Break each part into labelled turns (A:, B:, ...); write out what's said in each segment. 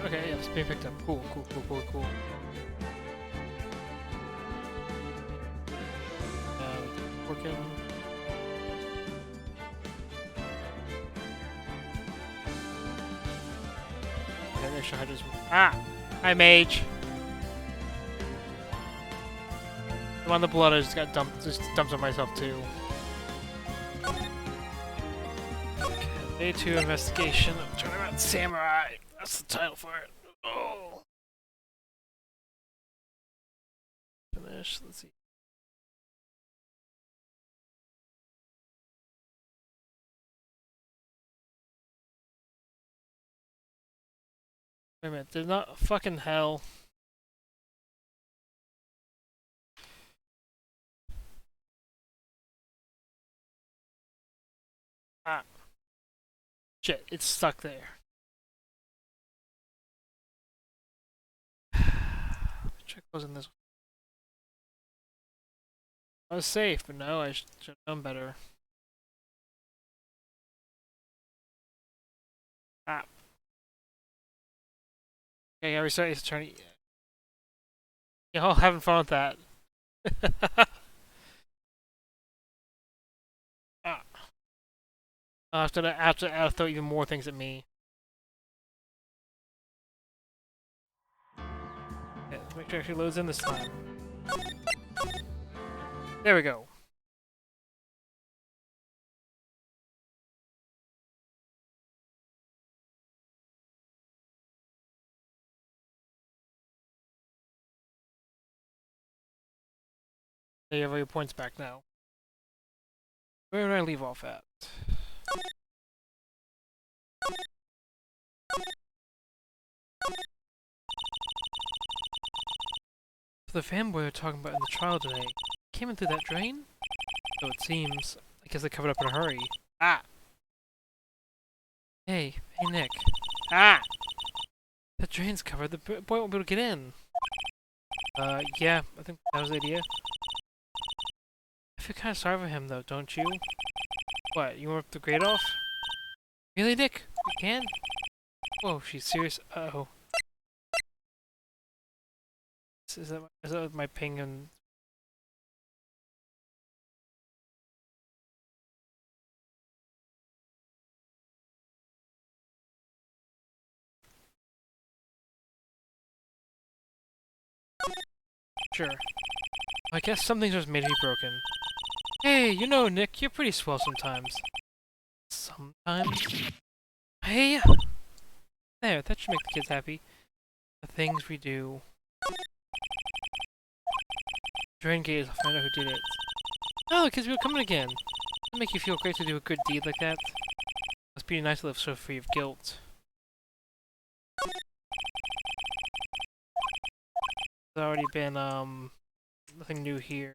A: Okay, yeah, it's being picked up. Cool, cool, cool, cool, cool. Working. Okay, extra hydras. Ah! Hi, mage! I'm on the blood, I just got dumped, on myself too. Okay, Day 2 investigation of Turnabout Samurai. That's the title for it. Oh! Finish, let's see. Wait a minute, did not fucking hell. Ah. Shit, it's stuck there. Try closing this. I was safe, but no, I should have done better. Ah. Okay, I restarted his turn. Y'all having fun with that. Ah. I'll throw even more things at me. Okay, let's make sure it actually loads in this time. There we go. There you have all your points back now. Where did I leave off at? The fanboy we're talking about in the trial today came in through that drain? So it seems. I guess they covered up in a hurry. Ah! Hey, Nick. Ah! The drain's covered, the boy won't be able to get in. Yeah, I think that was the idea. I feel kind of sorry for him though, don't you? What, you want to grade off? Really, Nick? You can? Whoa, she's serious. Uh-oh. Is that my ping and... Sure. I guess something's just made me broken. Hey, you know, Nick, you're pretty swell sometimes. Sometimes? Hey! There, that should make the kids happy. The things we do. Drain gate, I'll find out who did it. Oh, the kids will come in again. It'll make you feel great to do a good deed like that. Must be nice to live so free of guilt. There's already been, nothing new here.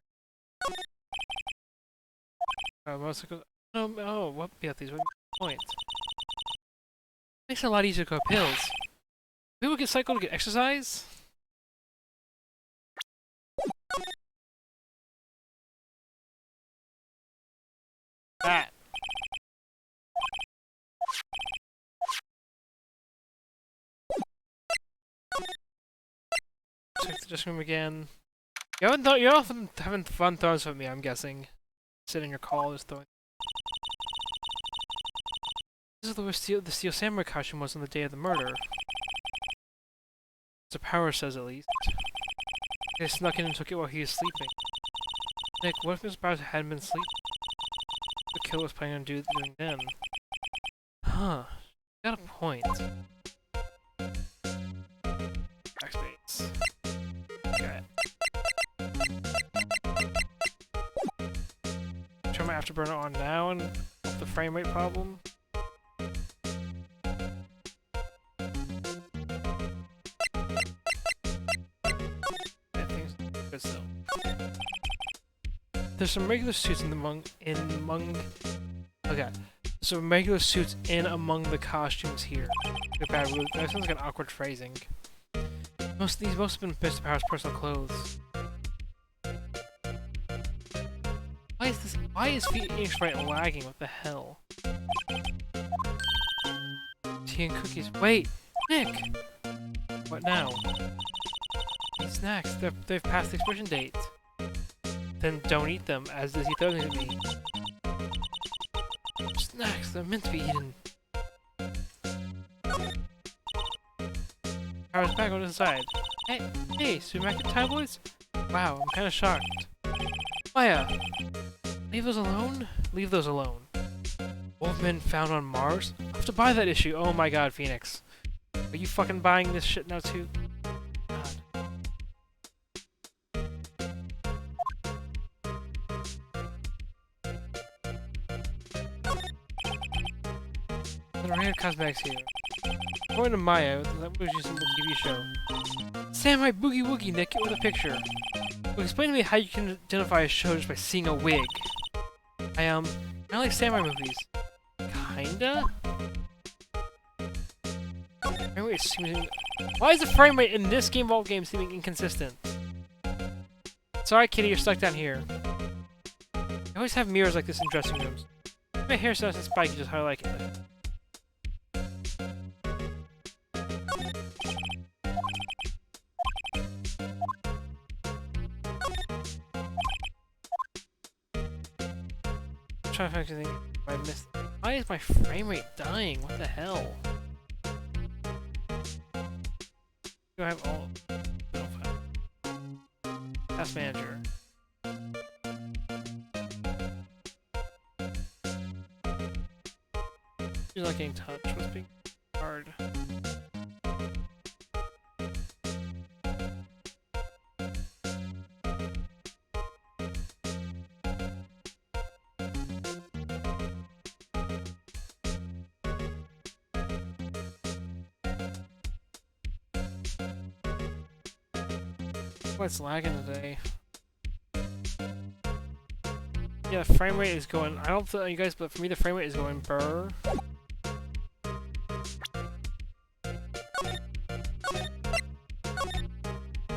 A: Motorcycle. Oh, what about these? What point? Makes it a lot easier to go up hills. People get cycled to get exercise? That. Check the dressing room again. You're often having fun throwing stuff at me, I'm guessing. Sit in your call, just throwing. This is where the Steel Samurai costume was on the day of the murder. The power says, at least. They snuck in and took it while he was sleeping. Nick, what if Mr. Bowser hadn't been sleeping? The killer was planning on doing then. Huh. Got a point. Backspace. Okay. Turn my afterburner on now and help the frame rate problem. There's some regular suits okay. Some regular suits in among the costumes here. That sounds like an awkward phrasing. These must have been Mr. Power's personal clothes. Why is Phoenix Wright lagging? What the hell? Tea and cookies. Wait! Nick! What now? These snacks, they've passed the expiration date. Then don't eat them, as does he throw them at me. Snacks, they're meant to be eaten. I was back on the side. Hey, supermarket tabloids? Wow, I'm kinda shocked. Maya! Leave those alone? Leave those alone. Old men found on Mars? I have to buy that issue. Oh my god, Phoenix. Are you fucking buying this shit now too? God. The rare cosmetics here. According to Maya, that was just a little TV show. Samurai Boogie Woogie, Nick, with a picture. Well, explain to me how you can identify a show just by seeing a wig. I like samurai movies. Kinda? Why is the frame rate in this Game Vault game seeming inconsistent? Sorry, kitty, you're stuck down here. I always have mirrors like this in dressing rooms. My hair sounds so spiky, just how I like it. I'm trying to find anything I missed. Why is my frame rate dying? What the hell? Do I have all? Task manager. You're not getting touched. What's being hard? What's lagging today? Yeah, the frame rate is going. I don't know you guys, but for me the frame rate is going burr.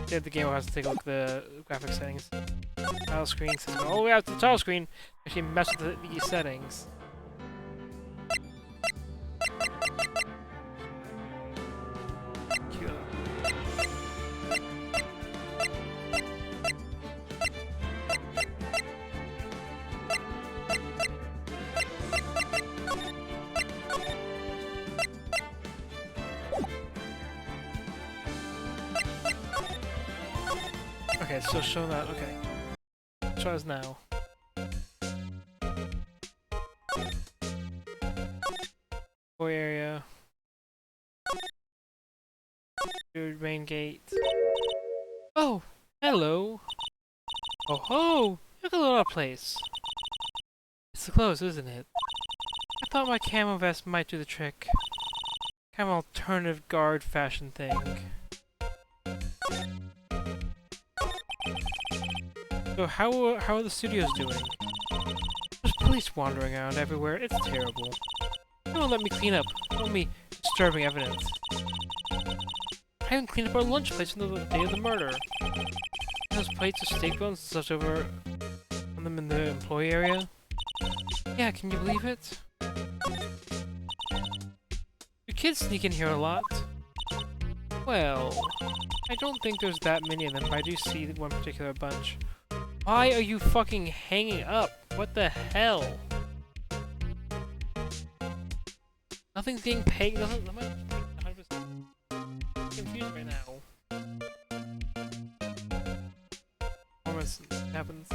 A: Yeah, the game has to take a look at the graphic settings. Title screen says go all the way out to the title screen. Actually, mess with the settings. Okay, so show that. Okay. Show us now. Boy area. Your main gate. Oh, hello. Oh ho! Look at the little place. It's the clothes, isn't it? I thought my camo vest might do the trick. Kind of alternative guard fashion thing. So how are the studios doing? There's police wandering around everywhere. It's terrible. They won't let me clean up. Only disturbing evidence. I haven't cleaned up our lunch plates until the day of the murder. Those plates of steak bones left over on them in the employee area. Yeah, can you believe it? Do kids sneak in here a lot? Well, I don't think there's that many of them, but I do see one particular bunch. Why are you fucking hanging up? What the hell? Nothing's being paid. I'm 100% confused right now. Performance happens.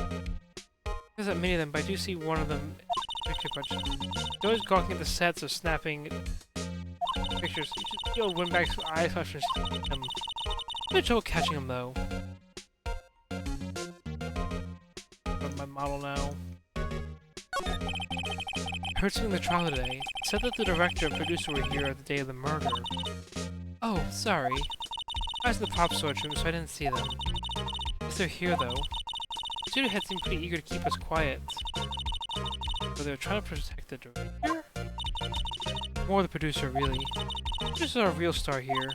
A: There's that many of them, but I do see one of them. Picture bunch. They're always gawking at the sets or snapping pictures. You should feel Windbag's eyes flash and them. I'm having trouble catching them though. My model now. I heard something in the trial today. It said that the director and producer were here the day of the murder. Oh, sorry. I was in the prop storage room, so I didn't see them. Guess they're here, though. The studio head seemed pretty eager to keep us quiet. So they were trying to protect the director? More the producer, really. The producer's our real star here.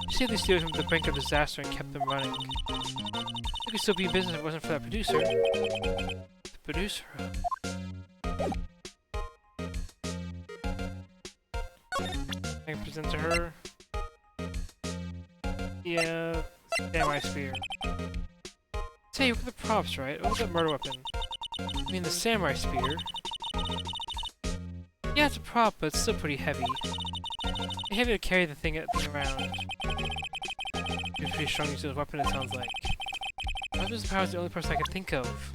A: He saved the studios from the brink of disaster and kept them running. We could still be in business if it wasn't for that producer. The producer? I can present to her. Yeah, samurai spear. Say, look at the props, right? Look at the murder weapon. I mean, the samurai spear. Yeah, it's a prop, but it's still pretty heavy. It's heavy to carry the thing around. It's pretty strong use of the weapon, it sounds like. Roger's power is the only person I can think of.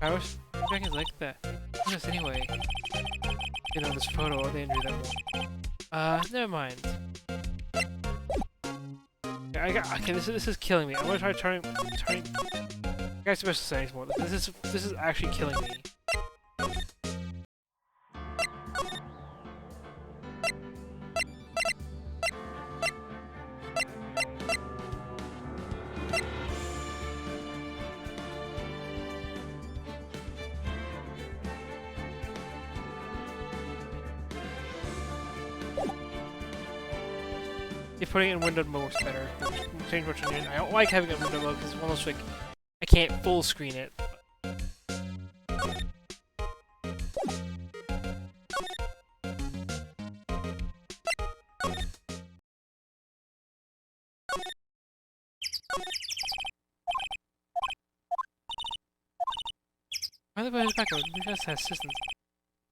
A: I wish dragons like that. Yes, anyway. You know, this photo, they didn't do that more. Never mind. Okay, this is killing me. I'm gonna try turning. I got special settings more. This is actually killing me. If putting it in windowed mode works better. Change what you're doing. I don't like having it in windowed mode because it's almost like I can't full screen it. By the way, back up. We just have assistance.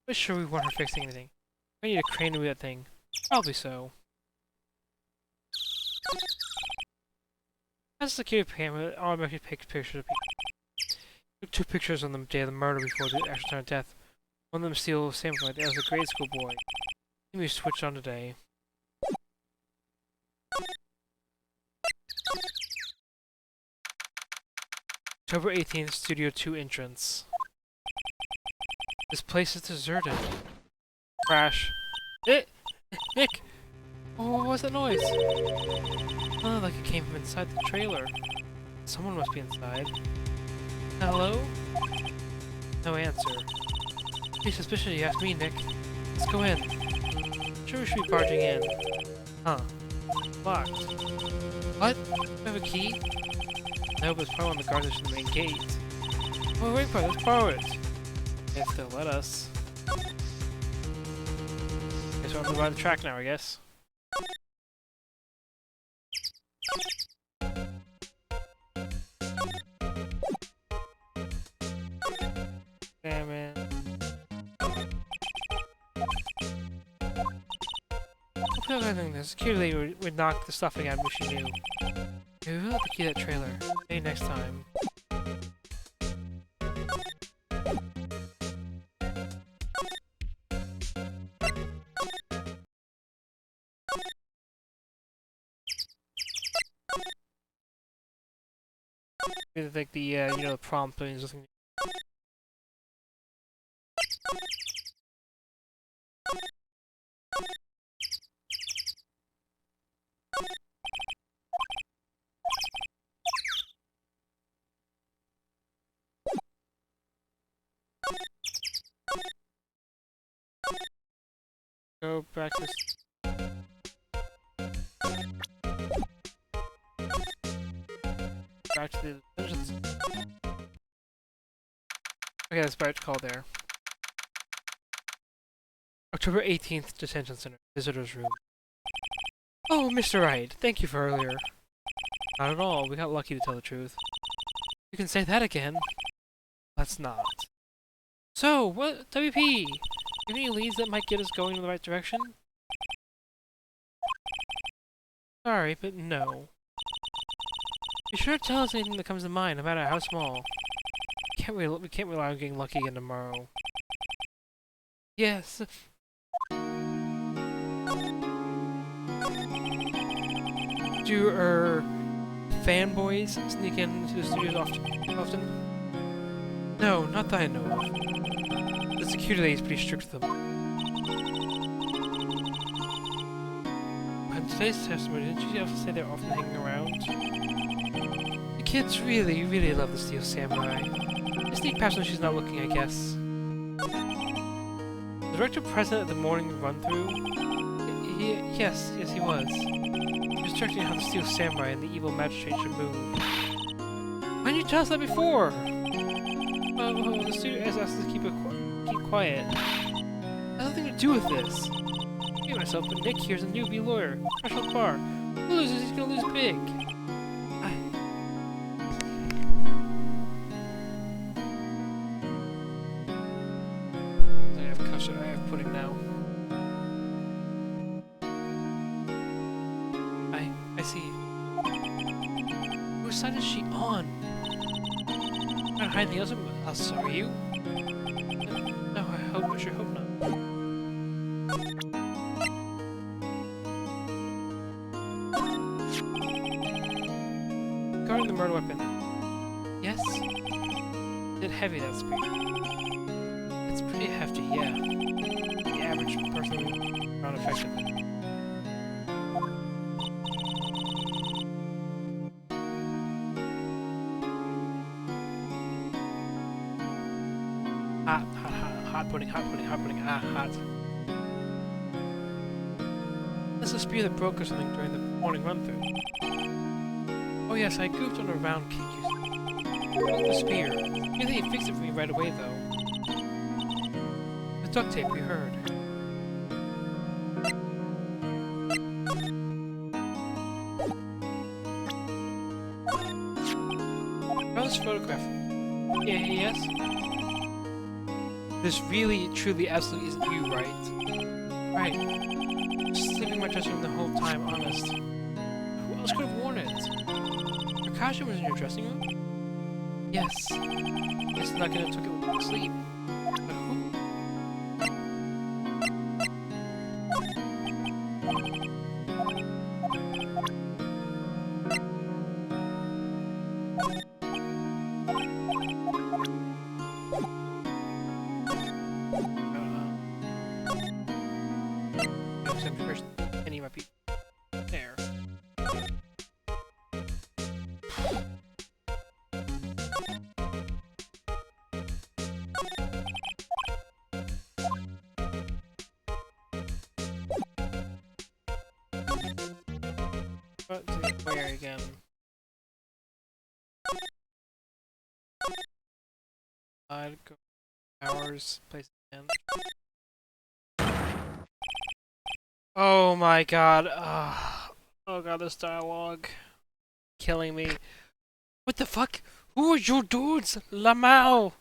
A: I'm sure we want her fixing anything. I need a crane to move that thing. Probably so. As a security camera, it automatically takes pictures of people. Took 2 pictures on the day of the murder before the actual time of death. One of them still samurai. That was a grade school boy. Let me switch on today. October 18th, Studio 2 entrance. This place is deserted. Crash. Nick! Oh, what was that noise? Oh, like it came from inside the trailer. Someone must be inside. Hello? No answer. Be suspicious you asked me, Nick. Let's go in. Sure we should be barging in. Huh. Locked. What? Do I have a key? No, but it's probably on the guard to the main gate. Oh, wait for it. Let's borrow it. If they'll let us. Guess we're on the track now, I guess. Damn it. I think the security lady would knock the stuffing out of if she knew. Maybe we'll have to key that trailer. Maybe next time. Like the, you know, the prompt means nothing. Go back to... Back to the dungeons. Okay, that's about to call there. October 18th, Detention Center. Visitor's room. Oh, Mr. Wright, thank you for earlier. Not at all, we got lucky to tell the truth. You can say that again. Let's not. So, what, WP? Any leads that might get us going in the right direction? Sorry, but no. Be sure to tell us anything that comes to mind, no matter how small. We can't rely on getting lucky again tomorrow. Yes. Do fanboys sneak into the studios often? No, not that I know of. The security lady is pretty strict with them. On today's testimony, didn't you also say they're often hanging around? The kids really, really love the Steel Samurai. They sneak past when she's not looking, I guess. The director present at the morning run-through? Yes, he was. He was directing how the Steel Samurai and the evil magistrate should move. Why didn't you tell us that before? The studio asked us to keep quiet. It has nothing to do with this. Me myself, but Nick here's a newbie lawyer. Special bar. Who loses, he's gonna lose big. I have custard, I have pudding now. I see. Whose side is she on? Not hiding the else, are you? No, I sure hope not. Guarding the murder weapon. Yes? Is it heavy, that spear? It's pretty hefty, yeah. The average person around effectively. Hot pudding, hot. This is a spear that broke or something during the morning run-through. Oh yes, I goofed on a round kick using the spear. You think he fixed it for me right away, though. The duct tape, we heard. Found this photograph. Yes? This really, truly, absolutely isn't you, right? Right. Just sleeping in my dressing room the whole time, honest. Who else could have worn it? Your costume was in your dressing room? Yes. It's not gonna took it with me to sleep. But who? Any might be there. Where again? I'd go hours, place again. Oh my god. Oh god, this dialogue. Killing me. What the fuck? Who are you dudes? Lamau!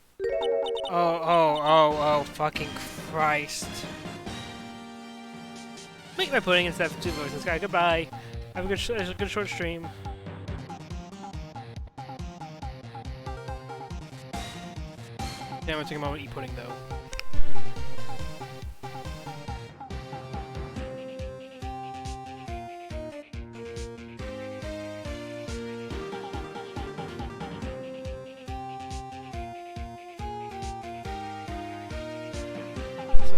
A: Oh, fucking Christ. Make my pudding instead of two voices, guy. Goodbye. Have a good short stream. Yeah, I'm gonna take a moment to eat pudding though.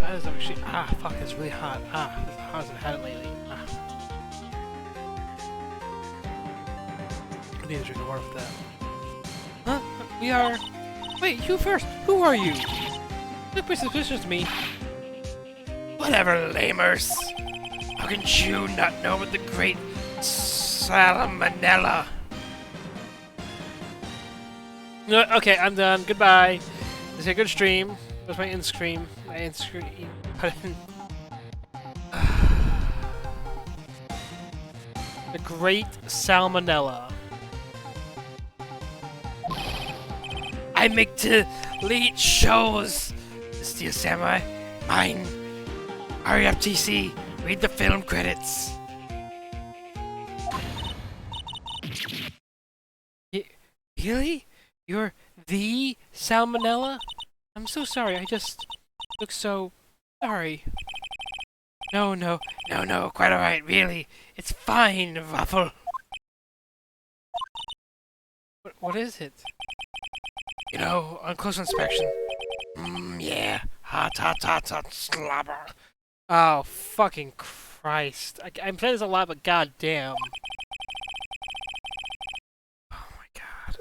A: That is actually fuck, it's really hot. It's hot as I've had it lately. I need to drink water for that. Huh? We are. Wait, you first! Who are you? Look pretty suspicious to me. Whatever, lamers! How can you not know about the great salmonella? No, okay, I'm done. Goodbye. This is a good stream. That's my in-scream. My in-screen button. The great salmonella. I make to lead shows. Steel Samurai. Mine. RFTC. Read the film credits. Really? You're the salmonella? I'm so sorry. I just look so sorry. No, quite alright, really. It's fine, Waffle. What is it? You know, on close inspection. Yeah. Hot, slobber. Oh, fucking Christ. I'm saying this a lot, but goddamn. Oh my god.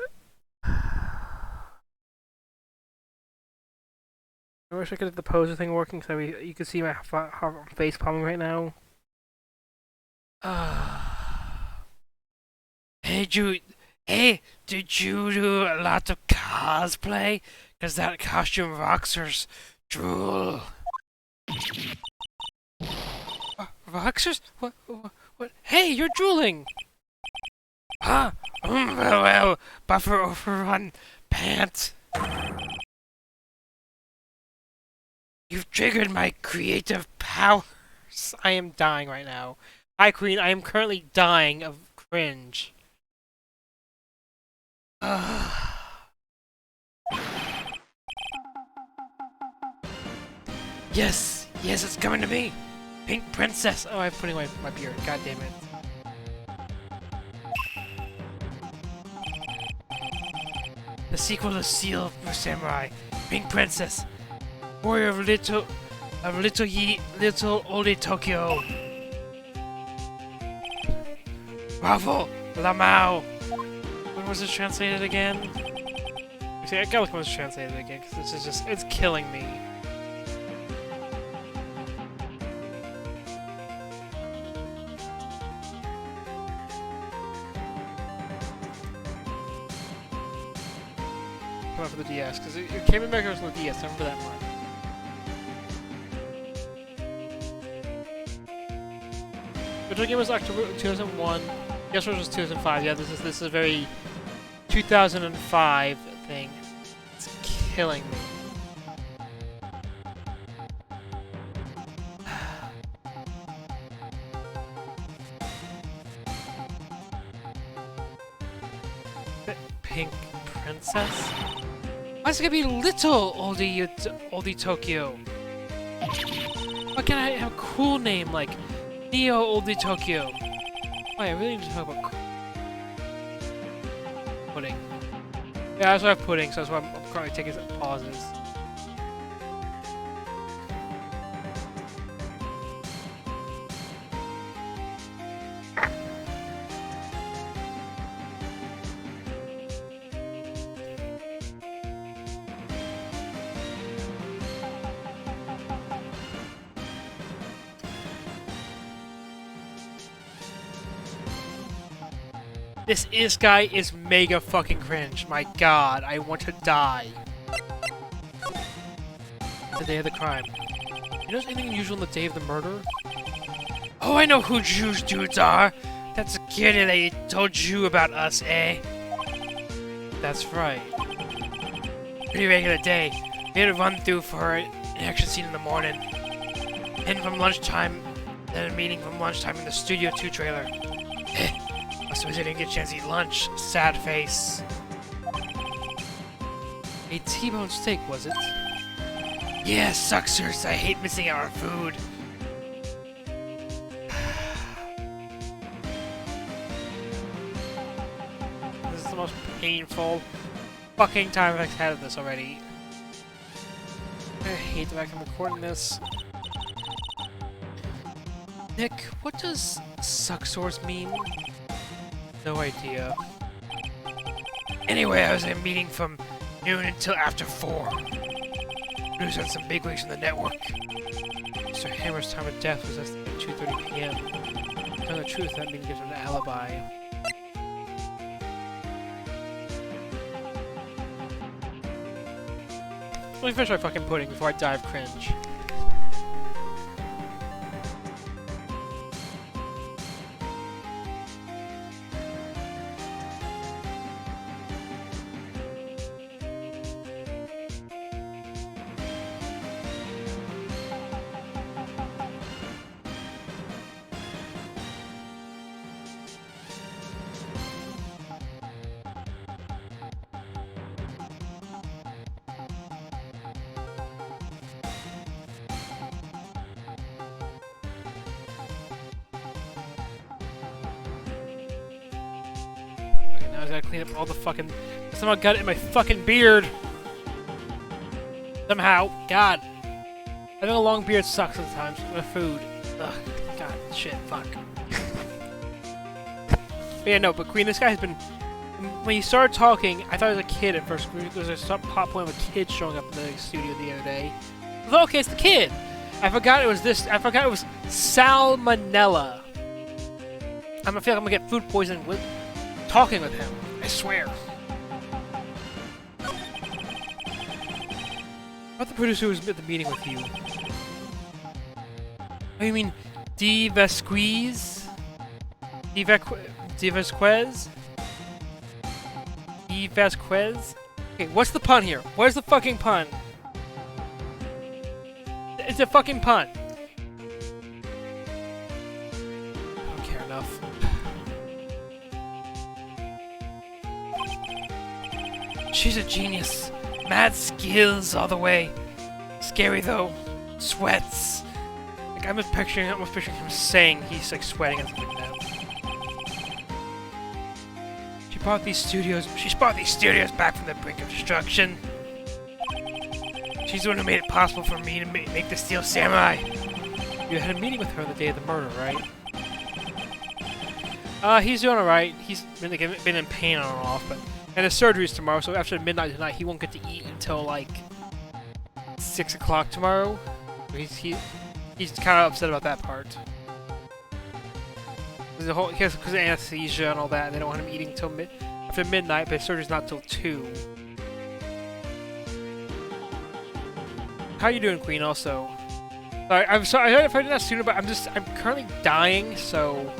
A: I wish I could have the poser thing working so you could see my face palming right now. Hey, did you do a lot of cosplay? Cause that costume rocks her drool. Roxers? What? Hey, you're drooling! Ah! Well, buffer overrun pants. You've triggered my creative powers. I am dying right now. Hi, Queen. I am currently dying of cringe. Yes, it's coming to me. Pink Princess. Oh, I'm putting away my beard. God damn it. The sequel to Seal for Samurai. Pink Princess. Warrior of little oldie Tokyo. Bravo, Lamau. When was this translated again? See, I gotta look when it was translated again, because this is just, it's killing me. Come on for the DS, because it came in America on the DS, I remember that one. The original game was October 2001. Guess what was 2005? Yeah, this is a very 2005 thing. It's killing me. Pink Princess? Why is it gonna be little oldie Tokyo? Why can't I have a cool name like Neo Oldie Tokyo? Oh, I really need to talk about pudding. Yeah, that's why I have pudding, so that's why I'm currently taking some pauses. This guy is mega fucking cringe. My god, I want to die. The day of the crime. You know anything unusual on the day of the murder? Oh, I know who Jews dudes are! That's a kid that I told you about us, eh? That's right. Pretty regular day. We had a run through for an action scene in the morning. And from lunchtime, then a meeting from lunchtime in the Studio 2 trailer. So I didn't get a chance to eat lunch. Sad face. A T-bone steak, was it? Yeah, sucksers. I hate missing out on food. This is the most painful fucking time I've had of this already. I hate the fact I'm recording this. Nick, what does sucksores mean? No idea. Anyway, I was in a meeting from noon until after 4. News on some bigwigs in the network. Mr. Hammer's time of death was estimated 2:30 p.m. To tell the truth, that means gives him an alibi. Let me finish my fucking pudding before I die of cringe. I gotta clean up all the fucking... Somehow got it in my fucking beard! Somehow. God. Having a long beard sucks sometimes with food. Ugh. God. Shit. Fuck. But yeah, no, but Queen, this guy has been... When he started talking, I thought he was a kid at first. There was a plot point of a kid showing up in the studio the other day. I thought, okay, it's the kid! I forgot it was this... I forgot it was salmonella. I feel like I'm gonna get food poisoning with... talking with him, I swear. About the producer who was at the meeting with you. Oh, you mean D. Vasquez? D. Vasquez? D. Vasquez? Okay, what's the pun here? Where's the fucking pun? It's a fucking pun. I don't care enough. She's a genius. Mad skills all the way. Scary though. Sweats. Like I'm just picturing him saying he's like sweating and something like that. She brought these studios back from the brink of destruction. She's the one who made it possible for me to make the Steel Samurai. You had a meeting with her the day of the murder, right? He's doing alright. He's been in pain on and off, but and his surgery's tomorrow, so after midnight tonight, he won't get to eat until like 6 o'clock tomorrow. He's kind of upset about that part. Because of anesthesia and all that, and they don't want him eating until after midnight, but his surgery's not till 2. How you doing, Queen? Also, I'm sorry if I did that sooner, but I'm currently dying, so.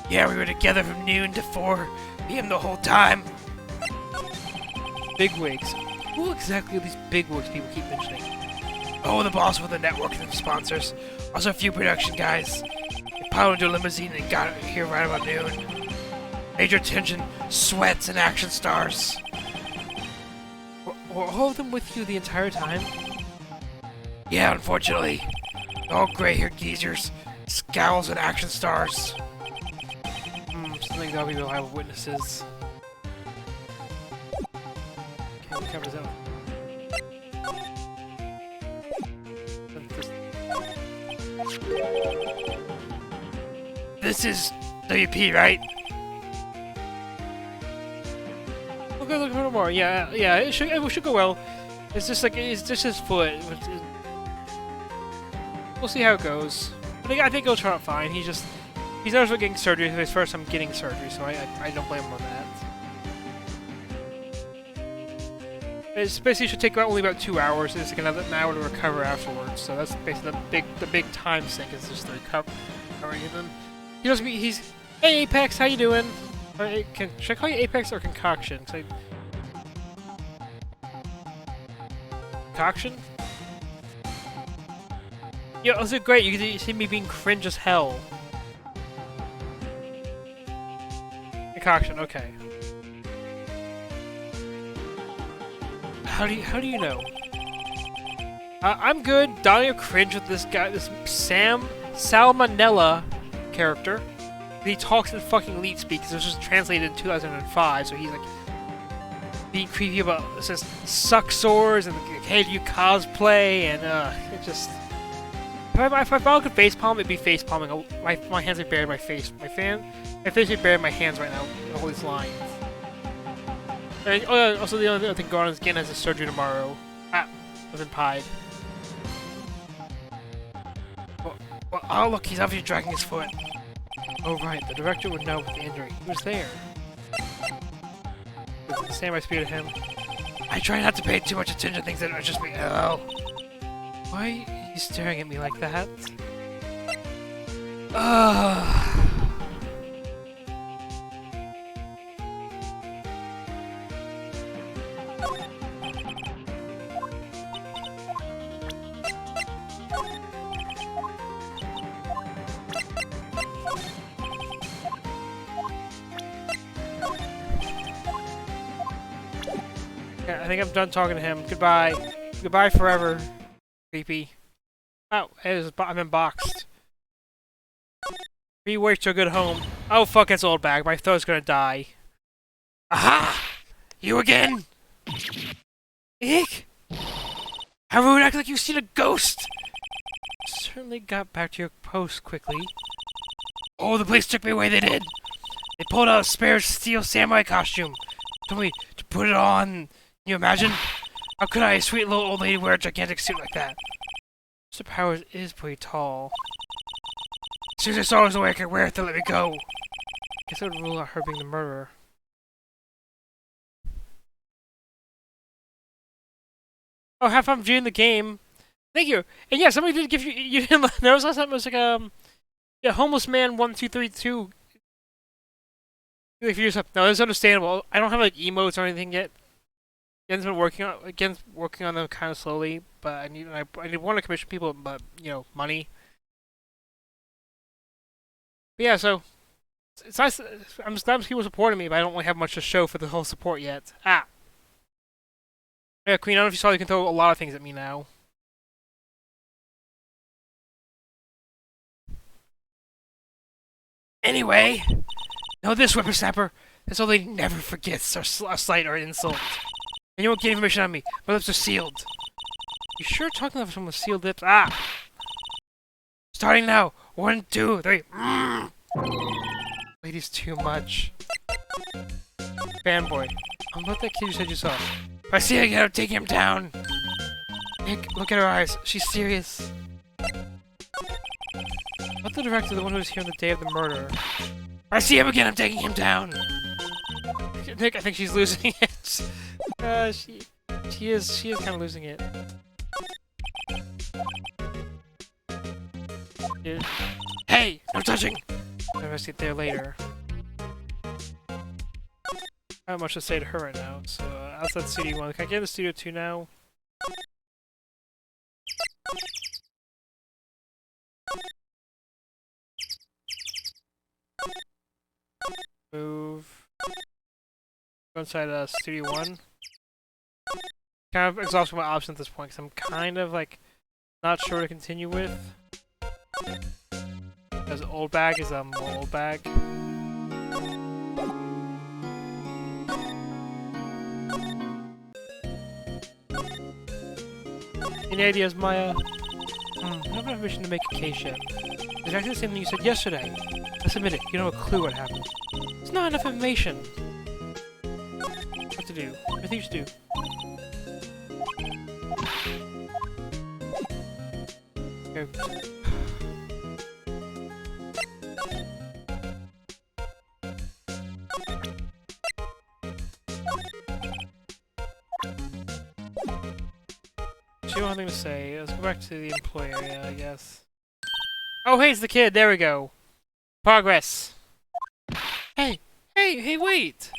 A: Yeah, we were together from noon to 4 p.m. the whole time. Bigwigs. Who exactly are these bigwigs people keep mentioning? Oh, the boss with the network and the sponsors. Also a few production guys. They piled into a limousine and got here right about noon. Major attention, sweats, and action stars. Were all of them with you the entire time? Yeah, unfortunately. All gray-haired geezers, scowls, and action stars. Something that'll be reliable witnesses. Okay, what covers that? This is WP, right? Okay, look for more. Yeah, it should go well. It's just his foot. We'll see how it goes. I think it'll turn out fine. He's nervous about getting surgery. It's his first time getting surgery, so I don't blame him on that. It's basically should take only about 2 hours. It's like another hour to recover afterwards. So that's basically the big time sink is just the recovering him. He's hey Apex, how you doing? Should I call you Apex or Concoction? Concoction? Yeah, this is great. You can see me being cringe as hell. Concoction, okay. How do you know? I'm good. Dahlia cringe with this guy, this Salmonella character. He talks in fucking leet speak because it was just translated in 2005, so he's like being creepy about says suck sores and hey do you cosplay and it just if I could facepalm, it'd be facepalming. My hands are buried in my face. My face is buried in my hands right now. All these lines. And also the other thing going on is Gen has a surgery tomorrow. I was in pied. Well, oh look, he's obviously dragging his foot. Oh right, the director would know with the injury. He was there. Stand by speed of him. I try not to pay too much attention to things that are just me. Oh. Why are you staring at me like that? Ugh. I think I'm done talking to him. Goodbye. Goodbye forever. Creepy. Oh, I'm unboxed. Be way to a good home. Oh fuck, it's Oldbag. My throat's gonna die. Aha! You again? Eek! How rude, act like you've seen a ghost! Certainly got back to your post quickly. Oh, the police took me away, they did! They pulled out a spare Steel Samurai costume. Told me to put it on. Can you imagine? How could I, a sweet little old lady, wear a gigantic suit like that? Mr. Powers is pretty tall. As soon as I saw it was the way I could wear it to let me go. Guess I would rule out her being the murderer. Oh, have fun viewing the game. Thank you. And yeah, somebody did give you. You didn't notice last time it was like yeah, homeless man 1232. If you just no, that's understandable. I don't have like emotes or anything yet. Gen's been working on them kind of slowly, but I need want to commission people, but you know, money. But yeah, so it's nice. I'm just glad people supporting me, but I don't really have much to show for the whole support yet. Ah, yeah, Queen. I don't know if you saw. You can throw a lot of things at me now. Anyway, know this, whippersnapper. That's all they never forgets, or a slight or an insult. And you won't get information on me. My lips are sealed. You sure talking about someone with sealed lips? Ah! Starting now. 1, 2, 3. Ladies, too much. Fanboy. I'm not that kid you said you saw. If I see her again, I'm taking him down. Nick, look at her eyes. She's serious. Not the director, the one who was here on the day of the murder. If I see him again, I'm taking him down. Nick, I think she's losing it. She is kind of losing it. Hey, no touching. I'll investigate there later. I have much to say to her right now, so outside Studio 1. Can I get into Studio 2 now? Move. Go inside Studio 1. Kind of exhausting my options at this point, because I'm kind of, like, not sure to continue with. Because Oldbag is more Oldbag. Any ideas, Maya? I don't have permission to make a case yet. It's exactly the same thing you said yesterday. Let's admit it, you don't have a clue what happened. It's not enough information. What to do? What do you should do? Okay. She don't have anything to say. Let's go back to the employee area, I guess. Oh, hey, it's the kid. There we go. Progress. Hey, wait!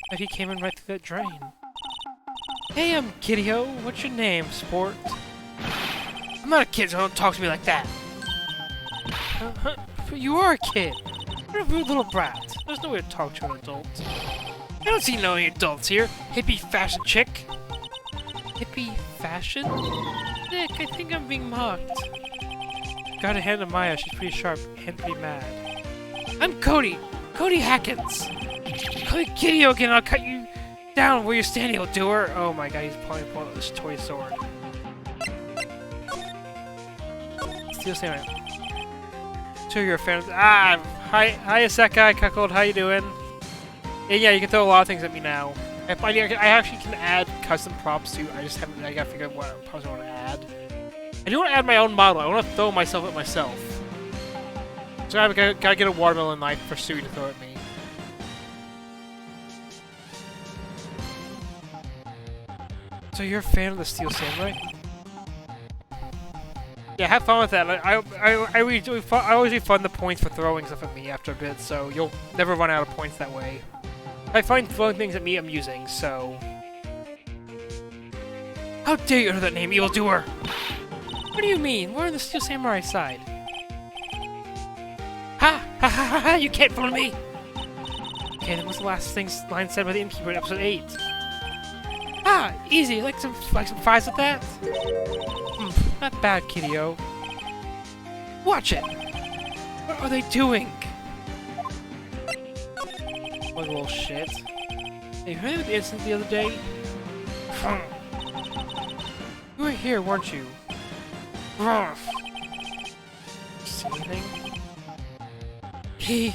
A: But he came in right through that drain. Hey, I'm Kiddio. What's your name, sport? I'm not a kid, so don't talk to me like that. But you are a kid. You're a rude little brat. There's no way to talk to an adult. I don't see no adults here. Hippie fashion chick. Hippie fashion? Nick, I think I'm being mocked. Got a hand to Maya. She's pretty sharp and pretty mad. I'm Cody. Cody Hackins. Cody Kiddio again. I'll cut you down where you're standing, old doer. Oh my god, he's probably pulling out this toy sword. Steel Samurai. So you're a fan of... Ah! Hi, Sekai, Cuckold, how you doing? Yeah, you can throw a lot of things at me now. I actually can add custom props too. I just haven't... I gotta figure out what props I want to add. I do want to add my own model. I want to throw myself at myself. So I gotta get a watermelon knife for Sui to throw at me. So you're a fan of the Steel Samurai? Yeah, have fun with that. I always refund the points for throwing stuff at me after a bit, so you'll never run out of points that way. I find throwing things at me amusing, so... How dare you utter that name, evildoer! What do you mean? We're on the Steel Samurai side. Ha! Ha ha ha ha! You can't fool me! Okay, that was the last line said by the innkeeper in episode 8. Ah! Easy! Like some fries with that? Not bad, Kiddio. Watch it! What are they doing? What a little shit. Hey, you heard of the incident the other day? You were here, weren't you? See anything? He...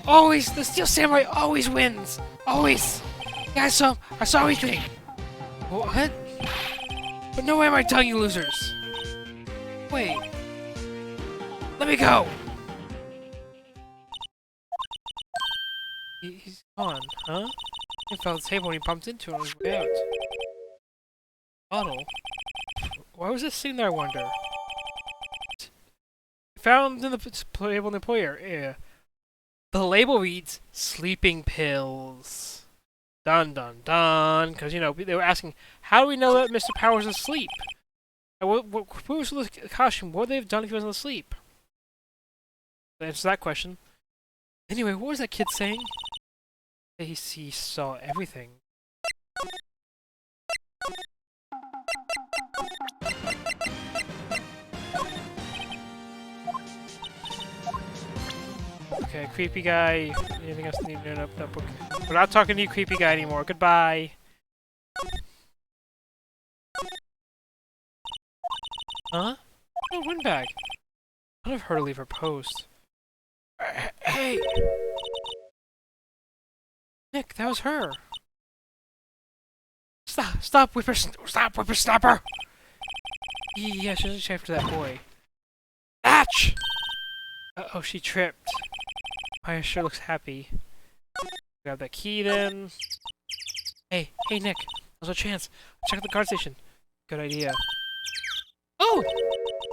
A: always... The Steel Samurai always wins! Always! Yeah, I saw everything! What? But no way am I telling you losers! Wait... Let me go! He's gone, huh? He fell off the table when he bumped into it on his way out. Bottle? Why was it sitting there, I wonder? Found in the label in the employer. Yeah. The label reads sleeping pills. Dun dun dun. Because, you know, they were asking, how do we know that Mr. Powers is asleep? What was the costume? What would they have done if he wasn't asleep? To answer that question. Anyway, what was that kid saying? He saw everything. Okay, creepy guy. Anything else need to know? Nope. We're not talking to you, creepy guy, anymore. Goodbye. Huh? Oh, windbag. I'd have her to leave her post. Hey! Nick, that was her. Stop, whippersnapper! Yeah, she doesn't after that boy. Atch! Uh-oh, she tripped. Maya sure looks happy. Grab that key then. Hey, Nick. There's a chance. Check out the guard station. Good idea. Oh!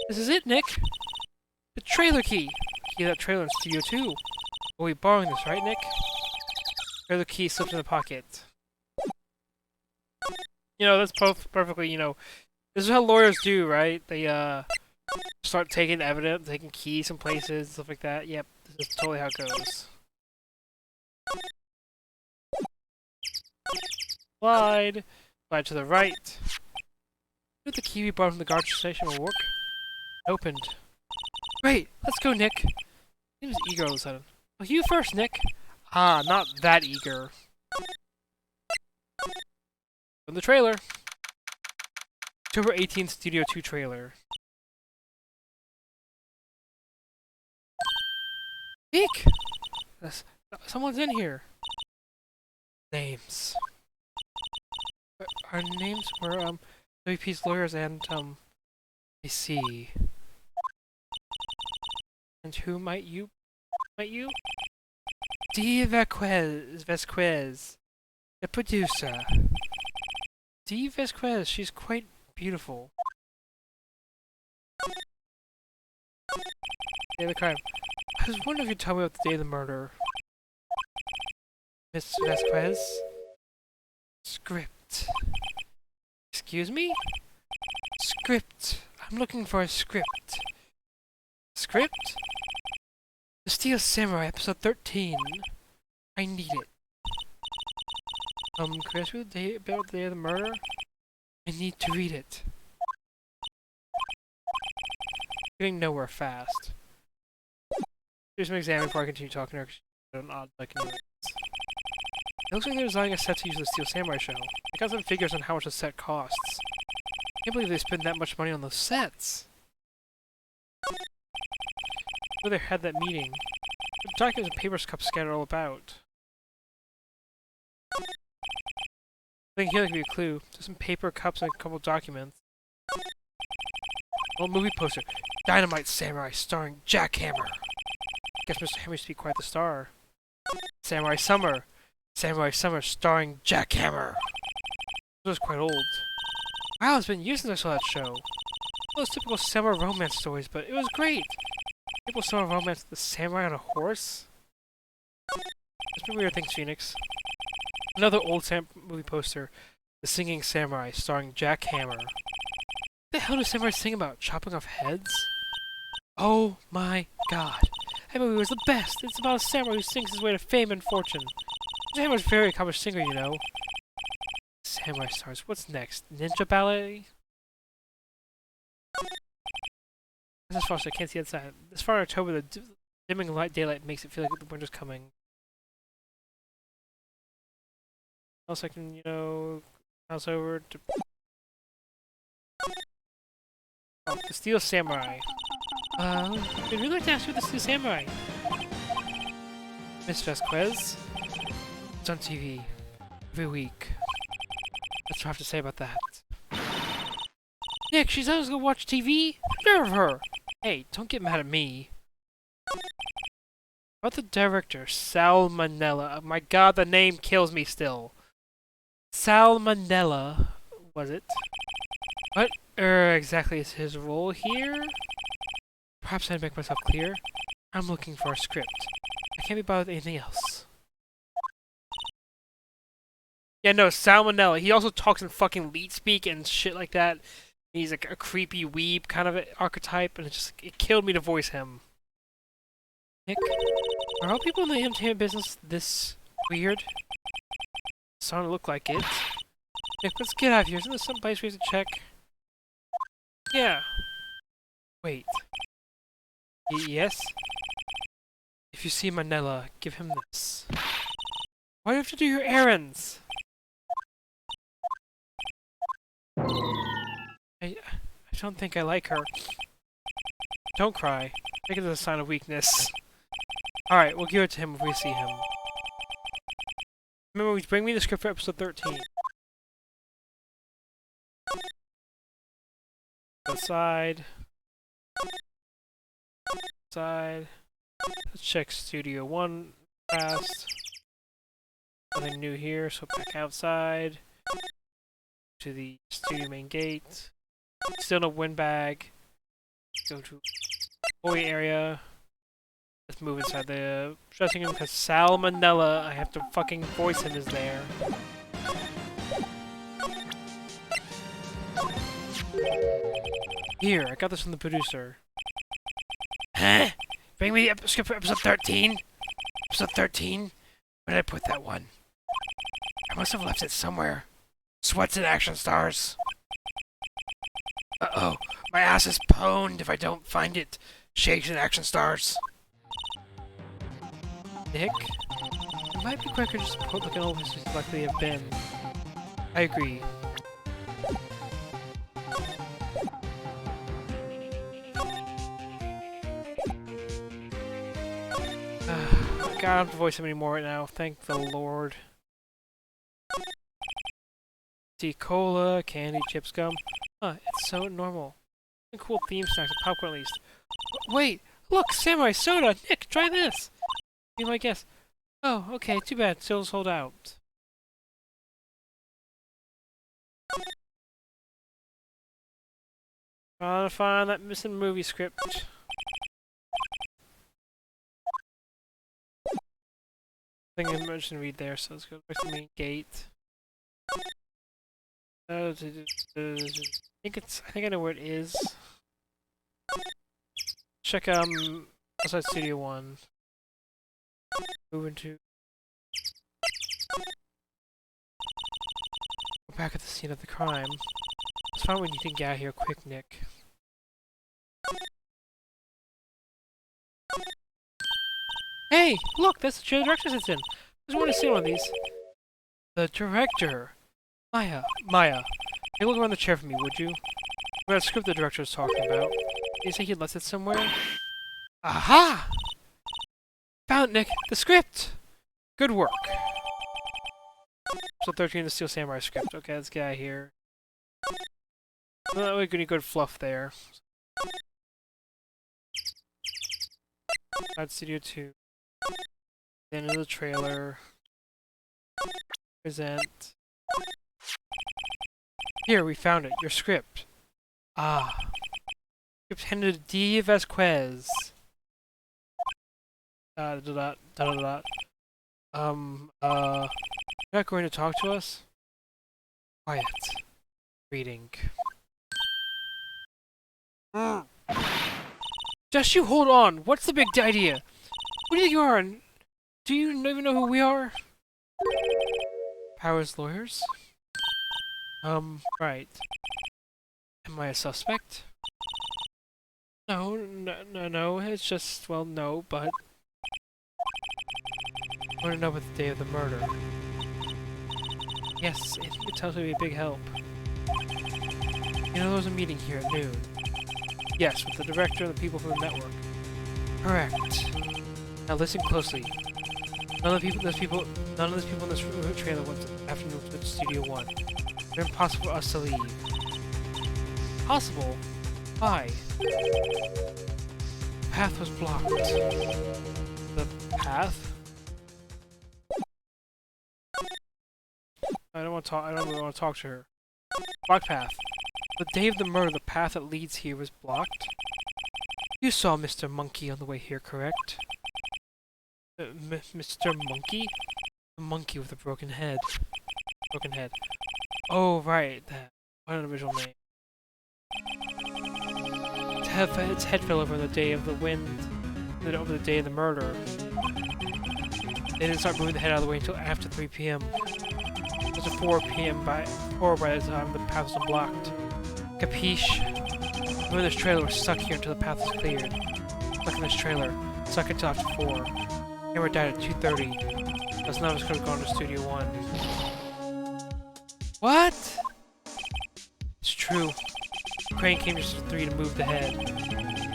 A: This is it, Nick! The trailer key! Key to that trailer in Studio 2. We'll be borrowing this, right, Nick? Trailer key slipped in the pocket. You know, that's perfectly, you know... This is how lawyers do, right? They, start taking evidence, taking keys from places, stuff like that. Yep, this is totally how it goes. Slide to the right. Did the key we brought from the guard station will work? Opened. Great, let's go, Nick. He was eager all of a sudden. Oh, you first, Nick. Ah, not that eager. From the trailer. October 18th, Studio 2 trailer. Nick! Someone's in here. Names. Our names were, WP's lawyers and, I see. And who might you? Dee Vasquez, the producer. Dee Vasquez, she's quite beautiful. Day of the crime. I was wondering if you'd tell me about the day of the murder. Miss Vasquez? Script. Excuse me? Script. I'm looking for a script. Script? The Steel Samurai, episode 13. I need it. Can I ask you about the day of the murder? I need to read it. Getting nowhere fast. Do some exam before I continue talking to her, because she's an odd like noise. It looks like they're designing a set to use the Steel Samurai show. I got some figures on how much a set costs. I can't believe they spend that much money on those sets. Where they had that meeting. The documents and papers cups scattered all about. I think here could be a clue. Just some paper cups and a couple documents. Old movie poster. Dynamite Samurai starring Jackhammer. Guess Mr. Hammer used to be quite the star. Samurai Summer. Samurai Summer starring Jackhammer. It was quite old. Wow, it's been years since I saw that show. Those typical samurai romance stories, but it was great. People saw romance with the samurai on a horse. There's been weird things, Phoenix. Another old movie poster. The Singing Samurai starring Jackhammer. What the hell do samurai sing about? Chopping off heads? Oh my god. That movie was the best. It's about a samurai who sings his way to fame and fortune. Samurai's a very accomplished singer, you know. Samurai stars. What's next? Ninja ballet? This is far, so I can't see outside. This far in October, the dimming daylight makes it feel like the winter's coming. Also, I can, you know, mouse over to... Oh, the Steel Samurai. I'd really like to ask you the Steel Samurai. Miss Vasquez? It's on TV. Every week. That's what I have to say about that. Nick, she's always gonna watch TV? Nerve her! Hey, don't get mad at me. About the director, Salmonella. Oh my god, the name kills me still. Salmonella, was it? What exactly is his role here? Perhaps I'd make myself clear. I'm looking for a script. I can't be bothered with anything else. Yeah, no, Salmonella. He also talks in fucking leet speak and shit like that. He's like a creepy weeb kind of archetype, and it killed me to voice him. Nick, are all people in the entertainment business this weird? Starting to look like it. Nick, let's get out of here. Isn't there some place we have to check? Yeah. Wait. Yes? If you see Manila, give him this. Why do you have to do your errands? I don't think I like her. Don't cry. Take it as a sign of weakness. Alright, we'll give it to him if we see him. Remember, bring me the script for episode 13. Outside. Outside. Let's check Studio 1 fast. Nothing new here, so back outside. To the studio main gate. Still no windbag. Go to employee area. Let's move inside the dressing room because Salmonella, I have to fucking voice him, is there. Here, I got this from the producer. Huh? Bring me the script for episode 13? Episode 13? Where did I put that one? I must have left it somewhere. Sweats and action stars. Uh-oh, my ass is pwned if I don't find it. Shakes and action stars. Nick? It might be quicker just to put looking over as likely have been. I agree. God, I don't have to voice him anymore right now. Thank the Lord. Tea, cola, candy, chips, gum. Huh, it's so normal. Cool theme snacks, popcorn at least. Wait! Look! Samurai soda! Nick, try this! Be my guess. Oh, okay, too bad. Still sold out. Trying to find that missing movie script. I think I'm just gonna read there, so let's go back to the main gate. I think I know where it is. Check outside Studio 1. Move into. We're back at the scene of the crime. Let's find when you can get out of here quick, Nick. Hey, look, that's the chair the director sits in. I just want to see one of these. The director. Maya, take a look around the chair for me, would you? What that script the director was talking about. You say he left it somewhere? Aha! Found it, Nick! The script! Good work. So 13, the Steel Samurai script. Okay, let's get out of here. Well, we're getting good fluff there. Add Studio 2. Then into the trailer. Present. Here, we found it. Your script. Ah. Script handed to D. Vasquez. You're not going to talk to us? Quiet. Reading. Just you hold on. What's the big idea? Who do you think you are? And do you even know who we are? Powers lawyers? Right. Am I a suspect? No, it's just, well, no, but... I want to know about the day of the murder. Yes, I think it tells me to be a big help. You know there was a meeting here at noon? Yes, with the director and the people from the network. Correct. Now listen closely. None of these people in this trailer went afternoon to Studio 1. It's impossible for us to leave. Possible? Why? The path was blocked. The path? I don't want to talk. I don't really want to talk to her. Block path. The day of the murder, the path that leads here was blocked. You saw Mr. Monkey on the way here, correct? Mr. Monkey? The monkey with a broken head. Broken head. Oh, right. That. What an original name. Its head fell over the day of the wind. Over the day of the murder. They didn't start moving the head out of the way until after 3 p.m. It was 4 p.m. by the time the path was unblocked. Capiche? Me and this trailer was stuck here until the path was cleared. Stuck in this trailer. Stuck until after 4. Hammer died at 2:30. Thus none of us could have gone to Studio 1. What? It's true. The crane came just at 3 to move the head.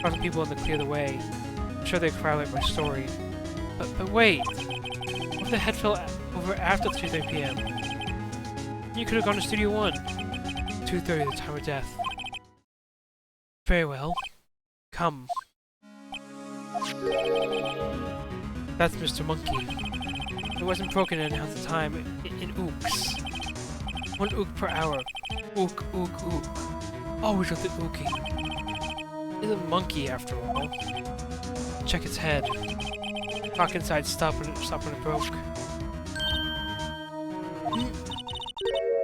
A: Brought some people in to clear the way. I'm sure they'd corroborate my story. But wait! What if the head fell over after 2:30 p.m.? You could have gone to Studio 1. 2:30, the time of death. Very well. Come. That's Mr. Monkey. It wasn't broken in half the time in ooks. 1 ook per hour. Ook, ook, ook. Always with the ookie. It's a monkey after all. Check its head. Clock inside stopped when it broke.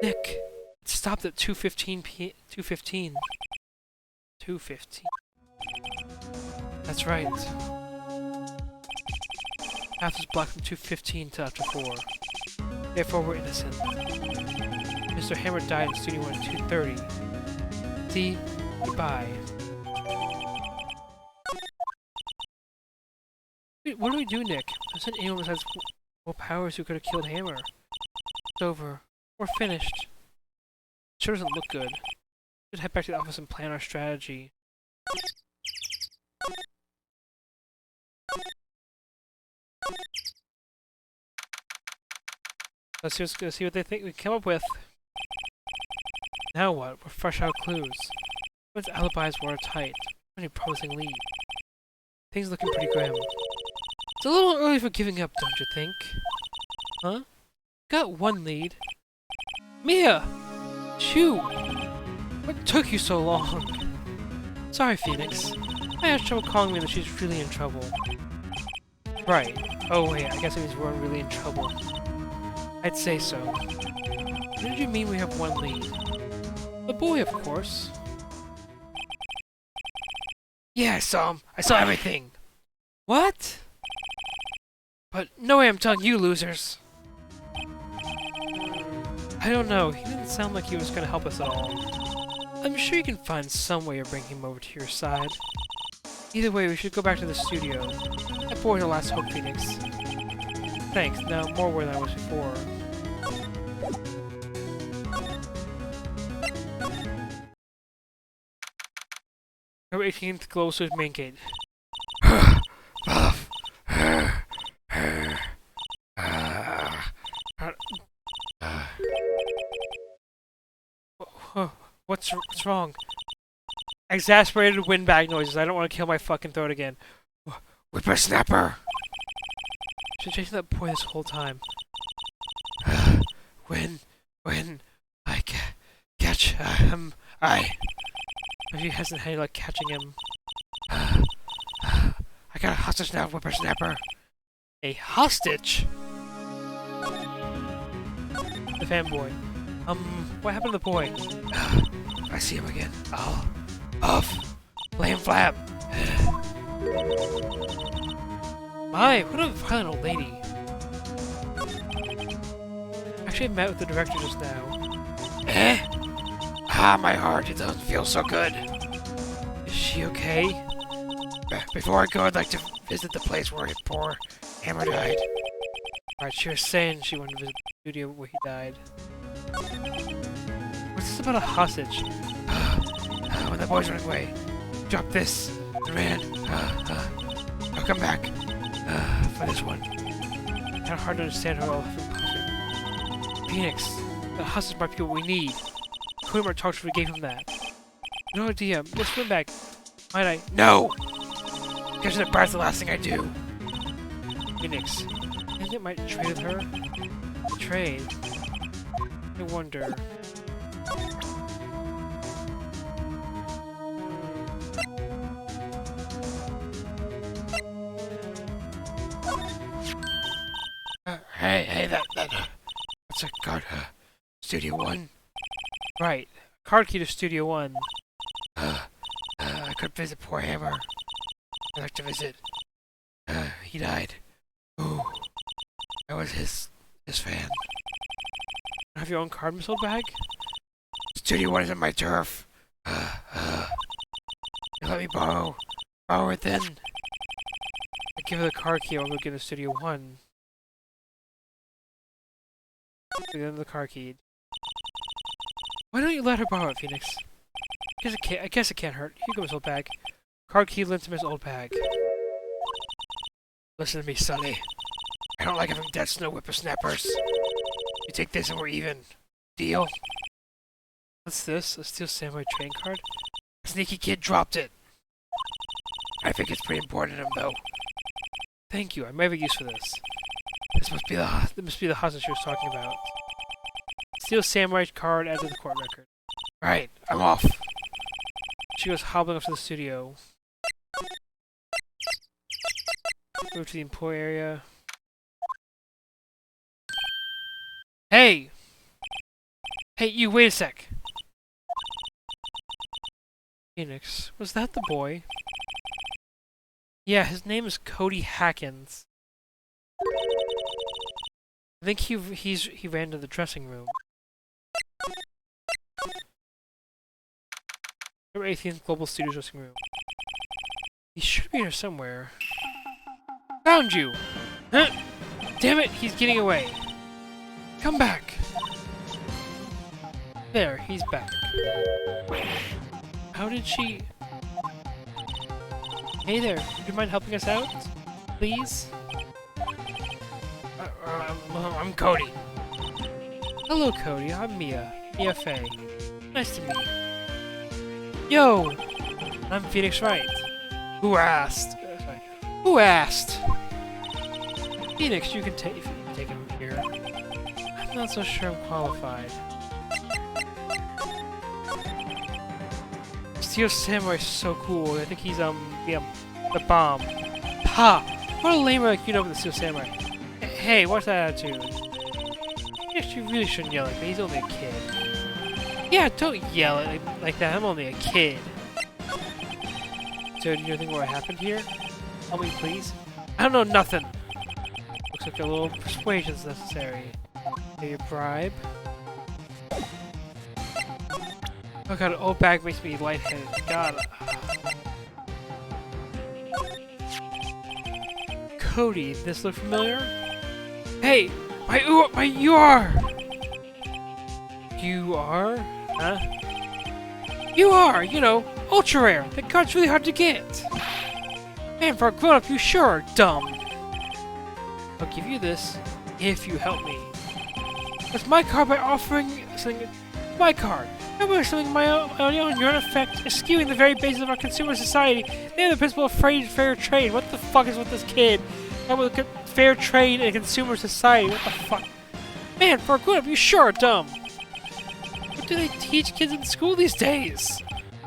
A: Nick! It stopped at 2:15 p. 2:15. 2:15. That's right. Path was blocked from 2:15 to after 4. Therefore, we're innocent. Mr. Hammer died in Studio 1 at 2:30. See? Goodbye. Wait, what do we do, Nick? I sent anyone besides Will Powers who could have killed Hammer. It's over. We're finished. It sure doesn't look good. We should head back to the office and plan our strategy. Let's see what they think we come up with. Now what? We're fresh out of clues. Everyone's alibis were tight. Any promising lead. Things looking pretty grim. It's a little early for giving up, don't you think? Huh? Got 1 lead. Mia! Shoo! What took you so long? Sorry, Phoenix. I had trouble calling me that she's really in trouble. Right. Oh wait, I guess it means we're really in trouble. I'd say so. What did you mean we have 1 lead? The boy, of course. Yeah, I saw him. I saw everything. What? But no way I'm telling you, losers. I don't know. He didn't sound like he was going to help us at all. I'm sure you can find some way of bringing him over to your side. Either way, we should go back to the studio. That boy's our last hope, Phoenix. Thanks. Now, more where than I was before. Number 18th, Glow Switch main gate. What's wrong? Exasperated windbag noises. I don't want to kill my fucking throat again. Whippersnapper! She's chasing that boy this whole time. When I catch him, She hasn't had like catching him. I got a hostage now, whippersnapper. A hostage? The fanboy. What happened to the boy? If I see him again, I'll flame flap. My, what a violent old lady. Actually, I met with the director just now. My heart, it doesn't feel so good. Is she okay? Before I go, I'd like to visit the place where poor Hammer died. Alright, she was saying she wanted to visit the studio where he died. What's this about a hostage? When the boys went away, dropped this and ran. I'll come back for this one. Kind of hard to understand her all. Phoenix, the hostage might be what we need. Kumar talked if we gave him that. No idea. Let's swim back. Might I? No! Catching the bird's the last thing I do. Phoenix, you think it might trade with her? Trade? I wonder.
B: Hey, that's a card, Studio One.
A: Right. Card key to Studio One.
B: I could visit poor Hammer. I'd like to visit. He died. Ooh, I was his fan.
A: Have your own card, Miss Oldbag?
B: Studio One isn't my turf. You let me borrow it then.
A: I give her the card key, I'll go get a Studio One. Give them the card key. Why don't you let her borrow it, Phoenix? I guess it can't hurt. Here you go, Miss Oldbag. Card key lent to Miss Oldbag.
B: Listen to me, Sonny. I don't like having dead snow whippersnappers. You take this and we're even. Deal?
A: What's this? A Steel Samurai train card?
B: A sneaky kid dropped it. I think it's pretty important to him, though.
A: Thank you. I may have a use for this.
B: This must be the
A: hostage she was talking about. Steel Samurai card added to the court record.
B: Right, I'm off.
A: She goes hobbling up to the studio. Move to the employee area. Hey! Hey, you, wait a sec! Phoenix, was that the boy? Yeah, his name is Cody Hackins. I think he ran to the dressing room. Number 18th Global Studios dressing room. He should be here somewhere. Found you! Huh? Damn it, he's getting away. Come back! There, he's back. How did she... Hey there, would you mind helping us out? Please?
B: I'm Cody.
A: Hello, Cody. I'm Mia. Mia Fey. Nice to meet you. Yo! I'm Phoenix Wright.
B: Who asked?
A: Sorry. Who asked? Phoenix, you can take him here. I'm not so sure I'm qualified. Steel Samurai is so cool. I think he's the bomb. Ha! What a lame like you know with the Steel Samurai. Hey, what's that attitude? Yes, you really shouldn't yell like that. He's only a kid. Yeah, don't yell at like that. I'm only a kid. So, do you think what happened here? Tell me, please. I don't know nothing. Looks like a little persuasion's necessary. Maybe a bribe. Oh god, Oldbag makes me lightheaded. God. Cody, this look familiar? Hey, you are. You are? Huh? You are, you know, ultra rare. That card's really hard to get. Man, for a grown-up, you sure are dumb. I'll give you this if you help me. That's my card by offering something. My card. By something my own, you're in effect skewing the very basis of our consumer society. They have the principle of fair trade. What the fuck is with this kid? Fair trade and consumer society. What the fuck? Man, for a grown-up, you sure are dumb. What do they teach kids in school these days?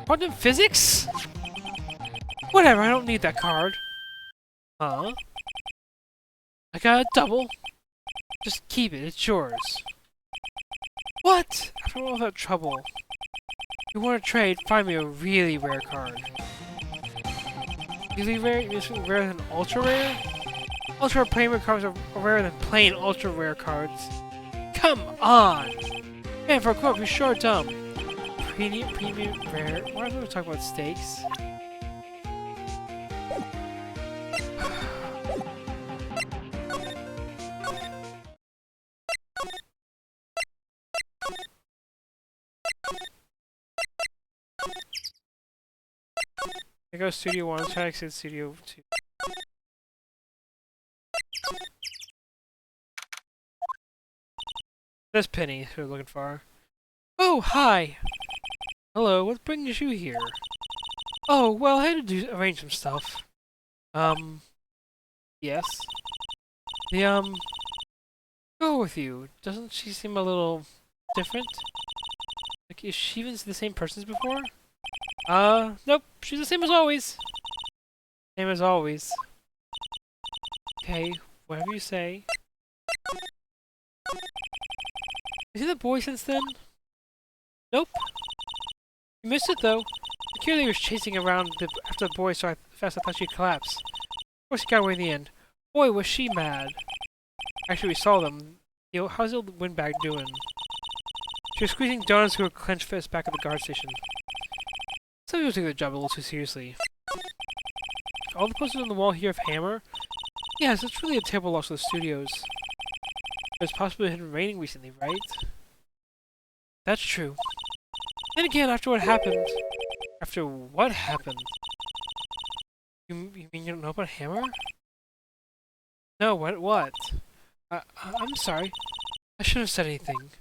A: Quantum physics? Whatever, I don't need that card. Huh? I got a double. Just keep it, it's yours. What? After all that trouble. If you want to trade, find me a really rare card. Really rare? You're rarer than ultra rare? Ultra premium cards are rarer than plain ultra rare cards. Come on! Man, for a quote, you're sure dumb. Premium, rare. Why don't we talk about stakes? I go Studio 1, try to exit Studio 2. This Penny, who we're looking for. Oh, hi! Hello, what brings you here? Oh, well, I had to arrange some stuff. Yes? The, go with you. Doesn't she seem a little different? Like, is she even the same person as before? Nope. She's the same as always. Same as always. Okay, whatever you say. Is he the boy since then? Nope. You missed it though. Security was chasing around after the boy so fast I thought she'd collapse. Of course he got away in the end. Boy, was she mad. Actually, we saw them. Yo, how's the old windbag doing? She was squeezing donuts through her clenched fist back at the guard station. Some people take their job a little too seriously. All the posters on the wall here of Hammer? Yes, it's really a terrible loss for the studios. It's possibly been raining recently, right? That's true. And again, after what happened... After what happened? You mean you don't know about Hammer? No, what? I'm sorry. I shouldn't have said anything.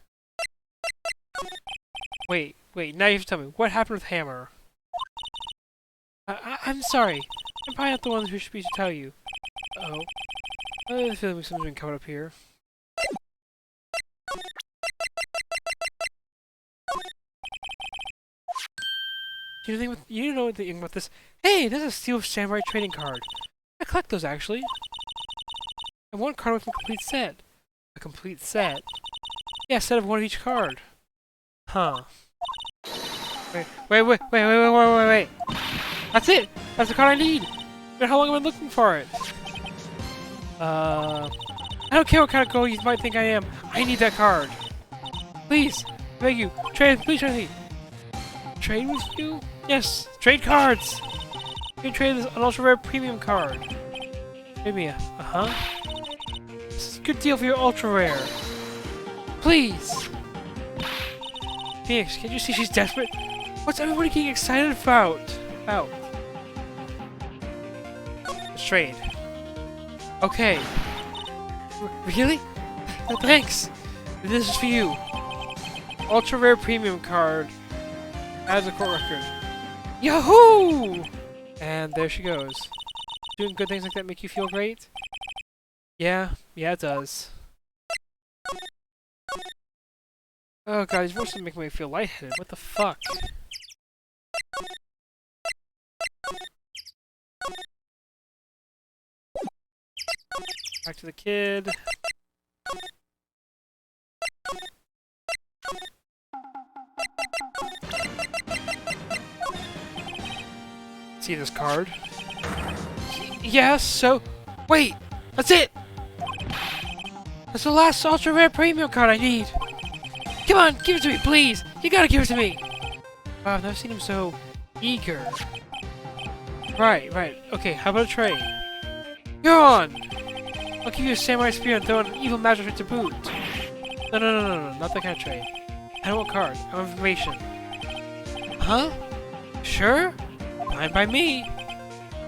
A: Wait, now you have to tell me. What happened with Hammer? I'm sorry. I'm probably not the one who should be to tell you. Uh-oh. I have a feeling something's been covered up here. You know anything about this? Hey, there's a Steel Samurai trading card. I collect those actually. I want a card with a complete set. A complete set? Yeah, a set of one of each card. Huh. Wait. That's it! That's the card I need! But how long have I been looking for it? I don't care what kind of girl you might think I am. I need that card. Please, beg you, please trade with me. Trade with you? Yes, trade cards! You can trade an ultra rare premium card. Maybe this is a good deal for your ultra rare. Please! Phoenix, can't you see she's desperate? What's everybody getting excited about? Let's trade. Okay. Really? Thanks! This is for you. Ultra rare premium card. As a court record. Yahoo! And there she goes. Doing good things like that make you feel great? Yeah, it does. Oh god, these voices make me feel lightheaded. What the fuck? Back to the kid. See this card? Yeah, so... Wait! That's it! That's the last ultra rare premium card I need! Come on, give it to me, please! You gotta give it to me! Wow, I've never seen him so eager. Right. Okay, how about a trade? You're on! I'll give you a samurai spear and throw an evil magic right to boot. No, not that kind of trade. I don't want card, I want information. Huh? Sure? Fine by me.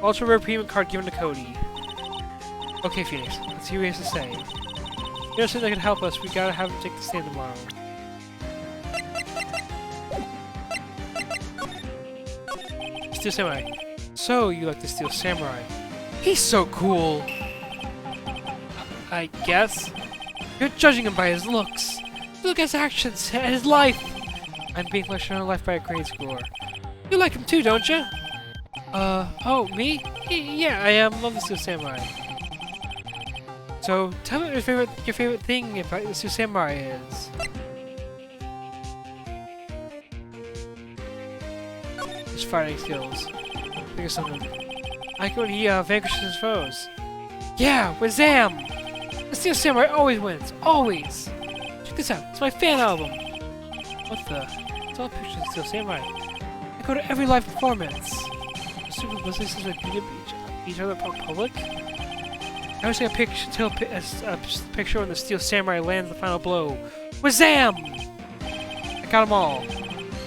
A: Ultra rare premium card given to Cody. Okay, Phoenix, let's see what he has to say. If there's something that can help us, we gotta have him take the stand tomorrow. Steel Samurai. So, you like the Steel Samurai. He's so cool! I guess. You're judging him by his looks. Look at his actions and his life! I'm being lectured on life by a grade schooler. You like him too, don't you? Oh, me? Yeah, I love the Steel Samurai. So, tell me what your favorite thing about the Steel Samurai is. His fighting skills. Think of something. I like when he vanquishes his foes. Yeah, with Zam! The Steel Samurai always wins. Always! Check this out. It's my fan album. What the? It's all pictures of the Steel Samurai. I go to every live performance. Super publicity since we beat each other in public. I always take a picture when the Steel Samurai lands the final blow. Wazam! I got them all.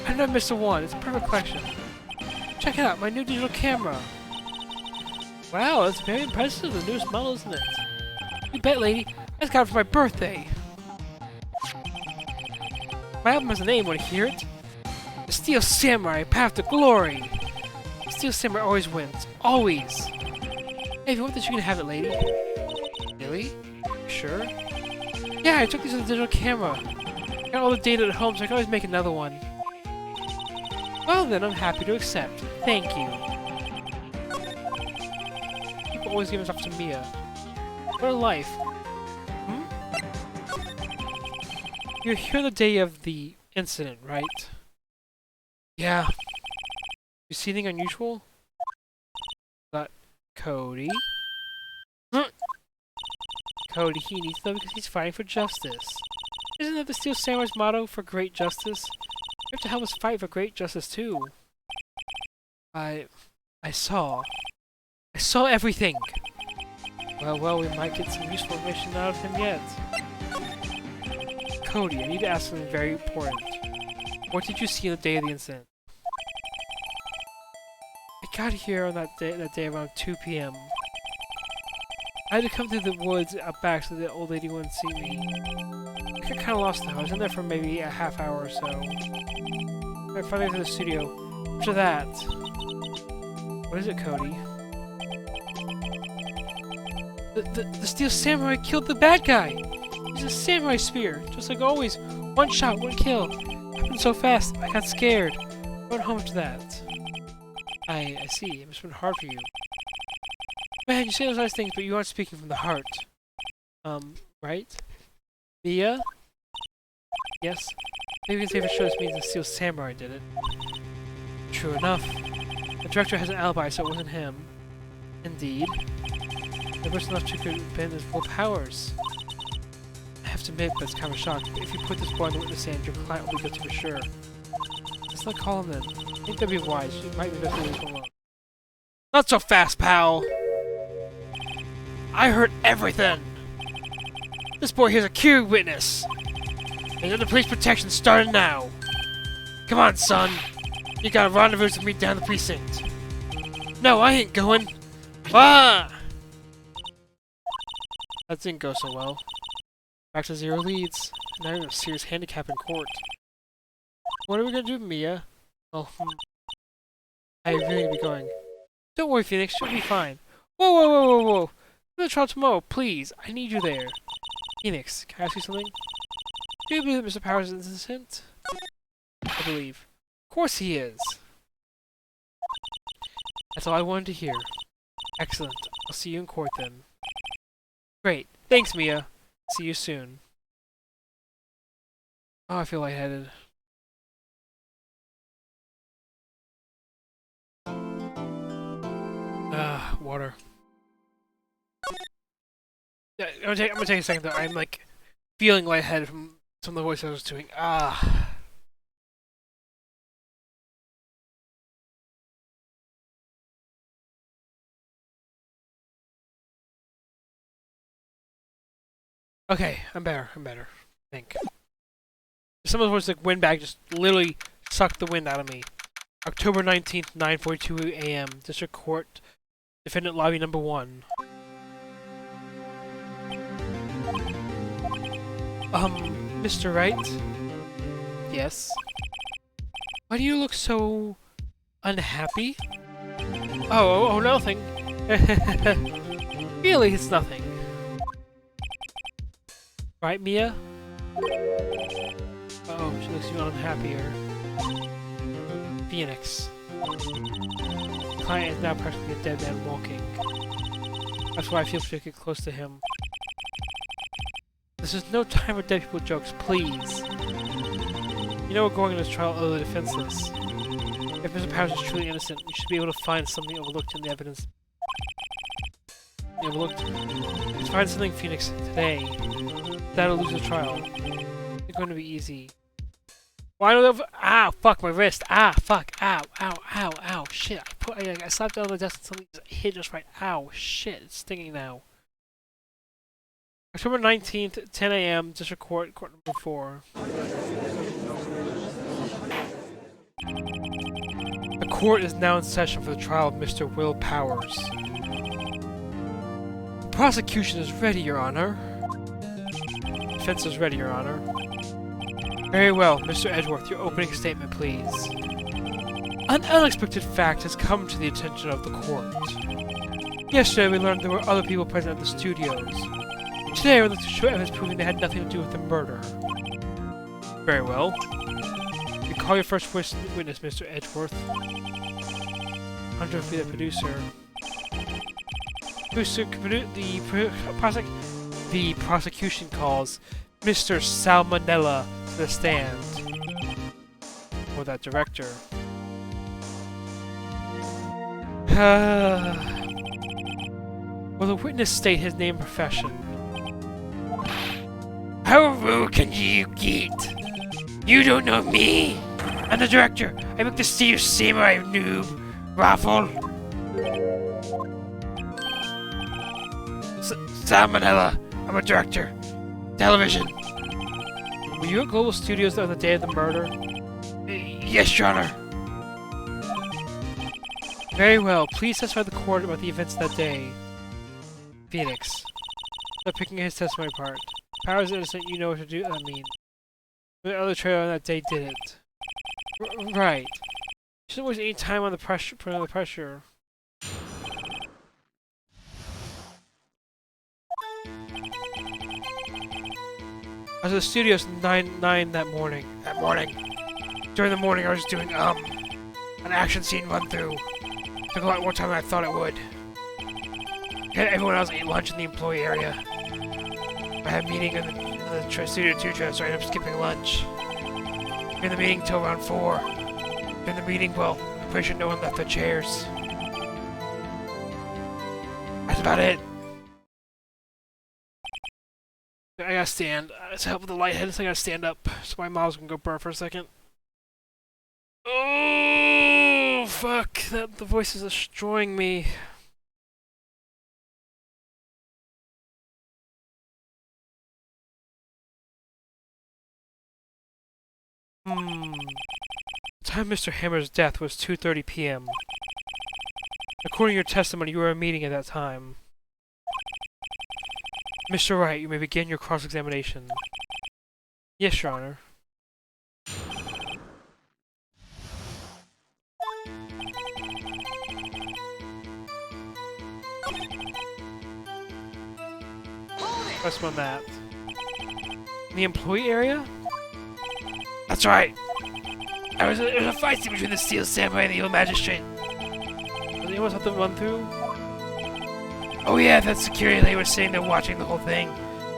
A: I never missed a one. It's a perfect collection. Check it out, my new digital camera. Wow, that's very impressive. The newest model, isn't it? You bet, lady. I just got it for my birthday. My album has a name. Want to hear it? The Steel Samurai, Path to Glory. The Steel Samurai always wins. Always. Hey, if you want this, you can have it, lady. Really? Sure? Yeah, I took these with a digital camera. Got all the data at home, so I can always make another one. Well then, I'm happy to accept. Thank you. People always give stuff to Mia. What a life. Hmm? You're here the day of the incident, right? Yeah. You see anything unusual? Got Cody. Cody, he needs to know because he's fighting for justice. Isn't that the Steel Samurai's motto for great justice? You have to help us fight for great justice too. I saw everything. Well, we might get some useful information out of him yet. Cody, I need to ask something very important. What did you see on the day of the incident? I got here on that day around 2 p.m. I had to come through the woods out back so the old lady wouldn't see me. I got kind of lost though. I was in there for maybe a half hour or so. I finally went to the studio. After that... What is it, Cody? The Steel Samurai killed the bad guy! He's a samurai spear, just like always. One shot, one kill. Happened so fast, I got scared. Went home after that. I see. It must have been hard for you. Man, you say those nice things, but you aren't speaking from the heart. Right? Mia? Yes? Maybe we can say for sure this means the Steel Samurai did it. True enough. The director has an alibi, so it wasn't him. Indeed. The person left could bend his full powers. I have to admit, but it's kind of a shock. If you put this boy on the witness stand, your client will be guilty for sure. Let's not call him then. I think that'd be wise. You might be best to leave him alone. Not so fast, pal! I heard everything! This boy here's a key witness! And the police protection started now! Come on, son! You got a rendezvous with me down the precinct! No, I ain't going! Ah! That didn't go so well. Back to 0 leads. Now you're in a serious handicap in court. What are we gonna do, Mia? Well, I really need to be going. Don't worry, Phoenix, you'll be fine. Whoa! I'm gonna try tomorrow, please. I need you there. Phoenix, can I ask you something? Do you believe that Mr. Powers is innocent? I believe. Of course he is. That's all I wanted to hear. Excellent. I'll see you in court then. Great. Thanks, Mia. See you soon. Oh, I feel lightheaded. Water. I'm gonna take a second though. I'm like feeling lightheaded from some of the voices I was doing. Okay, I'm better. I think. Some of the voices like Windbag just literally sucked the wind out of me. October 19th, 9:42 a.m. District Court, Defendant Lobby Number 1. Mr. Wright? Yes? Why do you look so... unhappy? Oh, nothing. Really, it's nothing. Right, Mia? Oh, she looks even unhappier. Phoenix. The client is now practically a dead man walking. That's why I feel particularly close to him. This is no time for dead people jokes, please. You know we're going into this trial utterly defenseless. If Mr. Powers is truly innocent, we should be able to find something overlooked in the evidence. Let's find something, Phoenix, today. That'll lose the trial. It's going to be easy. Why do I fuck my wrist. Fuck. Ow. Shit. I slapped it on the desk and something just hit just right. Ow. Shit. It's stinging now. October 19th, 10 a.m. District Court, Court Number 4. The court is now in session for the trial of Mr. Will Powers. The prosecution is ready, Your Honor. Defense is ready, Your Honor. Very well, Mr. Edgeworth, your opening statement, please. An unexpected fact has come to the attention of the court. Yesterday we learned there were other people present at the studios. Today we're looking to show evidence proving they had nothing to do with the murder. Very well. You call your first witness, Mr. Edgeworth. Hunter will be the producer. The prosecution calls Mr. Salmonella to the stand. Or that director. Will the witness state his name and profession?
B: How rude can you get? You don't know me. I'm the director. I make the Steve Samurai noob. Raffle. Salmonella. I'm a director. Television.
A: Were you at Global Studios on the day of the murder?
B: Yes, Your Honor.
A: Very well. Please testify to the court about the events of that day. Phoenix. Stop picking his testimony apart. Power is innocent, you know what to do. I mean, the other trailer on that day did it. Right. You shouldn't waste any time on the pressure. Put on the pressure. I was at the studios 9 that morning.
B: During the morning, I was doing an action scene run through. Took a lot more time than I thought it would. Everyone else ate lunch in the employee area. I had a meeting in the Studio 2 trailer, so I ended up skipping lunch. In the meeting till around 4. During the meeting, well, I'm pretty sure no one left their chairs. That's about it.
A: I gotta stand. To help with the lightheadedness, I gotta stand up so my mouth's gonna go burn for a second. Oh, fuck. The voice is destroying me. The time of Mr. Hammer's death was 2:30 p.m. According to your testimony, you were at a meeting at that time. Mr. Wright, you may begin your cross-examination. Yes, Your Honor. Press on that. In the employee area?
B: That's right. There was a fight scene between the Steel Samurai and the Evil Magistrate.
A: Does anyone have to run through?
B: Oh yeah, that security lady was sitting there watching the whole thing.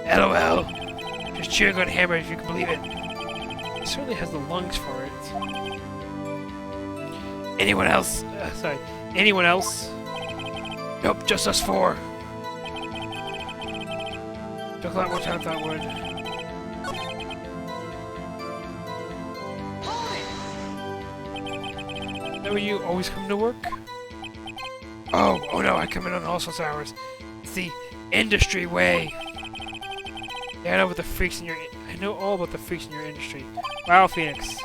B: LOL. Just cheering on Hammer if you can believe it.
A: He certainly has the lungs for it.
B: Anyone else?
A: Sorry. Anyone else?
B: Nope, just us 4.
A: Took a lot more time than I would. Is that where you always come to work?
B: Oh no, I come in on all sorts of hours. It's the industry way.
A: Yeah, I know about the freaks in your. I know all about the freaks in your industry. Wow, Phoenix.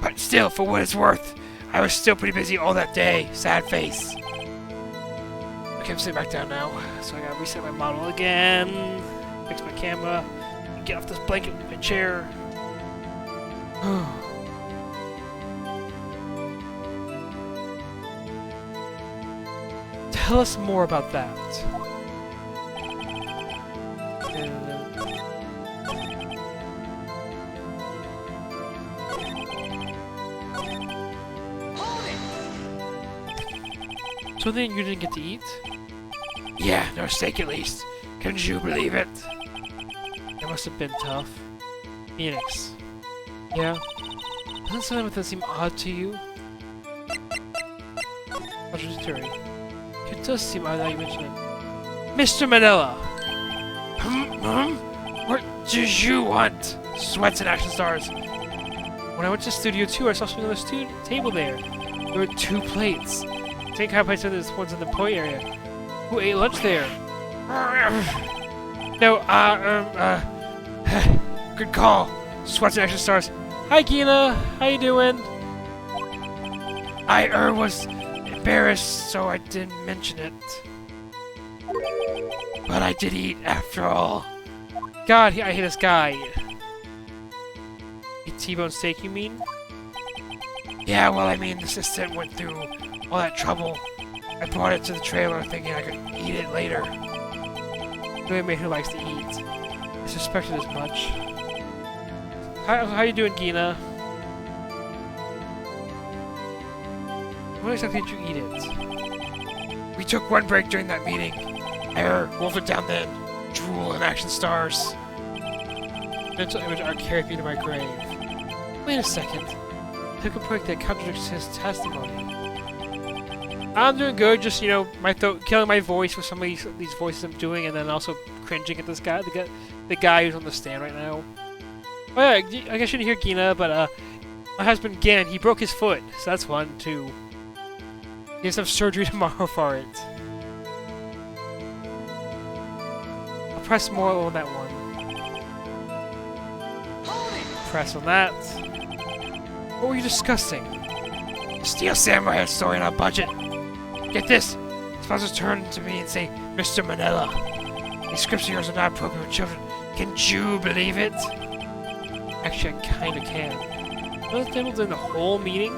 B: But still, for what it's worth, I was still pretty busy all that day. Sad face.
A: Okay, I'm sitting back down now, so I gotta reset my model again. Fix my camera. Get off this blanket in my chair. Tell us more about that. Something you didn't get to eat?
B: Yeah, no steak at least. Can you believe it?
A: That must have been tough. Phoenix. Yeah? Doesn't something with that seem odd to you? Contradictory. It does seem odd that you mention it. Mr. Manila!
B: What do you want?
A: Sweats and action stars. When I went to Studio 2, I saw something on the table there. There were 2 plates. Same kind of place as this one's in the employee area. Who ate lunch there? No,
B: good call. Sweats and action stars.
A: Hi, Gina. How you doing?
B: I was embarrassed, so I didn't mention it. But I did eat after all.
A: God, I hate this guy. Eat T-bone steak, you mean?
B: Yeah, well, I mean, the assistant went through all that trouble. I brought it to the trailer thinking I could eat it later.
A: No man who likes to eat. I suspected as much. How you doing, Gina? When exactly did you eat it?
B: We took one break during that meeting. Wolf it down then. Drool and action stars.
A: Mental image are carried me to my grave. Wait a second. Took a break that contradicts his testimony. I'm doing good, just, you know, my throat, killing my voice with some of these voices I'm doing, and then also cringing at this guy, the guy who's on the stand right now. Oh yeah, I guess you didn't hear Gina, but my husband Gan, he broke his foot, so that's fun too. He has to have surgery tomorrow for it. I'll press more on that one. Press on that. What were you discussing?
B: Steel Samurai story on a budget. Get this! Sponsors turn to me and say, Mr. Manila, these scripts of yours are not appropriate for children. Can you believe it?
A: Actually, I kinda can. Was Dimple during the whole meeting?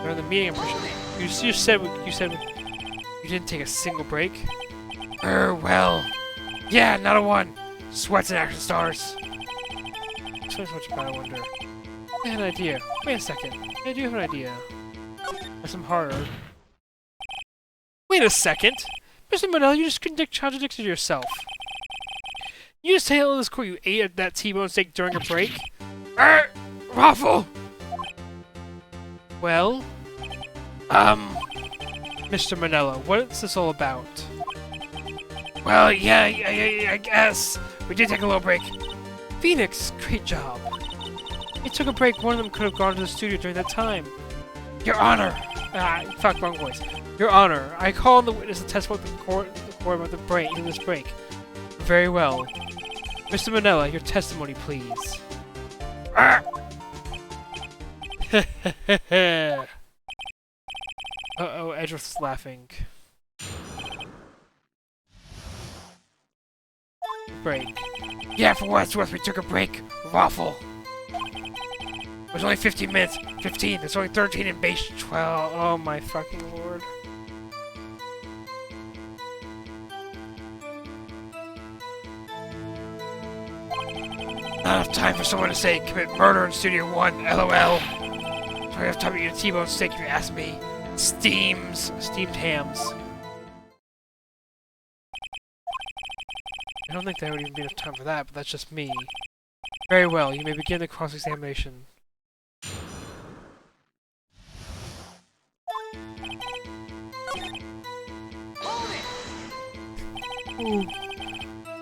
A: During the meeting, I'm pretty sure. You said you didn't take a single break.
B: Well. Yeah, not a one. Sweats and action stars.
A: So much about, I wonder. I had an idea. Wait a second. I do have an idea. Press them harder. Wait a second! Mr. Manila, you just contradicted yourself. You just tell this court you ate at that T-bone steak during a break?
B: Waffle!
A: Well? Mr. Manila, what's this all about?
B: Well, yeah, I guess. We did take a little break.
A: Phoenix, great job. You took a break, one of them could have gone to the studio during that time.
B: Your Honor!
A: Fuck, wrong voice. Your Honor, I call on the witness to testify the court about the break, in this break. Very well. Mr. Manila, your testimony, please. Uh-oh, Edgeworth's laughing. Break.
B: Yeah, for what it's worth, we took a break. Waffle. It was only 15 minutes. 15. There's only 13 in base 12.
A: Oh my fucking lord.
B: Not enough time for someone to say commit murder in Studio 1, LOL. So I have time to eat a T-bone steak if you ask me. Steamed hams.
A: I don't think there would even be enough time for that, but that's just me. Very well, you may begin the cross-examination. Ooh.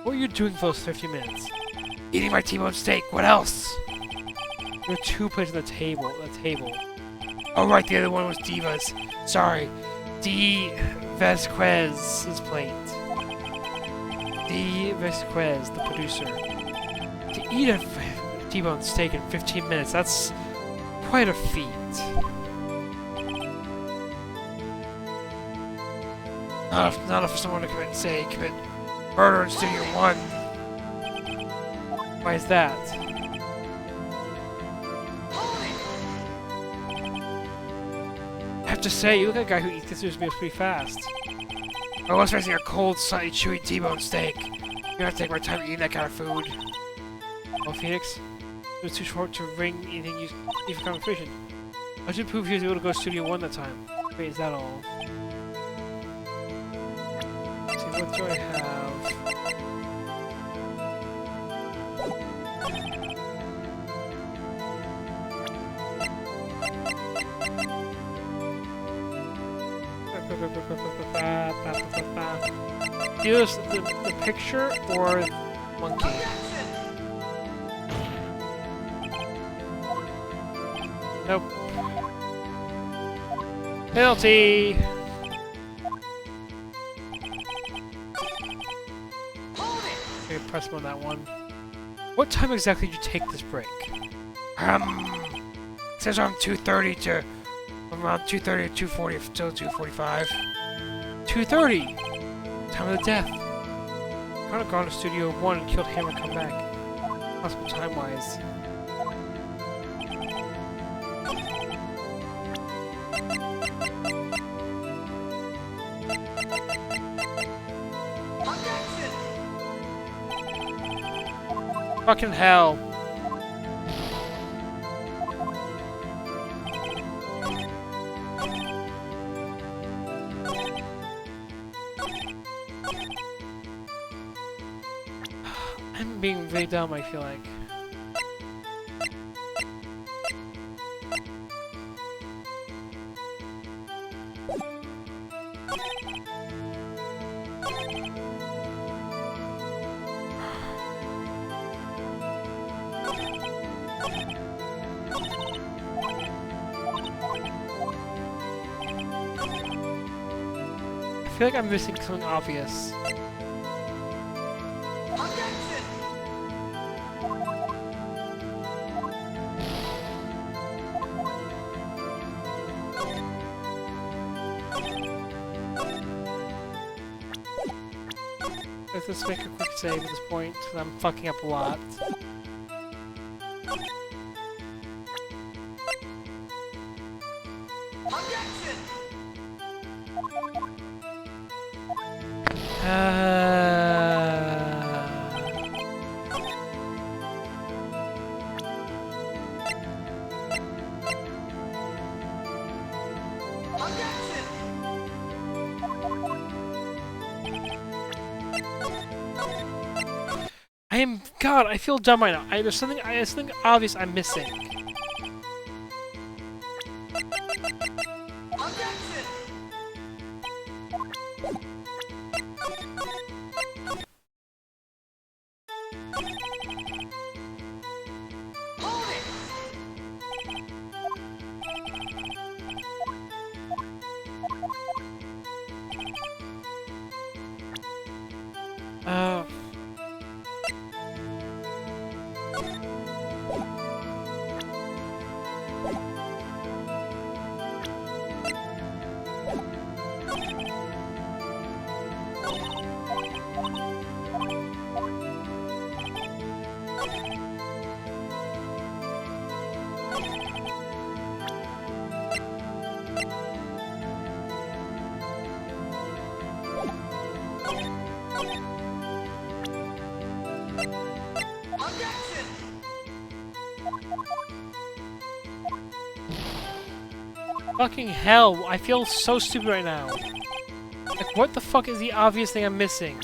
A: What were you doing for those 50 minutes?
B: Eating my T-bone steak. What else?
A: There were 2 plates on the table.
B: Oh right, the other one was Diva's. Sorry. D. Vasquez's plate.
A: D. Vasquez, the producer. To eat a T-bone steak in 15 minutes, that's quite a feat.
B: Not enough for someone to commit murder in Studio 1.
A: Why is that? I have to say, you look like a guy who eats his meals pretty fast.
B: I was facing a cold, slightly chewy T-bone steak. You have to take my time eating that kind of food.
A: Well, Phoenix, it was too short to ring anything you need for conversation. I should prove he was able to go to Studio 1 that time. Wait, is that all? Let's see, what do I have? Either the picture or monkey. Nope. Penalty! Okay, press on that one. What time exactly did you take this break?
B: It says around 2:30 to around 2:30 to 2:40 till 2:45.
A: 2:30! Time of the death. Could have gone to Studio 1 and killed him and come back. Possible time-wise. Fucking hell. I'm being really dumb, I feel like. I feel like I'm missing something obvious. Let's just make a quick save at this point, because I'm fucking up a lot. God, I feel dumb right now. There's something obvious I'm missing. Fucking hell, I feel so stupid right now. Like, what the fuck is the obvious thing I'm missing?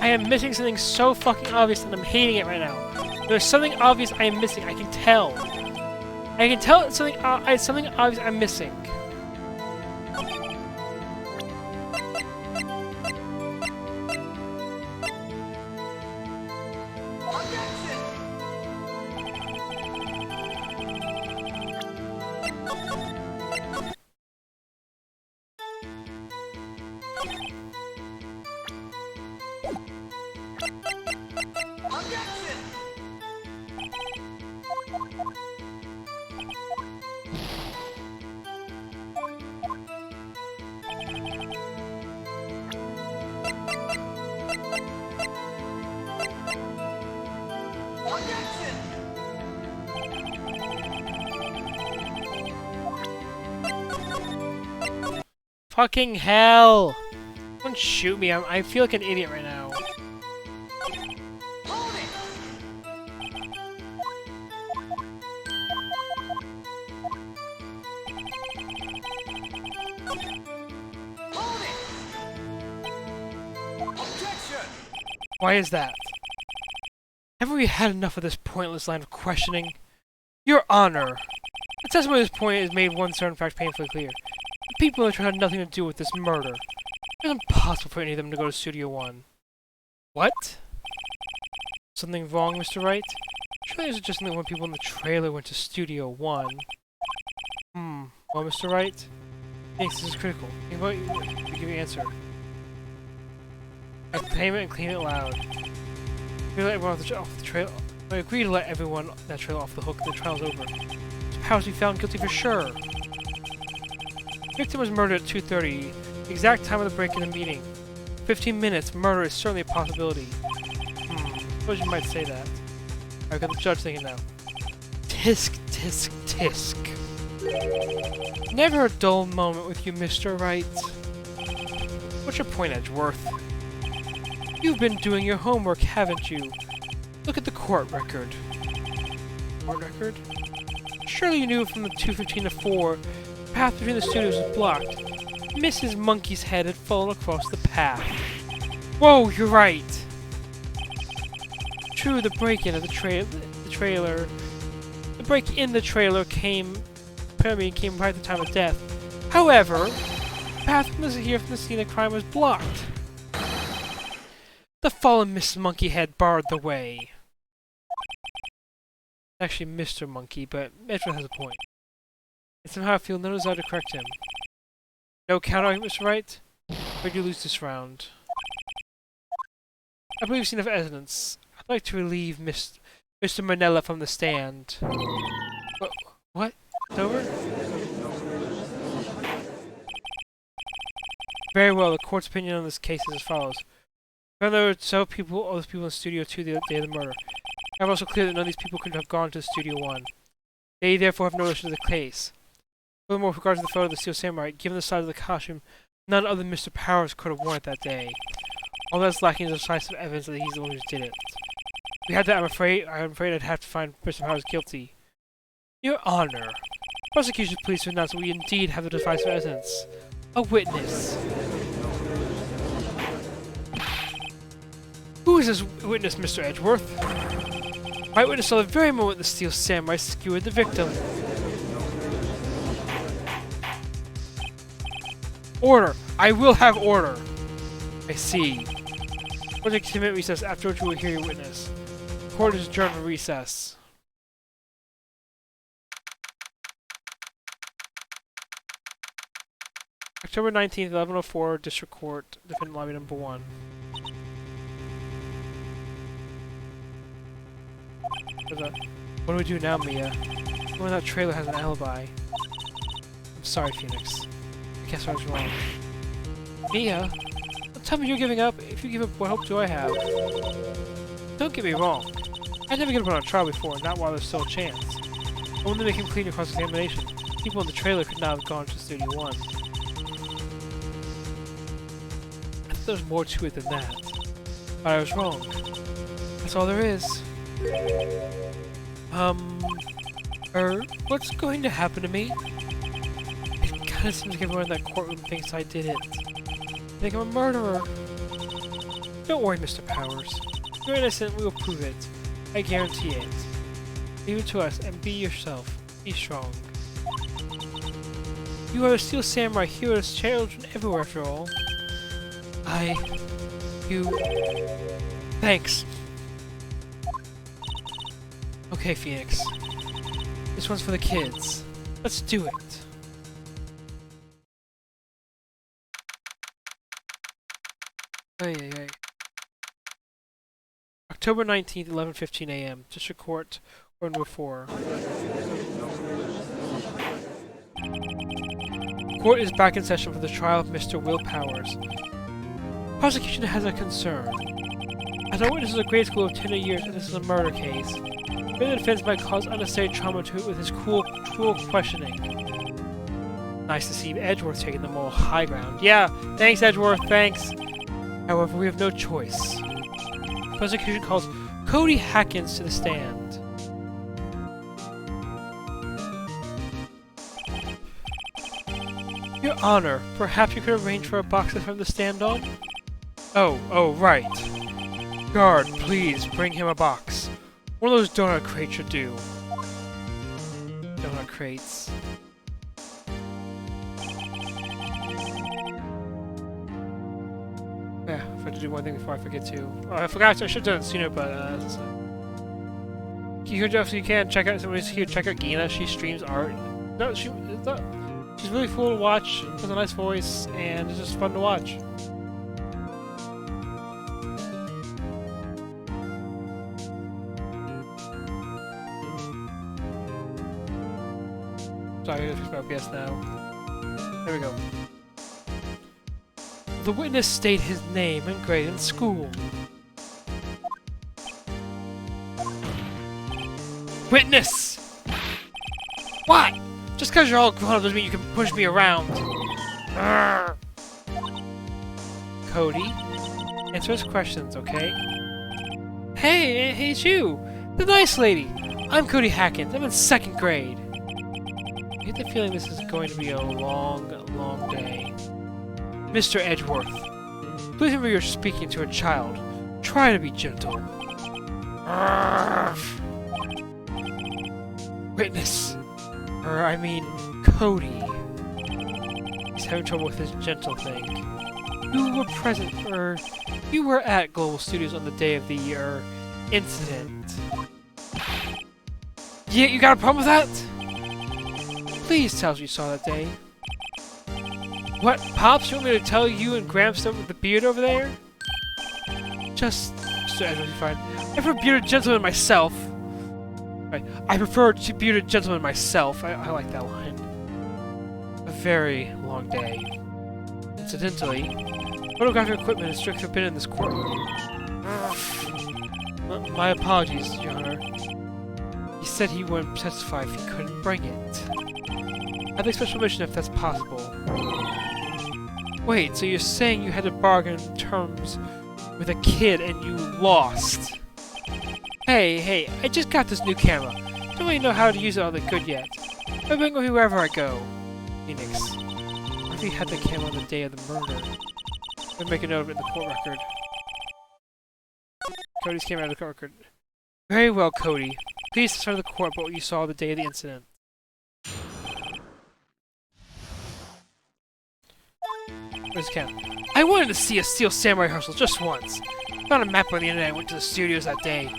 A: I am missing something so fucking obvious and I'm hating it right now. There's something obvious I am missing. I can tell. I can tell it's something obvious I'm missing. Fucking hell! Don't shoot me. I feel like an idiot right now. Why is that? Haven't we had enough of this pointless line of questioning? Your Honor! The testimony at this point has made one certain fact painfully clear. The people have had nothing to do with this murder. It's impossible for any of them to go to Studio 1. What? Something wrong, Mr. Wright? Surely this is just something when people in the trailer went to Studio 1. Well, Mr. Wright? Thanks, this is critical. Think about you give your answer. I claim it and clean it loud. We let everyone off the trail. I agree to let everyone that trail off the hook. The trial's over. Powers be found guilty for sure. The victim was murdered at 2:30. The exact time of the break in the meeting. 15 minutes. Murder is certainly a possibility. Suppose you might say that. I've got the judge thinking now. Tisk, tisk, tisk. Never a dull moment with you, Mr. Wright. What's your point, Edgeworth? You've been doing your homework, haven't you? Look at the court record. Court record? Surely you knew from the 2:15 to 4, the path between the studios was blocked. Mrs. Monkey's head had fallen across the path. Whoa, you're right! True, the break-in of the trailer... The break in the trailer came right at the time of death. However, the path from the scene of crime was blocked. The fallen Mrs. Monkeyhead barred the way. Actually, Mr. Monkey, but Edgeworth has a point. And somehow I feel no desire to correct him. No counter-argument, Mr. Wright? Or do you lose this round? I believe we've seen enough evidence. I'd like to relieve Mr. Manella from the stand. What? It's over? Very well, the court's opinion on this case is as follows. There were several other people in Studio 2 the day of the murder. I'm also clear that none of these people could have gone to Studio 1. They therefore have no relation to the case. Furthermore, with regard to the photo of the Steel Samurai, given the size of the costume, none other Mr. Powers could have worn it that day. All that's lacking is decisive evidence that he's the one who did it. If we had that, I'm afraid I'd have to find Mr. Powers guilty. Your Honor, prosecution's pleased to announce that we indeed have the decisive evidence. A witness. Who is this witness, Mr. Edgeworth? My witness saw the very moment the Steel Samurai skewered the victim. Order! I will have order! I see. We'll take a 10-minute recess, after which we will hear your witness. Court is adjourned for recess. October 19th, 11:04, District Court, Defendant Lobby Number 1. What do we do now, Mia? Knowing that trailer has an alibi. I'm sorry, Phoenix. I guess I was wrong. Mia? Don't tell me you're giving up. If you give up, what hope do I have? Don't get me wrong. I never get put on trial before, not while there's still a chance. I wanted to make him clean your cross-examination. People in the trailer could not have gone to Studio 1. I thought there was more to it than that. But I was wrong. That's all there is. What's going to happen to me? It kinda seems like everyone in that courtroom thinks I did it. They think I'm a murderer. Don't worry, Mr. Powers. If you're innocent, we will prove it. I guarantee it. Leave it to us and be yourself. Be strong. You are a Steel Samurai, heroes, children everywhere after all. Thanks. Okay, Phoenix. This one's for the kids. Let's do it. Hey. October 19th, 11:15 a.m. District Court, Order Number 4. Court is back in session for the trial of Mr. Will Powers. Prosecution has a concern. As our witness is a grade school of 10 years and this is a murder case, the defense might cause unnecessary trauma to it with his cruel questioning. Nice to see Edgeworth taking the moral high ground. Yeah, thanks Edgeworth, thanks! However, we have no choice. The prosecution calls Cody Hackins to the stand. Your Honor, perhaps you could arrange for a box for him to stand on? Oh, right. Guard, please, bring him a box. One of those donut crates should do. Donut crates. Yeah, I have to do one thing before I forget to. Oh, I forgot, I should have done it sooner, but you can check out somebody's here. Check out Gina. She streams art. No, it's not. She's really cool to watch, has a nice voice, and it's just fun to watch. Sorry, I fix my OBS now. There we go. The witness state his name and grade in school. Witness! What? Just because you're all grown up doesn't mean you can push me around. Arrgh. Cody, answer his questions, okay? Hey, it's you! The nice lady! I'm Cody Hackett. I'm in 2nd grade. I get the feeling this is going to be a long, long day. Mr. Edgeworth, please remember you're speaking to a child. Try to be gentle. Arrgh. Witness. I mean, Cody. He's having trouble with his gentle thing. You were present, you were at Global Studios on the day of the, incident. Yeah, you got a problem with that? Please tell us what you saw that day. What, Pops? You want me to tell you and Gramps with the beard over there? Just Edward, you're fine. I prefer bearded gentleman myself. Right. I prefer bearded gentleman myself. I like that line. A very long day. Incidentally, photographic equipment is strictly forbidden in this courtroom. My apologies, Your Honor. He said he wouldn't testify if he couldn't bring it. I'd like special permission if that's possible. Wait, so you're saying you had to bargain terms with a kid and you lost? Hey, I just got this new camera. Don't really know how to use it all that good yet. I bring it with me wherever I go. Phoenix. What if he had the camera on the day of the murder? We'll make a note of it in the court record. Cody's camera out of the court record. Very well, Cody. Please tell the court about what you saw the day of the incident. Where's the camera? I wanted to see a Steel Samurai rehearsal just once. Found a map on the internet and went to the studios that day.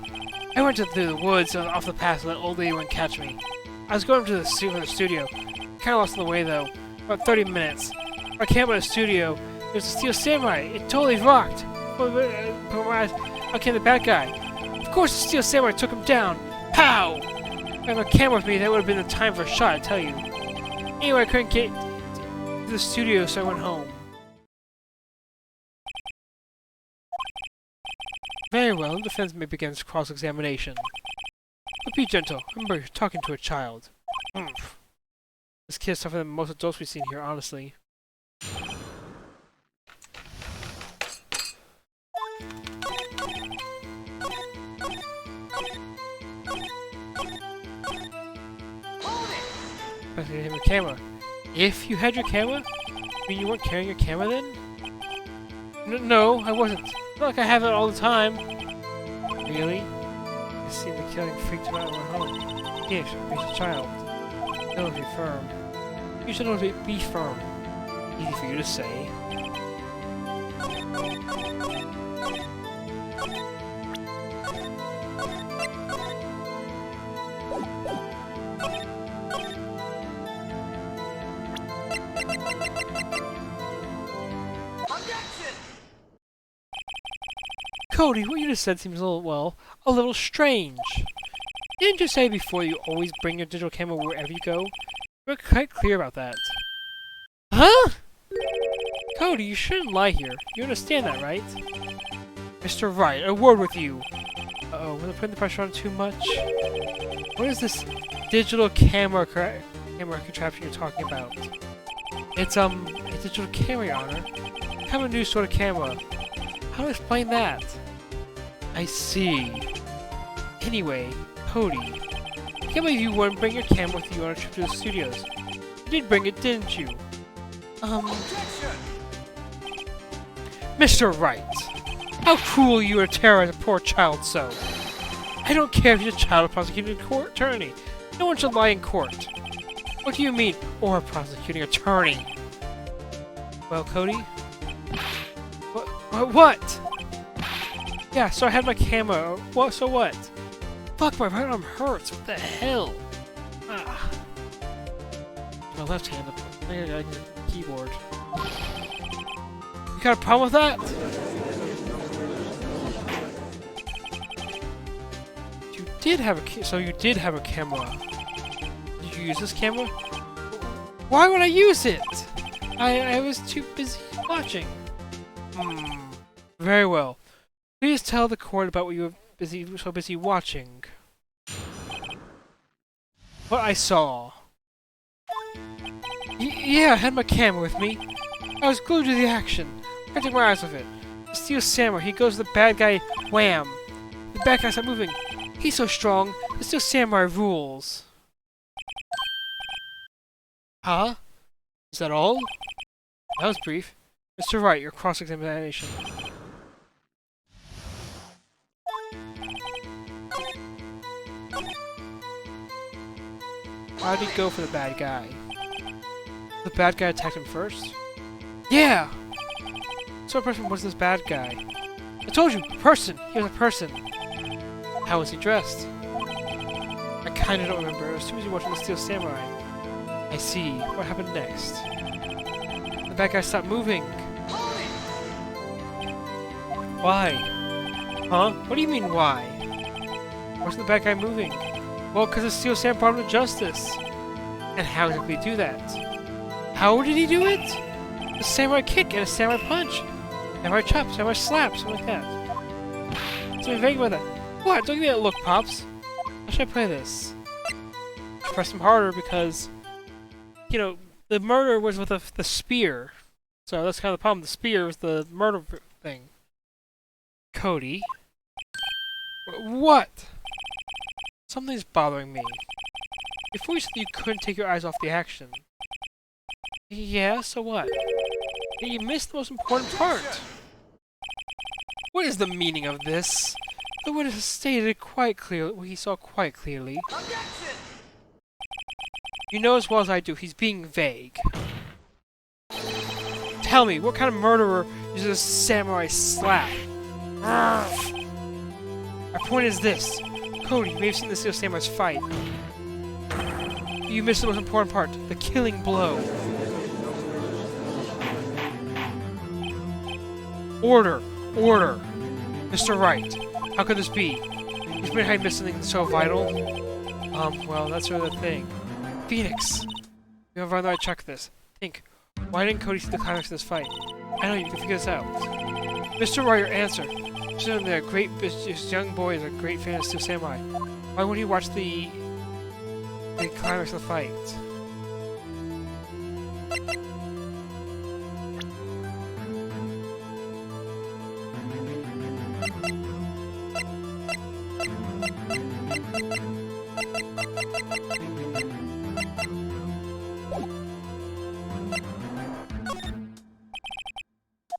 A: I went through the woods off the path so that old lady wouldn't catch me. I was going to the studio. Kinda lost on the way though. About 30 minutes. When I came up in the studio, there's a Steel Samurai. It totally rocked. Out came the bad guy. Of course the Steel Samurai took him down. Pow! If I had a camera with me, that would have been the time for a shot, I tell you. Anyway, I couldn't get to the studio, so I went home. Very well, the defense may begin its cross-examination. But be gentle. Remember, you're talking to a child. This kid's tougher than most adults we've seen here, honestly. I was gonna have a camera. If you had your camera? I mean, you weren't carrying your camera then? No, I wasn't. It's not like I have it all the time. Really? I seen the killing freaked him out and went home. Yes, he's a child. Don't be firm. You should know to be firm. Easy for you to say. Cody, what you just said seems a little strange. Didn't you say before you always bring your digital camera wherever you go? You're quite clear about that. Huh? Cody, you shouldn't lie here. You understand that, right? Mr. Wright, a word with you. Uh-oh, was I putting the pressure on too much? What is this digital camera contraption you're talking about? It's, a digital camera, Your Honor. Kind of a new sort of camera. How do I explain that? I see. Anyway, Cody, I can't believe you wouldn't bring your camera with you on a trip to the studios. You did bring it, didn't you?
C: Objection!
A: Mr. Wright, how cruel you are to terrorize a poor child so. I don't care if he's a child or prosecuting attorney. No one should lie in court. What do you mean, or a prosecuting attorney? Well, Cody? What? Yeah, so I had my camera. What? So what? Fuck, my right arm hurts. What the hell? Ah. My left hand. I need a keyboard. You got a problem with that? You did have so you did have a camera. Did you use this camera? Why would I use it? I was too busy watching. Very well. Please tell the court about what you were so busy watching. What I saw. Yeah, I had my camera with me. I was glued to the action. I can't take my eyes off it. The Steel Samurai, he goes to the bad guy, wham! The bad guy stopped moving. He's so strong, the Steel Samurai rules. Huh? Is that all? That was brief. Mr. Wright, your cross-examination. Why did he go for the bad guy? The bad guy attacked him first? Yeah! So what person was this bad guy? I told you! Person! He was a person! How was he dressed? I kinda don't remember. I was too busy watching the Steel Samurai. I see. What happened next? The bad guy stopped moving. Why? Huh? What do you mean, why? Why's the bad guy moving? Well, because the Steel Samurai brought him to justice. And how did we do that? How did he do it? A samurai kick and a samurai punch. Samurai chop, samurai slap, something like that. Something vague about that. What? Don't give me that look, Pops. How should I play this? Press him harder because, you know, the murder was with the spear. So that's kind of the problem. The spear was the murder thing. Cody. What? Something's bothering me. Before you said you couldn't take your eyes off the action. Yeah, so what? You missed the most important part. What is the meaning of this? The witness stated quite clearly what he saw quite clearly. You know as well as I do, he's being vague. Tell me, what kind of murderer uses a samurai slap? My point is this. Cody, you may have seen the Steel Samurai's fight. You missed the most important part, the killing blow. Order! Order! Mr. Wright, how could this be? You've been hiding something so vital? Well, that's sort of the thing. Phoenix! You have run out to check this. Think, why didn't Cody see the climax of this fight? I know you can figure this out. Mr. Wright, your answer. Certainly this young boy is a great fan of Steel Samurai. Why wouldn't he watch the climax of the fight?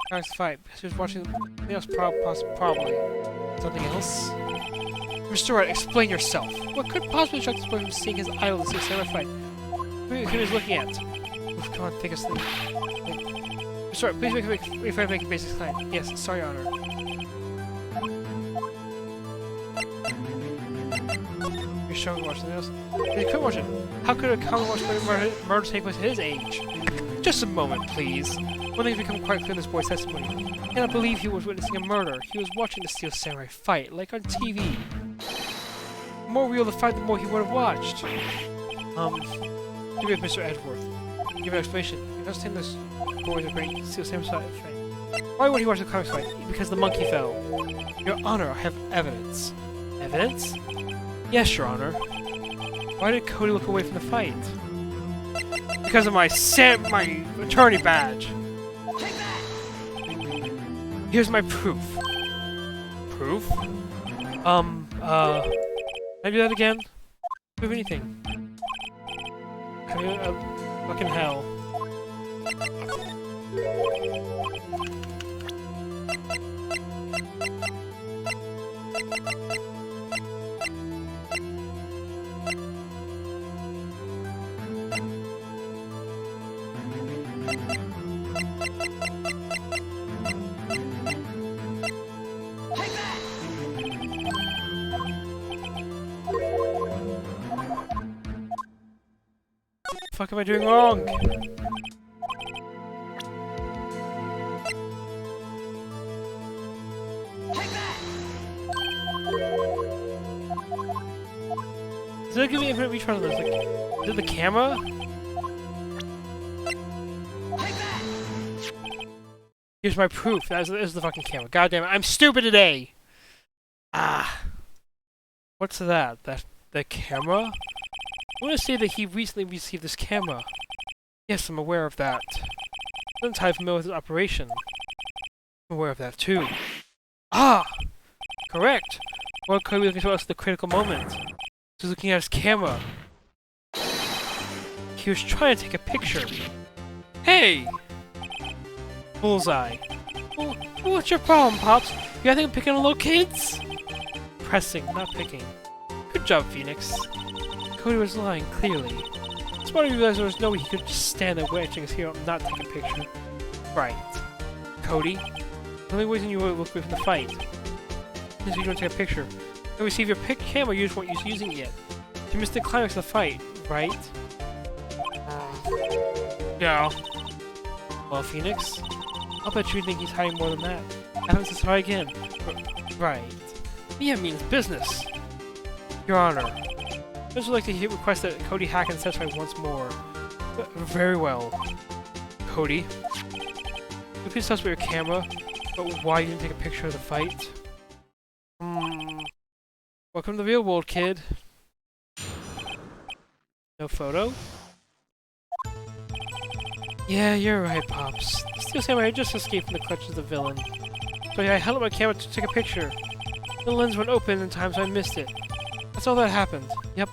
A: Climax of the fight, because he was watching something else, probably. Something else? Mr. Wright, explain yourself. What could possibly distract this boy from seeing his idol in the samurai fight? Who he was looking at? Oof, come on, think of something. Mr. Wright, please make a basic claim. Yes, sorry, Your Honor. You're showing me watch something else? He couldn't watch it. How could a common watch murder take place at his age? Just a moment, please. One thing has become quite clear in this boy's testimony. I cannot believe he was witnessing a murder. He was watching the Steel Samurai fight, like on TV. The more real the fight, the more he would have watched. Give me Mr. Edgeworth. Give an explanation. You understand this boy is a great Steel Samurai fan. Why would he watch the comics fight? Because the monkey fell. Your Honor, I have evidence. Evidence? Yes, Your Honor. Why did Cody look away from the fight? Because of my attorney badge. Here's my proof. Proof? Can I do that again? Prove anything. Fucking hell. the fuck am I doing wrong? Did it give me infinite reach on this? Like, is it the camera? Here's my proof. That is the fucking camera. God damn it! I'm stupid today. Ah. What's that? The camera? I want to say that he recently received this camera. Yes, I'm aware of that. I'm entirely familiar with his operation. I'm aware of that too. Ah! Correct! Well, could be looking to us at the critical moment. He was looking at his camera. He was trying to take a picture. Hey! Bullseye. Oh, what's your problem, Pops? You guys think I'm picking on little kids? Pressing, not picking. Good job, Phoenix. Cody was lying, clearly. Smart of you guys, there was no way he could just stand there watching us here and not take a picture. Right. Cody? The only reason you would look away from the fight is you don't take a picture. You receive your camera, you just weren't using it yet. You missed the climax of the fight, right? Yeah. Well, Phoenix? I'll bet you think he's hiding more than that. Happens to try again. Right. Yeah, means business. Your Honor. I just would like to request that Cody hack and satisfy once more. Very well. Cody? Can you please tell us about your camera? But why you didn't take a picture of the fight? Welcome to the real world, kid. No photo? Yeah, you're right, Pops. The Steel Samurai just escaped from the clutches of the villain. So yeah, I held up my camera to take a picture. The lens went open in time, so I missed it. That's all that happened. Yep.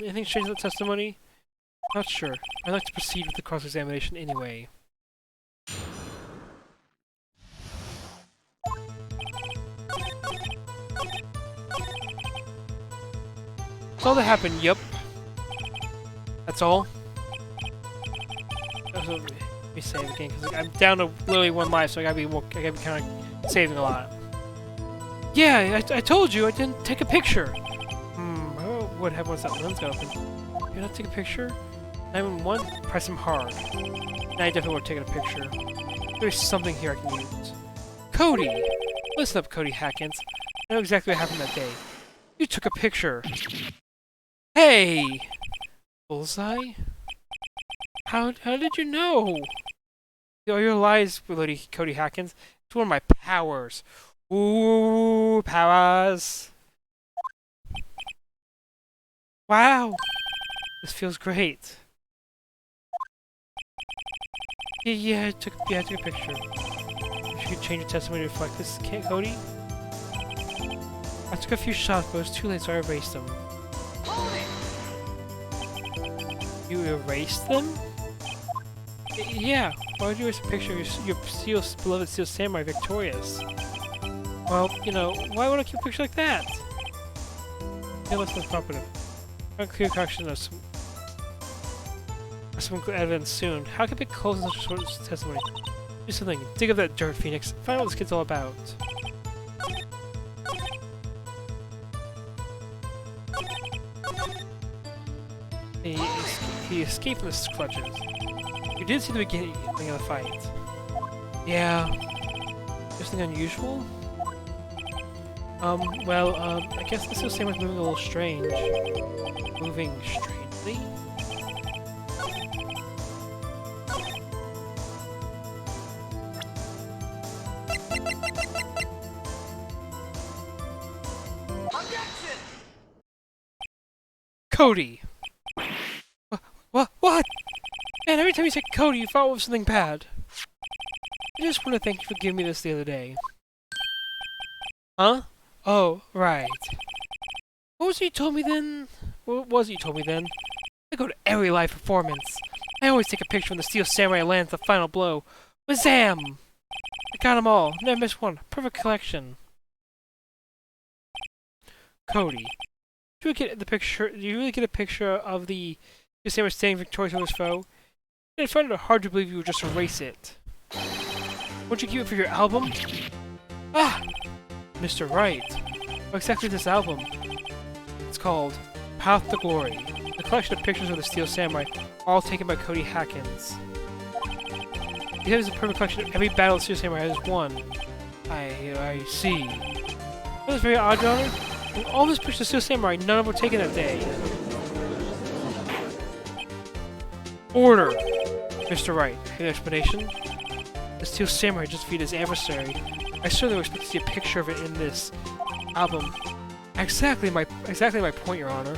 A: Anything changed in the testimony? Not sure. I'd like to proceed with the cross-examination anyway. That's all that happened, yep. That's all. Let me save again, because like, I'm down to literally 1 life, so I gotta be kind of saving a lot. Yeah, I told you I didn't take a picture. What happened once that lens got open? You not take a picture? 911? Press him hard. Now I definitely won't take a picture. There's something here I can use. Cody! Listen up, Cody Hackins. I know exactly what happened that day. You took a picture. Hey! Bullseye? How did you know? All your lies, Cody Hackins. It's one of my powers. Ooh, powers! Wow! This feels great. Yeah, I took a picture. If you could change your testimony to reflect this, Cody? I took a few shots, but it was too late, so I erased them. You erased them? Yeah, why would you erase a picture of your beloved Steel Samurai victorious? Well, you know, why would I keep a picture like that? Okay, let's look properly. Unclear collection of some evidence soon. How can it be close in such a short testimony? Do something. Dig up that dirt, Phoenix. Find out what this kid's all about. He escaped from the clutches. You did see the beginning of the fight. Yeah. Anything unusual? I guess this is the same as moving a little strange. Moving strangely? Cody! What? Man, every time you say Cody, you follow up with something bad. I just want to thank you for giving me this the other day. Huh? Oh, right. What was it you told me then? What was it you told me then? I go to every live performance. I always take a picture when the Steel Samurai lands the final blow. Wazam! I got them all. Never missed one. Perfect collection. Cody. Do you get the picture? Do you really get a picture of the Steel Samurai standing victorious over his foe? I find it hard to believe you would just erase it. Won't you keep it for your album? Ah! Mr. Wright. What exactly is this album? It's called Path to Glory. The collection of pictures of the Steel Samurai, all taken by Cody Hackins. He has a perfect collection of every battle the Steel Samurai has won. I see. That was very odd, Your Honor. In all these pictures of Steel Samurai, none of them were taken that day. Order! Mr. Wright, any explanation? The Steel Samurai just defeated his adversary. I certainly would expect to see a picture of it in this album. Exactly my point, Your Honor.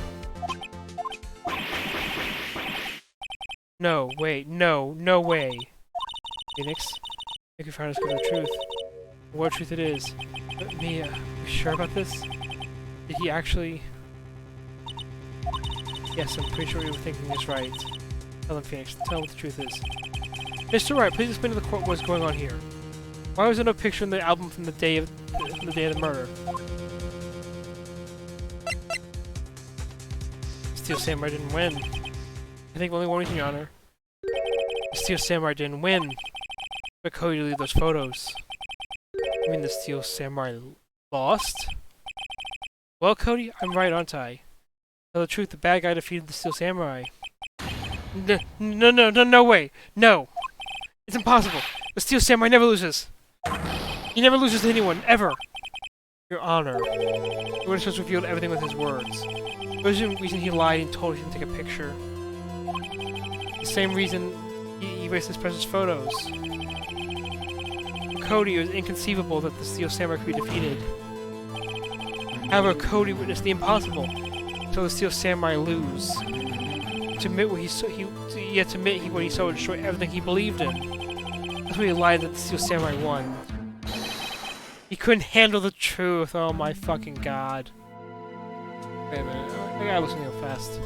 A: No, wait, no way. Phoenix, I think we found the truth. What truth it is. But Mia, you sure about this? Did he actually... Yes, I'm pretty sure what you were thinking is right. Tell him, Phoenix. Tell him what the truth is. Mr. Wright, please explain to the court what is going on here. Why was there no picture in the album from the day of the murder? Steel Samurai didn't win. I think only one reason, Your Honor. The Steel Samurai didn't win. But Cody deleted those photos. You mean the Steel Samurai lost? Well, Cody, I'm right, aren't I? Tell the truth, the bad guy defeated the Steel Samurai. No way! No! It's impossible! The Steel Samurai never loses! He never loses to anyone, ever! Your Honor. The witness just revealed everything with his words. What was the reason he lied and told he didn't take a picture? The same reason he erased his precious photos. For Cody, it was inconceivable that the Steel Samurai could be defeated. However, Cody witnessed the impossible. So the Steel Samurai lose. To admit what he saw, what he saw would destroy everything he believed in. That's why he lied that the Steel Samurai won. He couldn't handle the truth. Oh my fucking god. Wait a minute. I gotta listen real fast.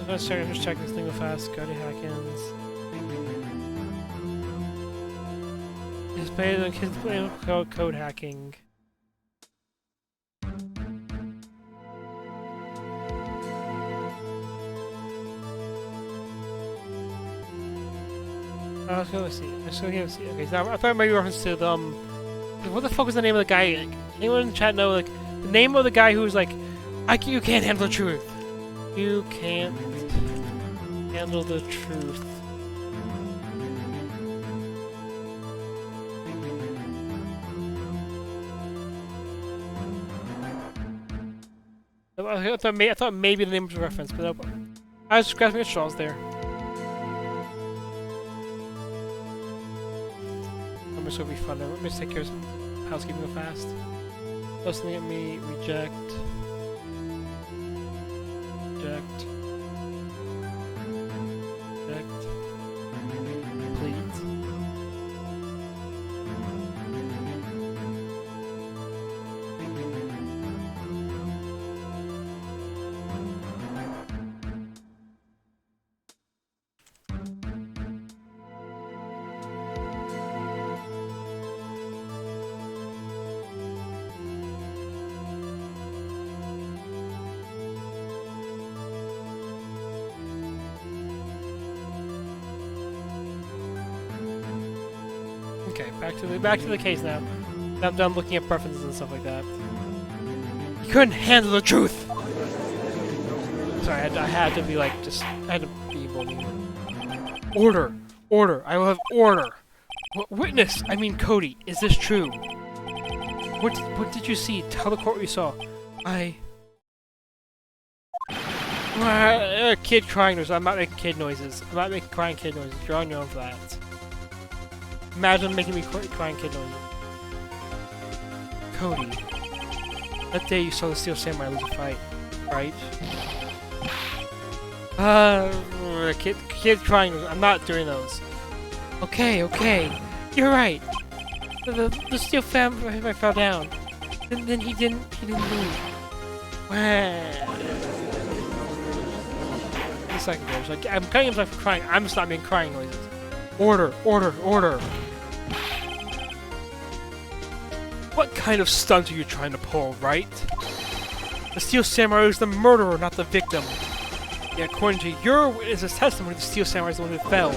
A: I'm just checking this thing real fast. Cody Hackins. He's playing on kids playing code hacking. I was gonna see. Okay, so I thought it might be reference to the what the fuck was the name of the guy? Like, anyone in the chat know like the name of the guy who was like, you can't handle the truth. You can't handle the truth. I thought maybe the name was a reference, but I was grasping at straws there. I'm just gonna be fun. Let me just take care of some housekeeping real fast. Listening at me, reject. Reject. Complete. Okay, back to the case now. I'm done looking at preferences and stuff like that. You couldn't handle the truth. Sorry, I had to be like I had to be bullying. Order. I will have order. Witness. I mean, Cody. Is this true? What did you see? Tell the court what you saw. Kid crying noises. I'm not making kid noises. I'm not making crying kid noises. You're on your own for that. Imagine making me crying kid noises. Cody. That day you saw the Steel Samurai lose a fight, right? Kid crying noises. I'm not doing those. Okay. You're right. The Steel Samurai fell down. Then he didn't move. The second goes. Like, I'm cutting himself from crying. I'm just not making crying noises. Order. What kind of stunt are you trying to pull, right? The Steel Samurai was the murderer, not the victim. Yeah, according to your witness's testimony, the Steel Samurai is the one who fell.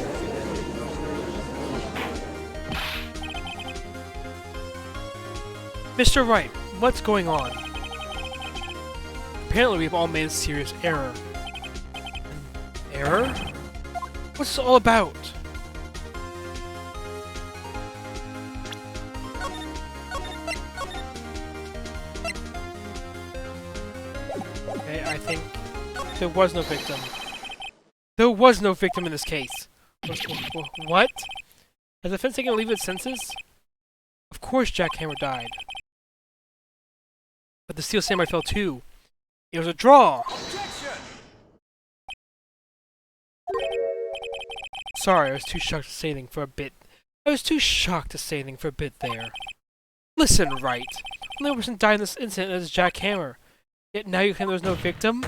A: Mr. Wright, what's going on? Apparently we've all made a serious error. Error? What's this all about? Okay, I think there was no victim. There was no victim in this case. What? Has the fence taken a leave of its senses? Of course Jack Hammer died. But the Steel Samurai fell too. It was a draw! Sorry, I was too shocked to say anything for a bit. There. Listen, Wright. Only person died in this incident is Jack Hammer. Yet now you claim there was no victim?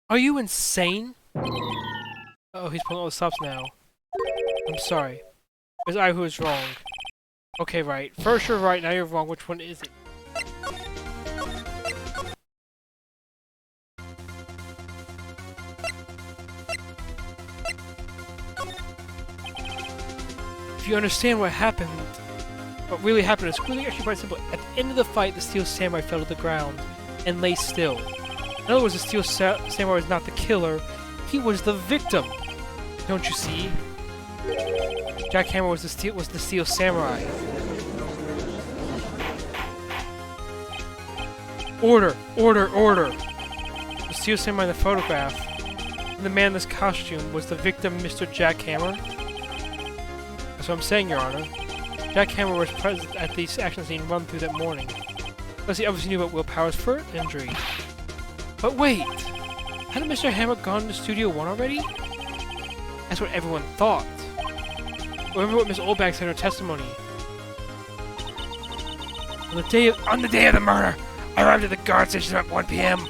A: Are you insane? Oh, he's pulling all the stops now. I'm sorry. It was I who was wrong. Okay, Wright. First you're right, now you're wrong. Which one is it? If you understand what happened, what really happened is really actually quite simple. At the end of the fight, the Steel Samurai fell to the ground and lay still. In other words, the Steel Samurai was not the killer, he was the victim. Don't you see? Jack Hammer was the Steel Samurai. Order! Order! Order! The Steel Samurai in the photograph, and the man in this costume, was the victim, Mr. Jack Hammer? That's what I'm saying, Your Honor. Jack Hammer was present at the action scene run through that morning. Plus, he obviously knew about Will Power's foot injury. But wait! Hadn't Mr. Hammer gone to Studio 1 already? That's what everyone thought. Remember what Miss Oldbag said in her testimony. On the day of the murder, I arrived at the guard station at 1 p.m.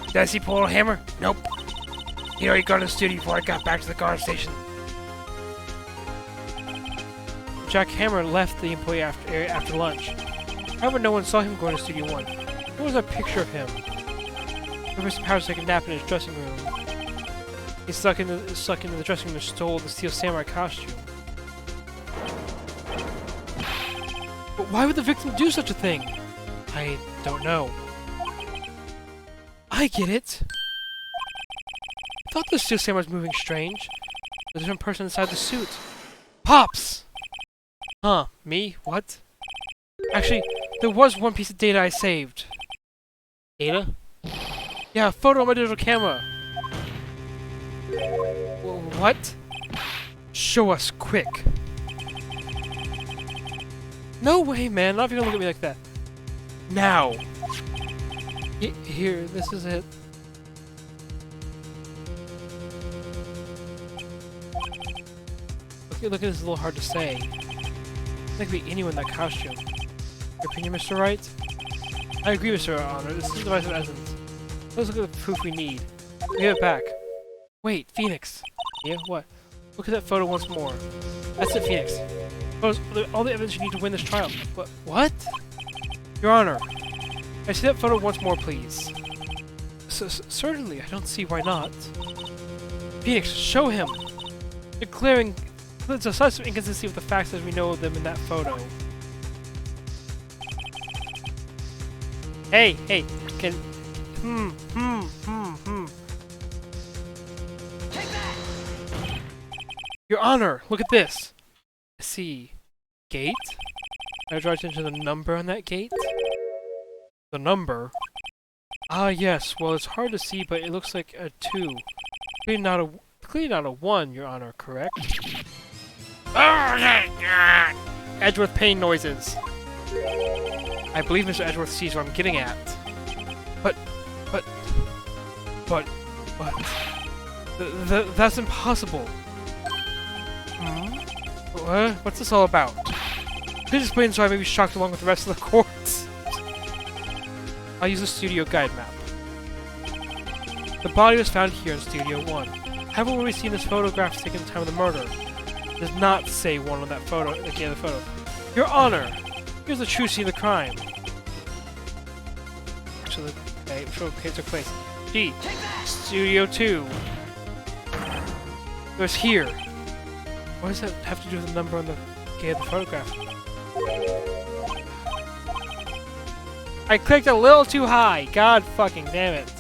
A: Did I see poor old Hammer? Nope. He'd already gone to the studio before I got back to the guard station. Jack Hammer left the employee after lunch. However, no one saw him going to Studio 1. There was a picture of him. Mr. Powers took a nap in his dressing room. He stuck into the dressing room and stole the Steel Samurai costume. But why would the victim do such a thing? I don't know. I get it! I thought the Steel Samurai was moving strange. There's a different person inside the suit. Pops! Huh, me? What? Actually, there was one piece of data I saved. Data? Yeah, a photo on my digital camera. What? Show us, quick. No way, man. Not if you're gonna look at me like that. Now. Here, this is it. Look at this, is a little hard to say. That could be anyone in that costume. Your opinion, Mr. Wright? I agree, Mr. Honor. This is the device of essence. Let's look at the proof we need. Give it back. Wait, Phoenix. Yeah, what? Look at that photo once more. That's it, Phoenix. All the evidence you need to win this trial. What? Your Honor. I see that photo once more, please. Certainly, I don't see why not. Phoenix, show him! Declaring there's a such inconsistency with the facts as we know of them in that photo. Hey, can...
C: Take that!
A: Your Honor, look at this! I see. Gate? I draw attention to the number on that gate? The number? Ah, yes. Well, it's hard to see, but it looks like a 2. Clearly not a 1, Your Honor, correct? Edgeworth pain noises. I believe Mr. Edgeworth sees what I'm getting at. But... That's impossible. What's this all about? Please explain so I may be shocked along with the rest of the courts. I'll use the studio guide map. The body was found here in Studio 1. However, when we see this photograph taken at the time of the murder, it does not say 1 on that photo, at the end of the photo. Your Honor! Here's the true scene of the crime. Actually, okay, I'm sure it took place. Gee, Studio 2. It was here. What does that have to do with the number on the gate of the photograph? I clicked a little too high. God fucking damn it.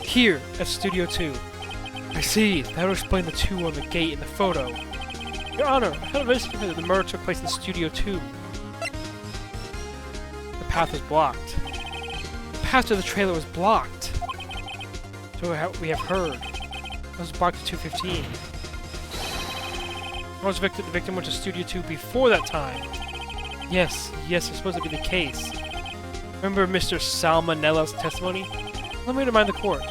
A: Here, at Studio 2. I see. That will explain the 2 on the gate in the photo. Your Honor, I found evidence that the murder took place in Studio 2. The path was blocked. The path to the trailer was blocked. So we have heard. It was blocked at 2:15. The victim went to Studio 2 before that time. Yes, it's supposed to be the case. Remember Mr. Salmonella's testimony? Let me remind the court.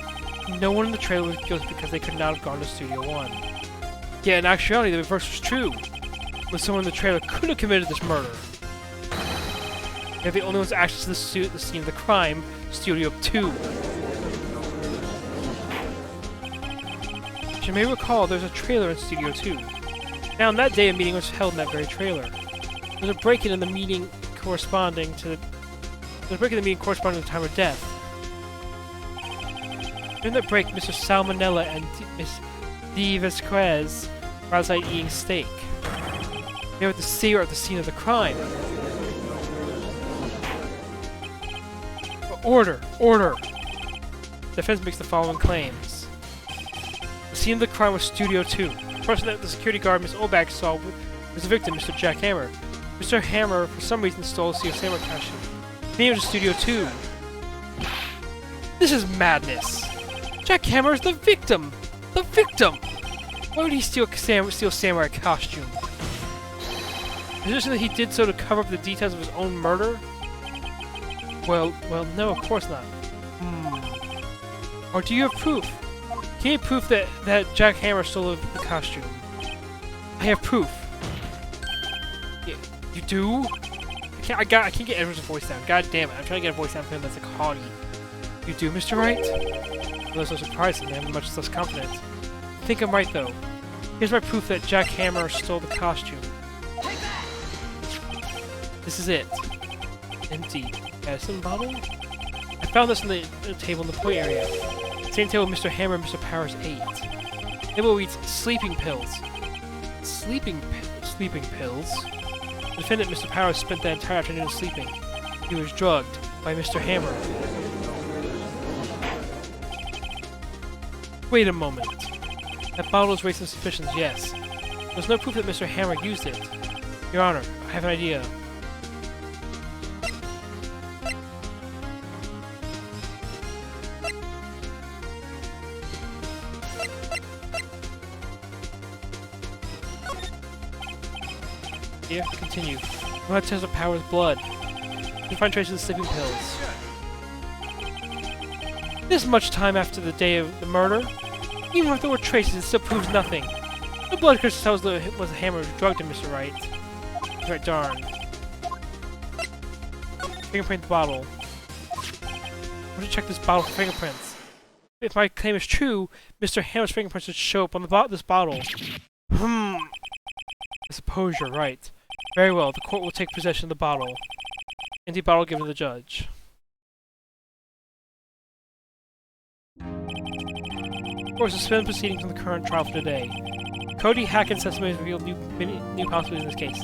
A: No one in the trailer was guilty because they could not have gone to Studio 1. Yeah, in actuality, the reverse was true. But someone in the trailer could have committed this murder. They're the only ones with access to the scene of the crime, Studio 2. As you may recall, there's a trailer in Studio 2. Now, on that day, a meeting was held in that very trailer. There was a break-in in the meeting corresponding to the time of death. During that break, Mr. Salmonella and Miss D. Vasquez were outside eating steak. They were at the scene of the crime. Order! The defense makes the following claims. The scene of the crime was Studio 2. The person that the security guard, Miss Oldbag, saw was the victim, Mr. Jack Hammer. Mr. Hammer, for some reason, stole a Steel Samurai costume. He named it Studio 2. This is madness! Jack Hammer is the victim! The victim! Why would he steal Samurai costume? Is it that he did so to cover up the details of his own murder? Well, no, of course not. Or do you have proof? Can you have proof that Jack Hammer stole the costume? I have proof. Yeah, you do? I can't get Edward's voice down. God damn it, I'm trying to get a voice down for him that's like haughty. You do, Mr. Wright? Well, that's so surprising, I'm much less confident. I think I'm right, though. Here's my proof that Jack Hammer stole the costume. This is it. Empty. Medicine bottle? I found this on the table in the play area. Same table Mr. Hammer and Mr. Powers ate. Table reads sleeping pills. Sleeping pills? The defendant, Mr. Powers, spent the entire afternoon sleeping. He was drugged by Mr. Hammer. Wait a moment. That bottle is raising suspicions, yes. There's no proof that Mr. Hammer used it. Your Honor, I have an idea. Here, continue. We'll have to test the Powers' blood. You find traces of sleeping pills. This much time after the day of the murder, even if there were traces, it still proves nothing. The blood crystal tells it was the Hammer who drugged him, Mr. Wright. That's right, darn. Fingerprint the bottle. I want to check this bottle for fingerprints. If my claim is true, Mr. Hammer's fingerprints should show up on this bottle. I suppose you're right. Very well, the court will take possession of the bottle. Empty bottle given to the judge. Of course, suspend proceedings from the current trial for today. Cody Hackett's testimony has revealed new possibilities in this case.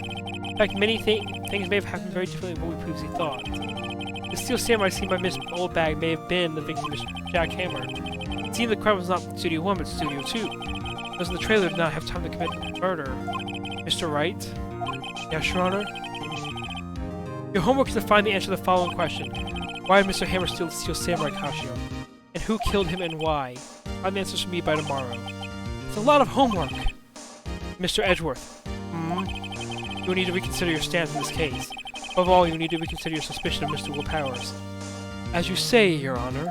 A: In fact, many things may have happened very differently than what we previously thought. The Steel Samurai seen by Miss Oldbag may have been the victim of Mr. Jack Hammer. It seemed the crime was not Studio 1 but Studio 2. Those in the trailer did not have time to commit murder. Mr. Wright? Yes, Your Honor? Your homework is to find the answer to the following question. Why did Mr. Hammer steal the Steel Samurai costume? And who killed him and why? Find the answers for me by tomorrow. It's a lot of homework. Mr. Edgeworth. You will need to reconsider your stance in this case. Above all, you will need to reconsider your suspicion of Mr. Will Powers. As you say, Your Honor.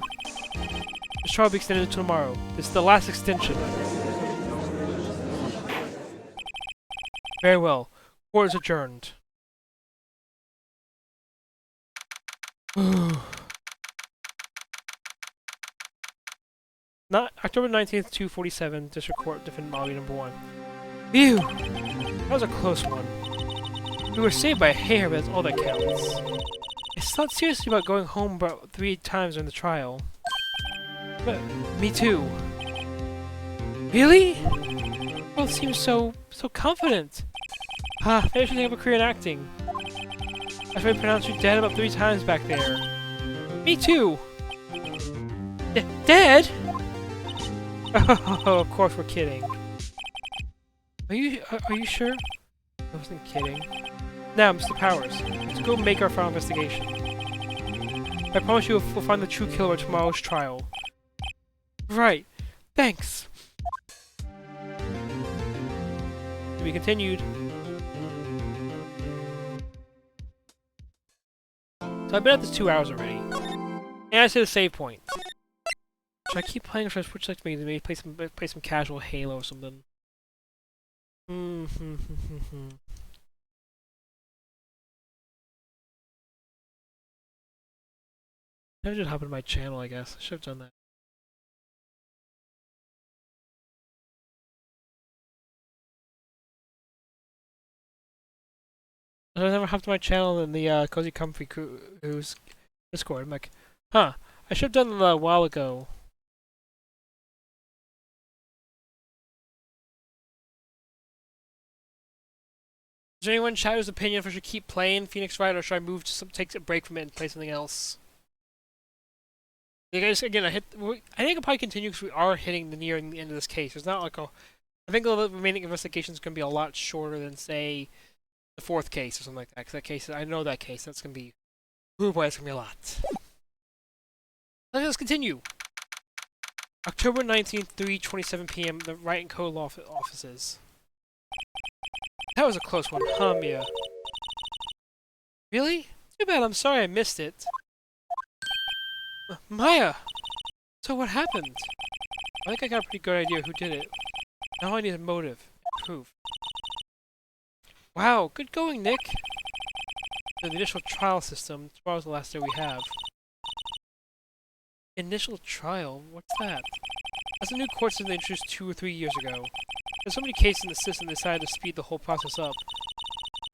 A: This trial will be extended until tomorrow. This is the last extension. Very well. Court is adjourned. Not October 19th, 247, District Court, Defendant Molly number 1. Phew! That was a close one. We were saved by a hair, but that's all that counts. I thought seriously about going home about 3 times during the trial. But me too. Really? Well, it seems so confident. Maybe I should think of a career in acting. I heard pronounce you dead about 3 times back there. Me too. Dead? Oh, of course we're kidding. Are you sure? I wasn't kidding. Now, Mr. Powers, let's go make our final investigation. I promise you we'll find the true killer at tomorrow's trial. Right. Thanks. To be continued. So I've been at this 2 hours already. And I see the save point. Should I keep playing or should I switch like maybe play some casual Halo or something? I should hop into my channel, I guess. I should have done that. I never hopped to my channel in the Cozy Comfy Crew's Discord. I'm like, huh, I should have done that a while ago. Is there anyone in chat whose opinion if I should keep playing Phoenix Wright or should I move to take a break from it and play something else? You guys, again, I think I'll probably continue because we are nearing the end of this case. It's not like I think the remaining investigation is going to be a lot shorter than, say, the 4th case or something like that. Because that case, I know that case. That's going to be, oh boy, it's going to be a lot. Let's continue. October 19th, 3:27 p.m. The Wright and Co. law offices. That was a close one, huh, Mia? Really? Too bad. I'm sorry I missed it. Maya! So what happened? I think I got a pretty good idea who did it. Now I need a motive. Proof. Wow, good going, Nick! The initial trial system. Tomorrow's the last day we have. Initial trial? What's that? That's a new court system they introduced 2 or 3 years ago. There's so many cases in the system they decided to speed the whole process up.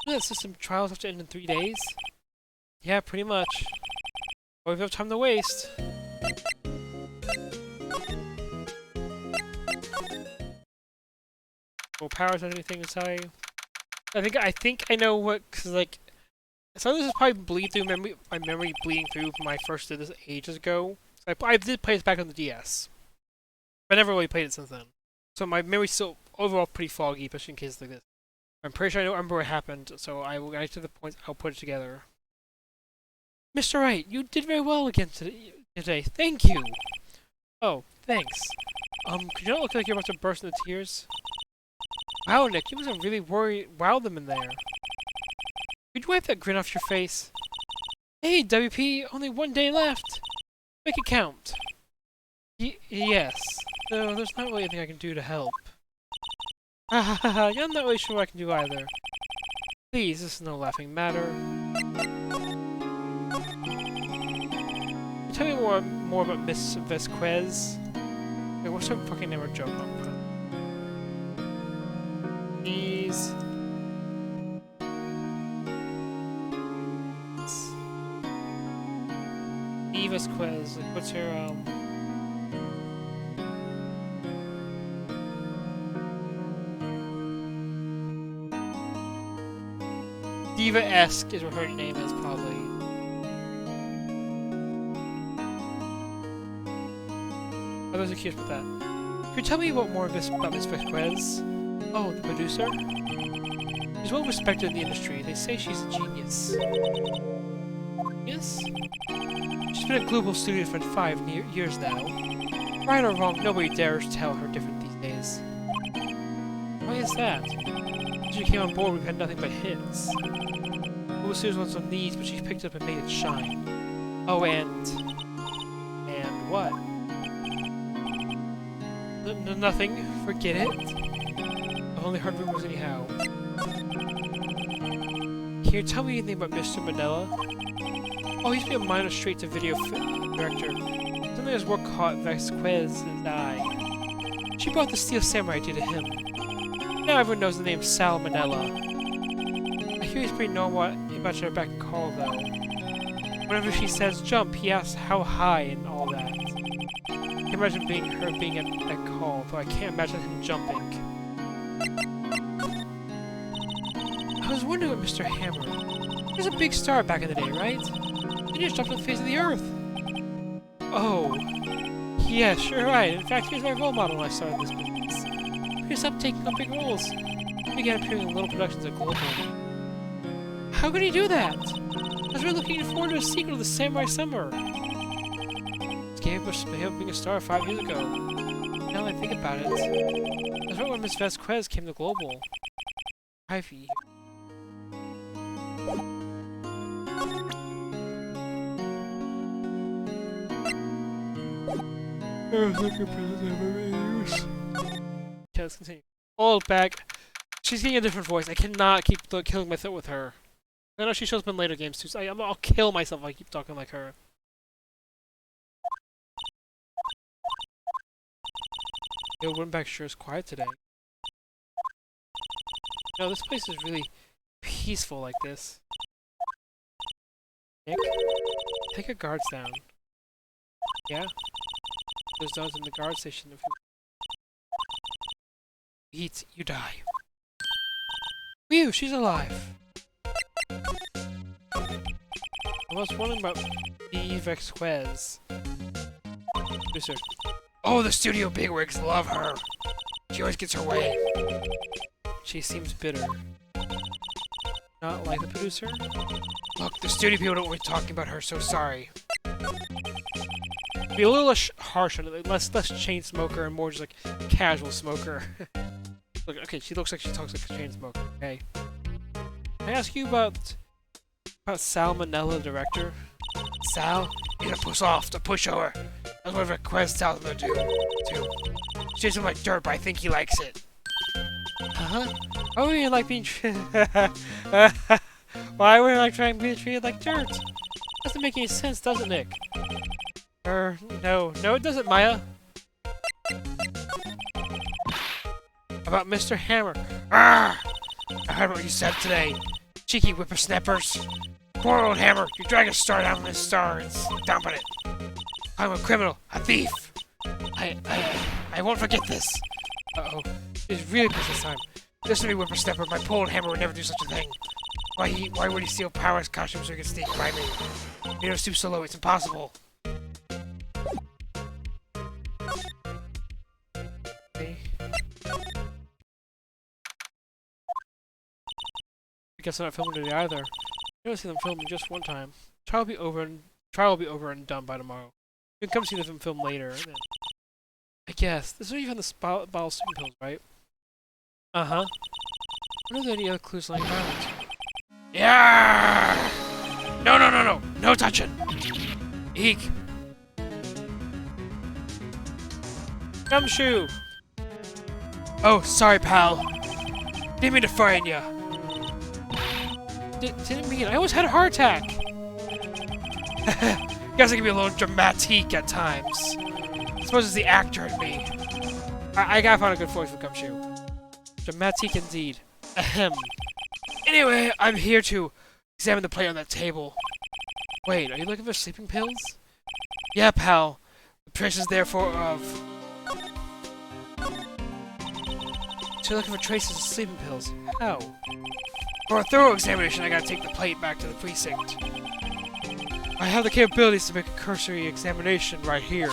A: Isn't that system trials have to end in 3 days? Yeah, pretty much. Well, we have time to waste. Well, Powers has anything to tell you? I think I know what, cause like, some of this is probably my memory bleeding through from when I first did this ages ago. So I did play this back on the DS. I never really played it since then. So my memory's still overall pretty foggy, especially in cases like this. I'm pretty sure I remember what happened, so I will get to the point. I'll put it together. Mr. Wright, you did very well again today. Thank you. Oh, thanks. Could you not look like you're about to burst into tears? Wow, Nick, you must have really wowed them in there. Could you wipe that grin off your face? Hey, WP, only 1 day left. Make it count. Yes. Though there's not really anything I can do to help. I'm not really sure what I can do either. Please, this is no laughing matter. Tell me more about Miss Vasquez. Wait, what's her fucking name or joke? Please. Vasquez. Like, what's her Diva-esque is what her name is, probably. I was curious about that. Could you tell me about Miss Vasquez? Oh, the producer? She's well respected in the industry. They say she's a genius. Yes? She's been at Global Studios for 5 years now. Right or wrong, nobody dares tell her different these days. Why is that? Since she came on board, we've had nothing but hits. Global Studios wants some needs, but she's picked it up and made it shine. Oh, and what? Nothing. Forget it. I've only heard rumors anyhow. Can you tell me anything about Mr. Manila? Oh, he used to be a minor straight-to-video director. Something his work caught Vasquez's eye. She brought the Steel Samurai idea to him. Now everyone knows the name Sal Manila. I hear he's pretty normal about your back and call, though. Whenever she says jump, he asks how high and all that. I can imagine her being at that call, though I can't imagine him jumping. I was wondering what Mr. Hammer. He was a big star back in the day, right? He just jumped off the face of the earth. Oh. Yeah, sure, right. In fact, he was my role model when I started this business. He stopped taking on big roles. He began appearing in little productions at Global. How could he do that? I was really looking forward to a sequel to the Samurai Summer. This gave up being a star 5 years ago. Now that I think about it, that's right when Miss Vasquez came to Global. Ivy. Okay, let's continue. Oldbag. She's getting a different voice. I cannot keep killing my throat with her. I know she shows up in later games too, so I'll kill myself if I keep talking like her. Yo, Windbag sure is quiet today. No, this place is really peaceful like this. Nick, take your guards down. Yeah? Those dogs in the guard station. If you eat, you die. Phew, she's alive. I was wondering about the Vasquez. Producer.
B: Oh, the studio bigwigs love her. She always gets her way.
A: She seems bitter. Not like the producer?
B: Look, the studio people don't want me talking about her, so sorry.
A: Be a little less harsh on it, less chain smoker and more just like casual smoker. Look, okay, she looks like she talks like a chain smoker. Okay. Can I ask you about Salmonella, the director?
B: Sal? He's a push-off, a pushover. That's what Vasquez tells him to do, too. She doesn't like dirt, but I think he likes it.
A: Uh-huh. Why would you like being Why would you like trying to be treated like dirt? Doesn't make any sense, does it, Nick? No. No, it doesn't, Maya. About Mr. Hammer.
B: Arrgh! I heard what you said today. Cheeky whippersnappers. Poor old Hammer, you drag a star down from his star and stomp on it. I'm a criminal, a thief. I won't forget this.
A: Uh-oh. It's really pissed this time.
B: Listen to me, whippersnapper. My poor old Hammer would never do such a thing. Why would he steal Power's costume so he could sneak by me? You know, stoop so low, it's impossible.
A: Okay. I guess I'm not filming today either. I never see them filming just one time. Trial will be over and done by tomorrow. You can come see the film later. Then. I guess. This is where you found the bottle of sleeping pills, right? Uh-huh. What are there any other clues lying around?
B: Yeah! No! No touching! Eek!
A: Gumshoe!
B: Oh, sorry, pal. Didn't mean to frighten ya.
A: Didn't mean. I almost had a heart attack!
B: Guess I can be a little dramatic at times. I suppose it's the actor in me.
A: I gotta find a good voice for Gumshoe. Dramatic indeed. Ahem.
B: Anyway, I'm here to examine the plate on that table.
A: Wait, are you looking for sleeping pills?
B: Yeah, pal. The traces therefore of...
A: So you're looking for traces of sleeping pills. How?
B: For a thorough examination, I gotta take the plate back to the precinct.
A: I have the capabilities to make a cursory examination right here.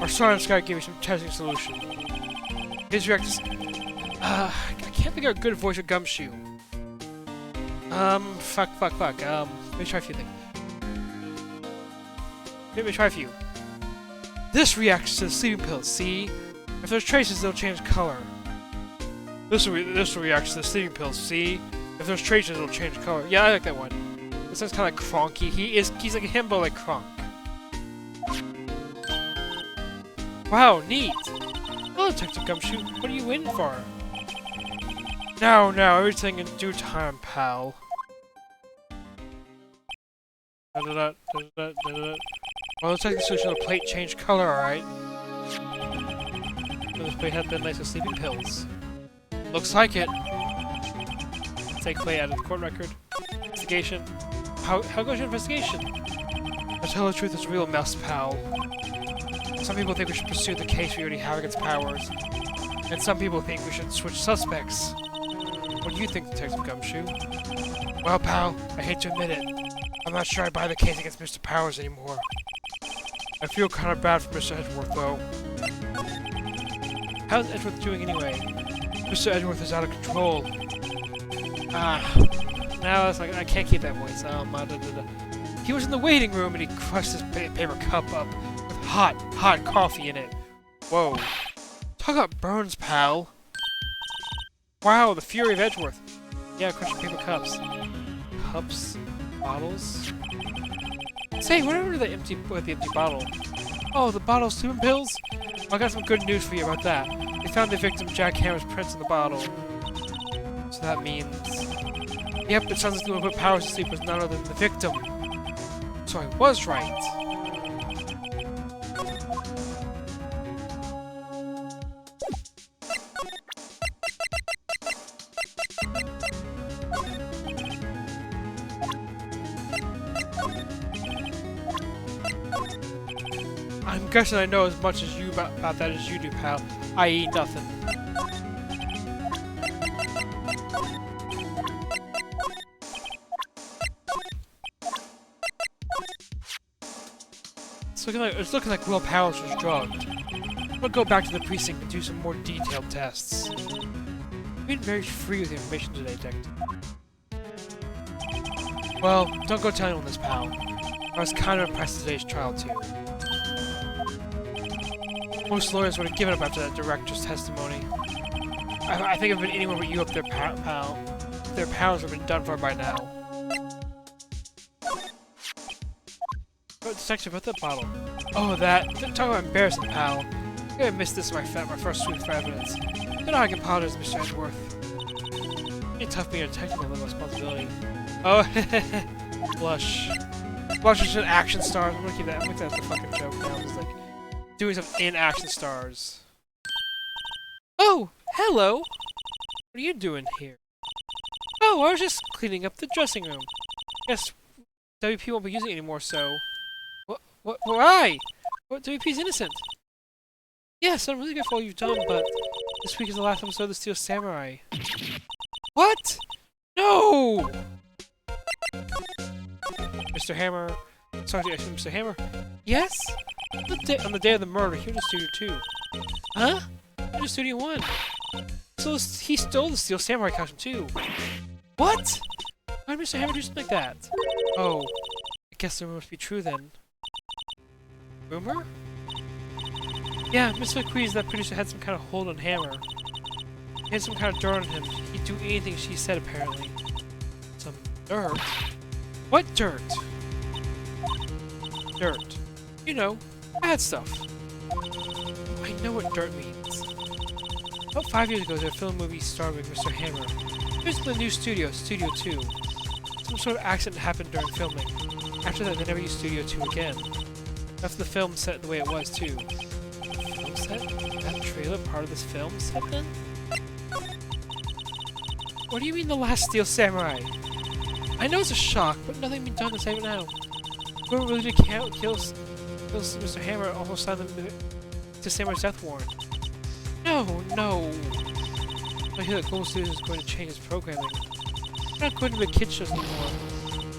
A: Our science guy gave me some testing solution. His reactors... I can't think of a good voice of Gumshoe. Fuck. Let me try a few things. Let me try a few. This reacts to the sleeping pills, see? If there's traces, they'll change color. This reacts to the sleeping pills, see? If there's traces, it'll change color. Yeah, I like that one. This sounds kind of like Cronky. He's like a himbo like Kronk. Wow, neat! Hello, Detective Gumshoe. What are you waiting for? No, everything in due time, pal. Well, let's take the solution of the plate change color, alright? This plate had been nice with sleeping pills. Looks like it. Take plate out of the court record. Investigation. how goes your investigation?
B: To tell the truth, it's a real mess, pal. Some people think we should pursue the case we already have against Powers, and some people think we should switch suspects. What do you think, Detective Gumshoe? Well, pal, I hate to admit it. I'm not sure I buy the case against Mr. Powers anymore. I feel kind of bad for Mr. Edgeworth, though.
A: How's Edgeworth doing anyway?
B: Mr. Edgeworth is out of control.
A: Now it's like, I can't keep that voice.
B: He was in the waiting room and he crushed his paper cup up with hot coffee in it. Whoa. Talk about burns, pal.
A: Wow, the fury of Edgeworth. Yeah, crushing paper cups. Cups? Bottles? Say, what happened to the empty bottle?
B: Oh, the bottle of sleeping pills?
A: I got some good news for you about that. They found the victim Jack Hammer's prints in the bottle. So that means... Yep, it sounds like the one who put Powers to sleep was none other than the victim.
B: So I was right.
A: I'm guessing I know as much as you about that as you do, pal. I.e. nothing. It's looking like Will Powers was drugged. I'm gonna go back to the precinct and do some more detailed tests. You've been very free with the information today, Detective.
B: Well, don't go telling anyone this, pal. I was kind of impressed with today's trial, too.
A: Most lawyers would have given up after that director's testimony. I think if it been anyone but you up there, pal, their powers would have been done for by now. Oh, Detective, about that bottle. Oh, that. Talk about embarrassing, pal. I think I missed this in my first sweep for evidence. You know I can apologize, Mr. Edgeworth. It's tough being a detective with a responsibility. Oh, blush. Blush is an action stars. I'm gonna keep that. I'm gonna make that the fucking joke now. Just like doing some in action stars. Oh, hello. What are you doing here? Oh, I was just cleaning up the dressing room. Guess WP won't be using it anymore, so. Why? What? WP's innocent. Yes, I'm really good for all you've done, but this week is the last episode of the Steel Samurai. What? No! Mr. Hammer. Sorry, Mr. Hammer. Yes? On the day of the murder, here in Studio 2. Huh? Here in Studio 1. So he stole the Steel Samurai costume too. What? Why did Mr. Hammer do something like that? Oh, I guess the rumor must be true then. Rumor? Yeah, Mr. McQueen, that producer, had some kind of hold on Hammer. He had some kind of dirt on him. He'd do anything she said, apparently. Some dirt? What dirt? Dirt. You know, bad stuff. I know what dirt means. About 5 years ago, there was a film movie starring Mr. Hammer. It was in the new studio, Studio 2. Some sort of accident happened during filming. After that, they never used Studio 2 again. After the film set the way it was, too. Film set? That trailer part of this film set, then? What do you mean, The Last Steel Samurai? I know it's a shock, but nothing can be done to save it now. Whoever really did kill Mr. Hammer almost signed the Samurai's death warrant. No. I hear that Global Studios is going to change its programming. They're not going to make kids shows anymore.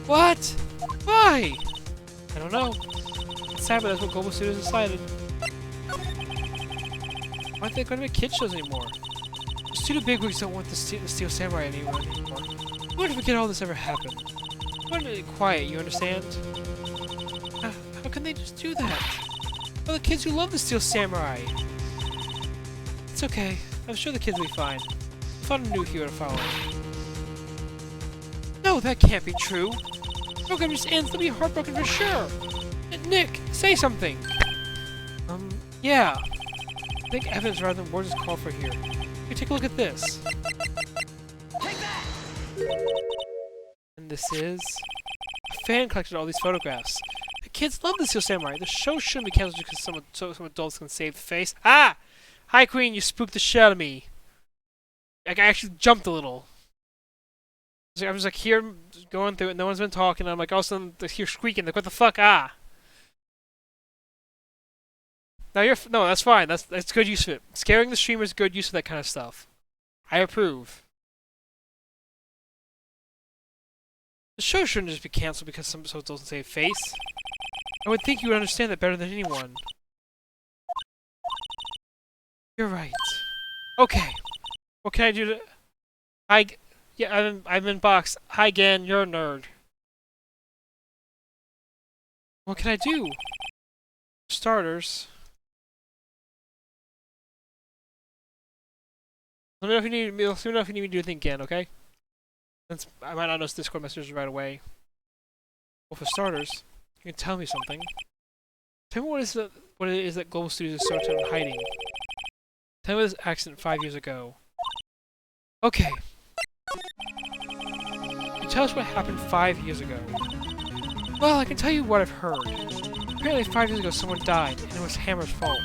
A: What? Why? I don't know. It's sad, but that's what Global Studios decided. Why aren't they going to make kids shows anymore? The studio bigwigs don't want the Steel Samurai anymore. Why did we forget all this ever happened? I want to be quiet, you understand? How can they just do that? Well, the kids who love the Steel Samurai. It's okay. I'm sure the kids will be fine. We'll find a new hero to follow. No, that can't be true. The program just ends. They'll be heartbroken for sure. Nick, say something. Yeah. I think evidence rather than words is called for here. Here, take a look at this.
C: Take that!
A: And this is... A fan collected all these photographs. The kids love the Steel Samurai. The show shouldn't be canceled because some adults can save the face. Ah! Hi, Queen, you spooked the shit out of me. I actually jumped a little. I'm just like here going through it, no one's been talking, and I'm like all of a sudden I hear squeaking, like what the fuck, ah. Now no, that's fine, that's good use of it. Scaring the streamer is good use of that kind of stuff. I approve. The show shouldn't just be cancelled because some episodes doesn't save face. I would think you would understand that better than anyone. You're right. Okay. What can I do to... Yeah, I'm in box. Hi, Gan, you're a nerd. What can I do? For starters... Let me know if you need me. Let me know if you need me to do anything again, okay? Since I might not notice Discord messages right away. Well, for starters, you can tell me something. Tell me what it is that Global Studios is so intent on hiding. Tell me this accident 5 years ago. Okay. Can you tell us what happened 5 years ago? Well, I can tell you what I've heard. Apparently 5 years ago someone died, and it was Hammer's fault.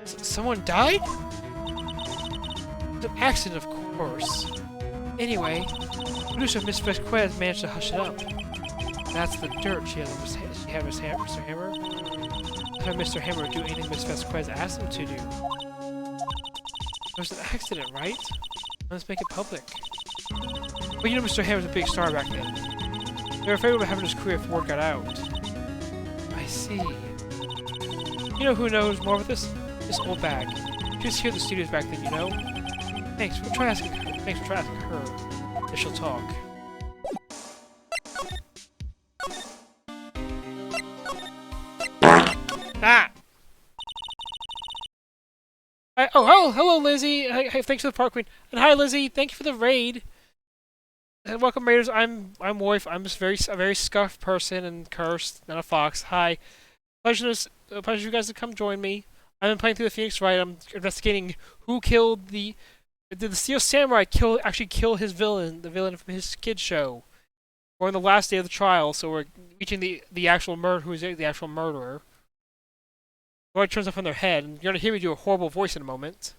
A: Someone died? An accident, of course. Anyway, producer Miss Vasquez managed to hush it up. That's the dirt she had on Mr. Hammer. Let Mr. Hammer do anything Miss Vasquez asked him to do. It was an accident, right? Let's make it public. But you know Mr. Hammer's a big star back then. They were afraid of having his career if word got out. I see. You know who knows more of this? This Oldbag. She was here at the studios back then, you know? Thanks for asking her if she'll talk. Ah! Hello, Lizzie. Hey, thanks for the park queen. And hi, Lizzie. Thank you for the raid. And welcome, raiders. I'm Wolf. I'm just a very scuffed person and cursed, not a fox. Hi. Pleasure you guys to come join me. I've been playing through the Phoenix Wright. I'm investigating who killed the... Did the Steel Samurai actually kill his villain, the villain from his kid show? We're on the last day of the trial, so we're reaching the actual who is the actual murderer. It turns off on their head, and you're gonna hear me do a horrible voice in a moment.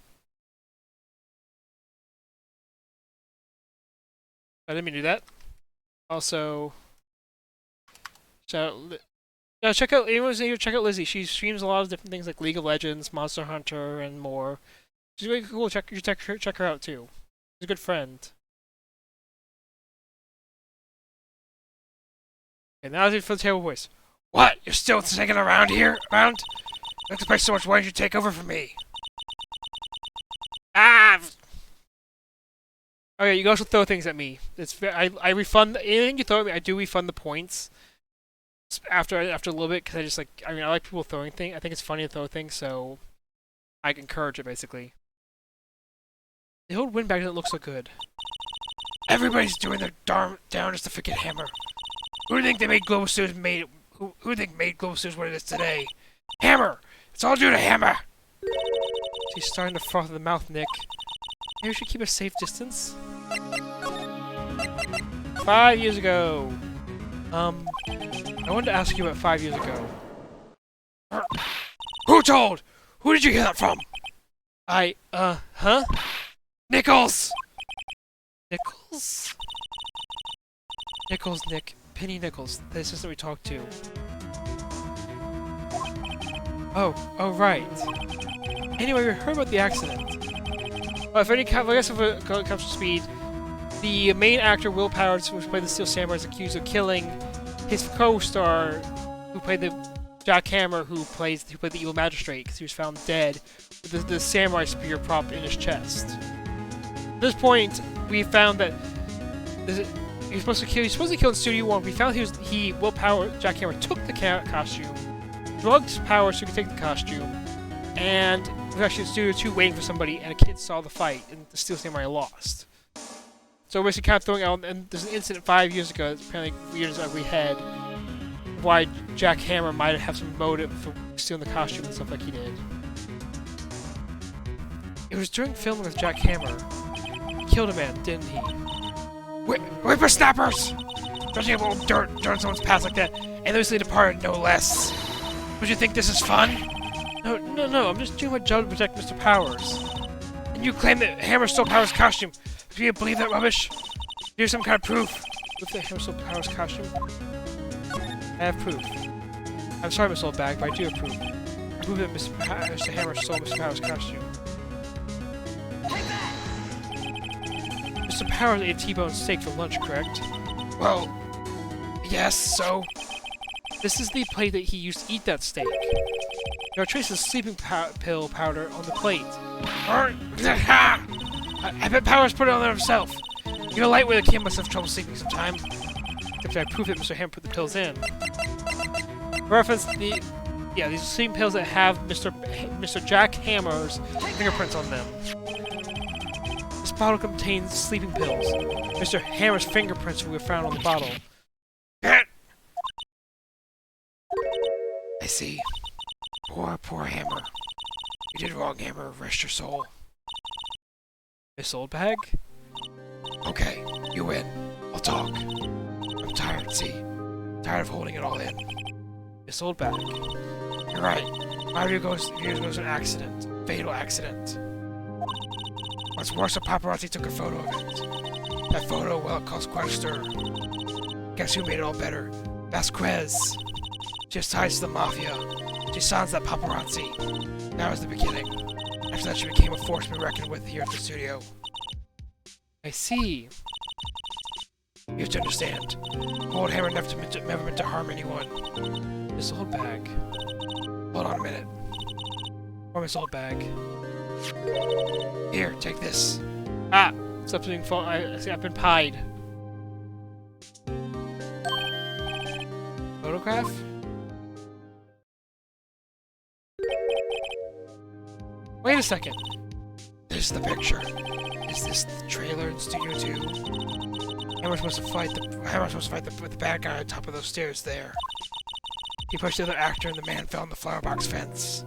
A: I didn't mean to do that. Also, check out anyone's here. Check out Lizzie. She streams a lot of different things like League of Legends, Monster Hunter, and more. She's really cool. Check her out too. She's a good friend. Okay, now it's for the table voice.
B: What? You're still sticking around here? Don't expect so much. Why don't you take over from me?
A: Ah! Okay, you can also throw things at me. I refund anything you throw at me. I do refund the points after a little bit because I like people throwing things. I think it's funny to throw things, so I encourage it basically. The old windbag doesn't look so good.
B: Everybody's doing their darndest to forget Hammer. Who do you think they made Global Studios who do you think made Global Studios what it is today? Hammer! It's all due to Hammer!
A: She's starting to froth at the mouth, Nick. Maybe we should keep a safe distance? 5 years ago. I wanted to ask you about 5 years ago.
B: Who told? Who did you hear that from?
A: Huh?
B: Nichols!
A: Nichols? Nichols, Nick. Penny Nichols, the assistant we talked to. Oh, right. Anyway, we heard about the accident. Well, if any I guess if it comes to speed, the main actor, Will Powers, who played the Steel Samurai, is accused of killing his co-star, who played the Jack Hammer, who played the evil magistrate, because he was found dead with the samurai spear propped in his chest. At this point, we found that he was supposed to kill in Studio 1. We found Will Power, Jack Hammer, took the costume, drugged Powers so he could take the costume, and we were actually in Studio 2 waiting for somebody, and a kid saw the fight, and the Steel Samurai lost. So we're basically kind of throwing out, and there's an incident 5 years ago that's apparently weird as every head, why Jack Hammer might have some motive for stealing the costume and stuff like he did. It was during filming with Jack Hammer. He killed a man, didn't he?
B: Whippersnappers! Judging a little dirt on someone's past like that, and loosely departed no less. Would you think this is fun?
A: No, I'm just doing my job to protect Mr. Powers.
B: And you claim that Hammer stole Powers' costume. Do you believe that rubbish? Here's some kind of proof.
A: With the Hammer Soul Powers costume? I have proof. I'm sorry, Miss Oldbag, but I do have proof. I prove that Mr. Hammer stole Mr. Powers' costume.
C: Take that!
A: Mr. Powers ate a T-bone steak for lunch, correct?
B: Well, yes, so?
A: This is the plate that he used to eat that steak. There are traces of sleeping pill powder on the plate.
B: I bet Powers put it on there himself. You're a lightweight kid must have trouble sleeping sometime.
A: Except I prove that Mr. Hammer put the pills in. Reference these sleeping pills that have Mr. Jack Hammer's fingerprints on them. This bottle contains sleeping pills. Mr. Hammer's fingerprints were found on the bottle.
B: I see. Poor Hammer. You did wrong, Hammer. Rest your soul.
A: Miss Oldbag?
B: Okay, you win. I'll talk. I'm tired, see? Tired of holding it all in.
A: Miss Oldbag.
B: You're right. My view goes to an accident. Fatal accident. What's worse, a paparazzi took a photo of it. That photo, well, it caused quite a stir. Guess who made it all better? Vasquez. She has ties to the mafia. She signs that paparazzi. That was the beginning. After that, she became a force to be reckoned with here at the studio.
A: I see.
B: You have to understand. Old Hammer never meant to harm anyone.
A: Miss Oldbag.
B: Hold on a minute.
A: Or Miss Oldbag.
B: Here, take this.
A: Ah! Stop doing phone. I've been pied. Photograph? Wait a second.
B: This is the picture. Is this the trailer in Studio 2? Hammer's supposed to fight the bad guy on top of those stairs there. He pushed the other actor and the man fell on the flower box fence.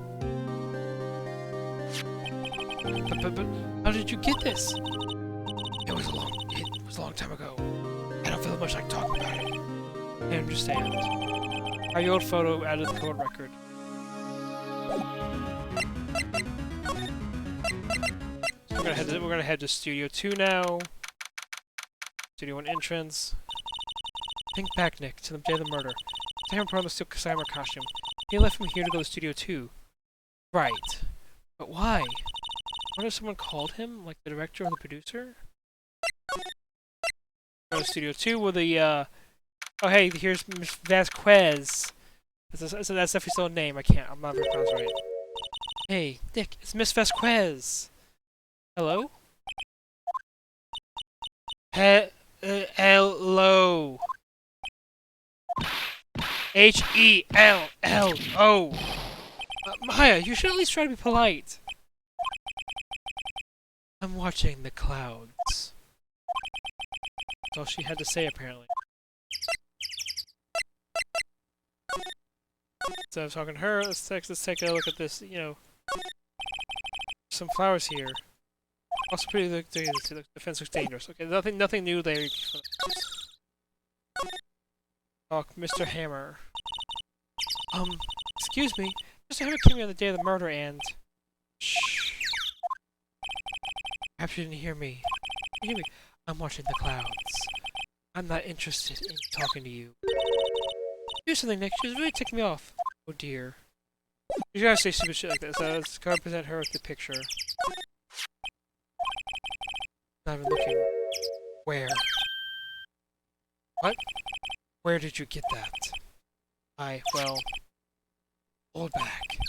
A: But how did you get this?
B: It was a long time ago. I don't feel much like talking about it.
A: I understand. Our old photo added the court record. So we're gonna head to Studio 2 now. Studio 1 entrance. Think back, Nick, to the day of the murder. Sam put on the steel Samurai costume. He left from here to go to Studio 2. Right. But why? What if someone called him? Like the director or the producer? Go to Studio 2 with the, oh hey, here's Miss Vasquez. That's definitely still a name. I'm not very pronounced right. Hey, Nick, it's Miss Vasquez. Hello? Hello. Hello. Maya, you should at least try to be polite. I'm watching the clouds. That's all she had to say, apparently. So I was talking to her. Let's take a look at this. You know, some flowers here. Also, pretty. The fence looks dangerous. Okay, nothing new there. Oh, Mr. Hammer. Excuse me. Mr. Hammer came here on the day of the murder and... Shh. Perhaps you didn't hear me. You hear me? I'm watching the clouds. I'm not interested in talking to you. Do something, Nick. She's really ticking me off. Oh dear. You gotta say stupid shit like this. Let's go present her with the picture. Not even looking. Where? What? Where did you get that? Well... Oldbag.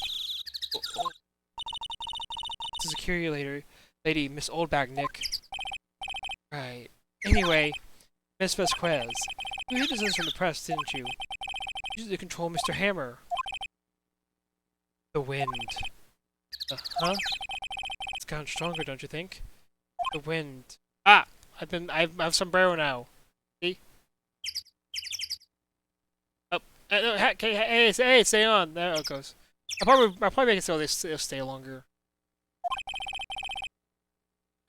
A: It's a security lady, Miss Oldbag, Nick. Right. Anyway, Miss Vasquez, you hid this from the press, didn't you? You used to control Mr. Hammer. The wind. Huh? It's gotten stronger, don't you think? The wind. Ah! I have sombrero now. See? Oh, hey, stay on. There it goes. I'll probably make it so they'll stay longer.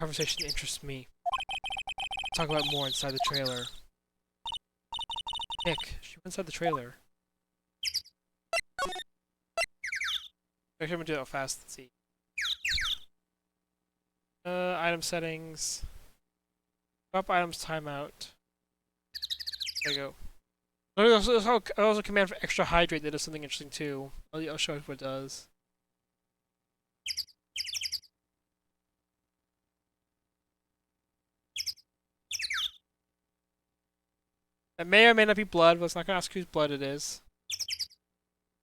A: Conversation interests me. Talk about more inside the trailer. Nick, she went inside the trailer. Actually, I'm gonna do that fast. Let's see. Item settings. Drop items timeout. There you go. There's also a command for extra hydrate that does something interesting too. I'll show you what it does. That may or may not be blood, but it's not gonna ask whose blood it is.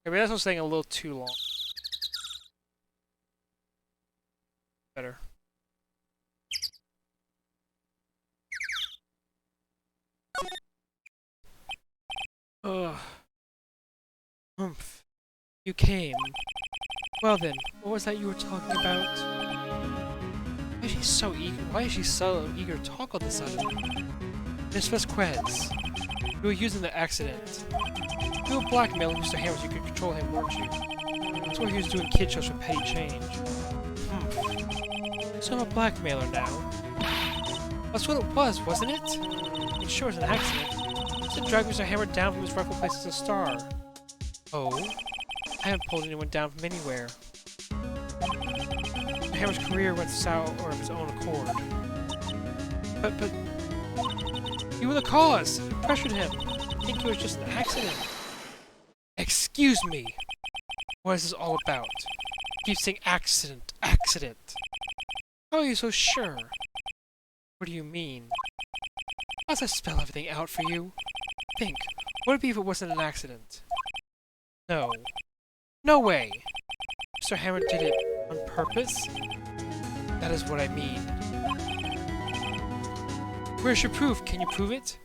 A: Maybe that's what's staying a little too long. Better. Ugh. Humph. You came. Well then, what was that you were talking about? Why is she so eager? Why is she so eager to talk all of a sudden? Miss Vasquez, you were using the accident. You were blackmailing Mr. Hammer so you could control him, weren't you? That's why he was doing kid shows for petty change. So I'm a blackmailer now. That's what it was, wasn't it? It sure was an accident. To drag Mr. Hammer down from his rightful place as a star. Oh? I haven't pulled anyone down from anywhere. Mr. Hammer's career went south of his own accord. But... You were the cause! You pressured him! I think it was just an accident. Excuse me! What is this all about? You keep saying accident, accident. How are you so sure? What do you mean? How does I spell everything out for you? Think, what would it be if it wasn't an accident? No. No way! Mr. Hammer did it on purpose? That is what I mean. Where's your proof? Can you prove it?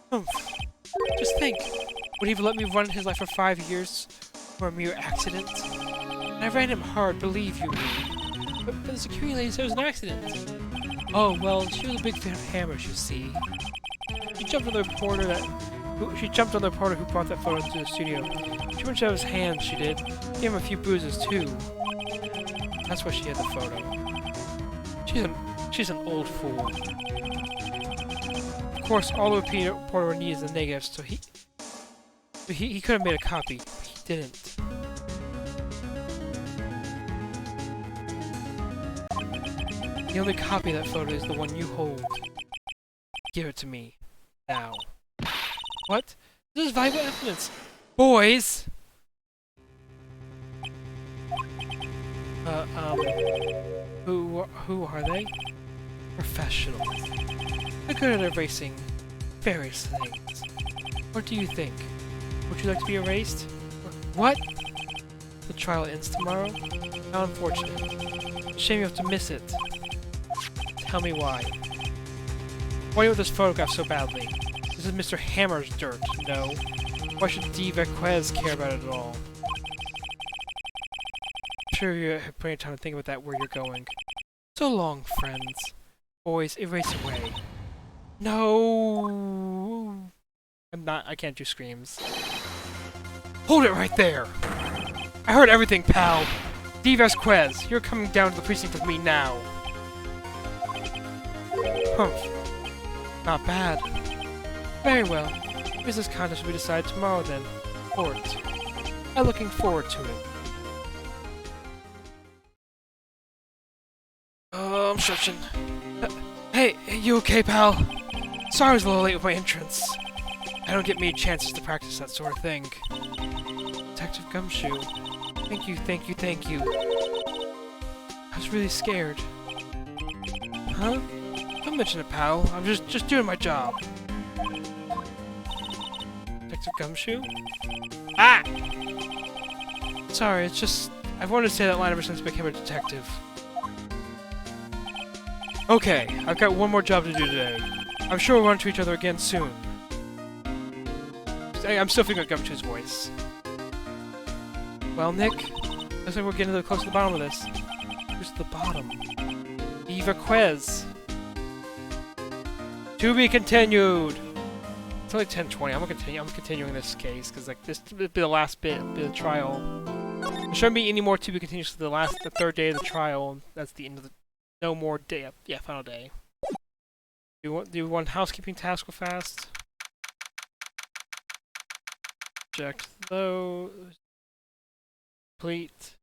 A: Humph. Just think. Would he have let me run his life for 5 years for a mere accident? And I ran him hard, believe you me. But the security lady said it was an accident. Oh, well, she was a big fan of hammers, you see. She jumped on the reporter who brought that photo to the studio. She went out of his hands, she did. Gave him a few bruises, too. That's why she had the photo. She's an old fool. Of course, all the reporter needs is the negatives, so he could have made a copy, but he didn't. The only copy of that photo is the one you hold. Give it to me. Now. What? This is valuable evidence! Boys! Who are they? Professionals. They're good at erasing various things. What do you think? Would you like to be erased? What? The trial ends tomorrow? How unfortunate. Shame you have to miss it. Tell me why. Why do you want this photograph so badly? This is Mr. Hammer's dirt, no? Why should D. Vasquez care about it at all? I'm sure you have plenty of time to think about that where you're going. So long, friends. Boys, erase away. No! I can't do screams. Hold it right there! I heard everything, pal! D. Vasquez, you're coming down to the precinct with me now. Humph. Not bad. Very well. Business contest will be decided tomorrow then. Court. I'm looking forward to it. Oh, I'm stretching. Hey, you okay, pal? Sorry I was a little late with my entrance. I don't get many chances to practice that sort of thing. Detective Gumshoe. Thank you, thank you, thank you. I was really scared. Huh? Don't mention it, pal. I'm just doing my job. Detective Gumshoe? Ah! Sorry, it's just... I've wanted to say that line ever since I became a detective. Okay, I've got one more job to do today. I'm sure we'll run into each other again soon. I'm still figuring out Gumshoe's voice. Well, Nick, looks like we're getting close to the bottom of this. Who's the bottom? Eva Quez. To be continued. It's only 10:20. I'm continuing this case because like this will be the last bit of the trial. There shouldn't be any more to be continued to the third day of the trial. That's the end of the. No more day. Yeah, final day. Do one housekeeping task real fast. Check those. Complete.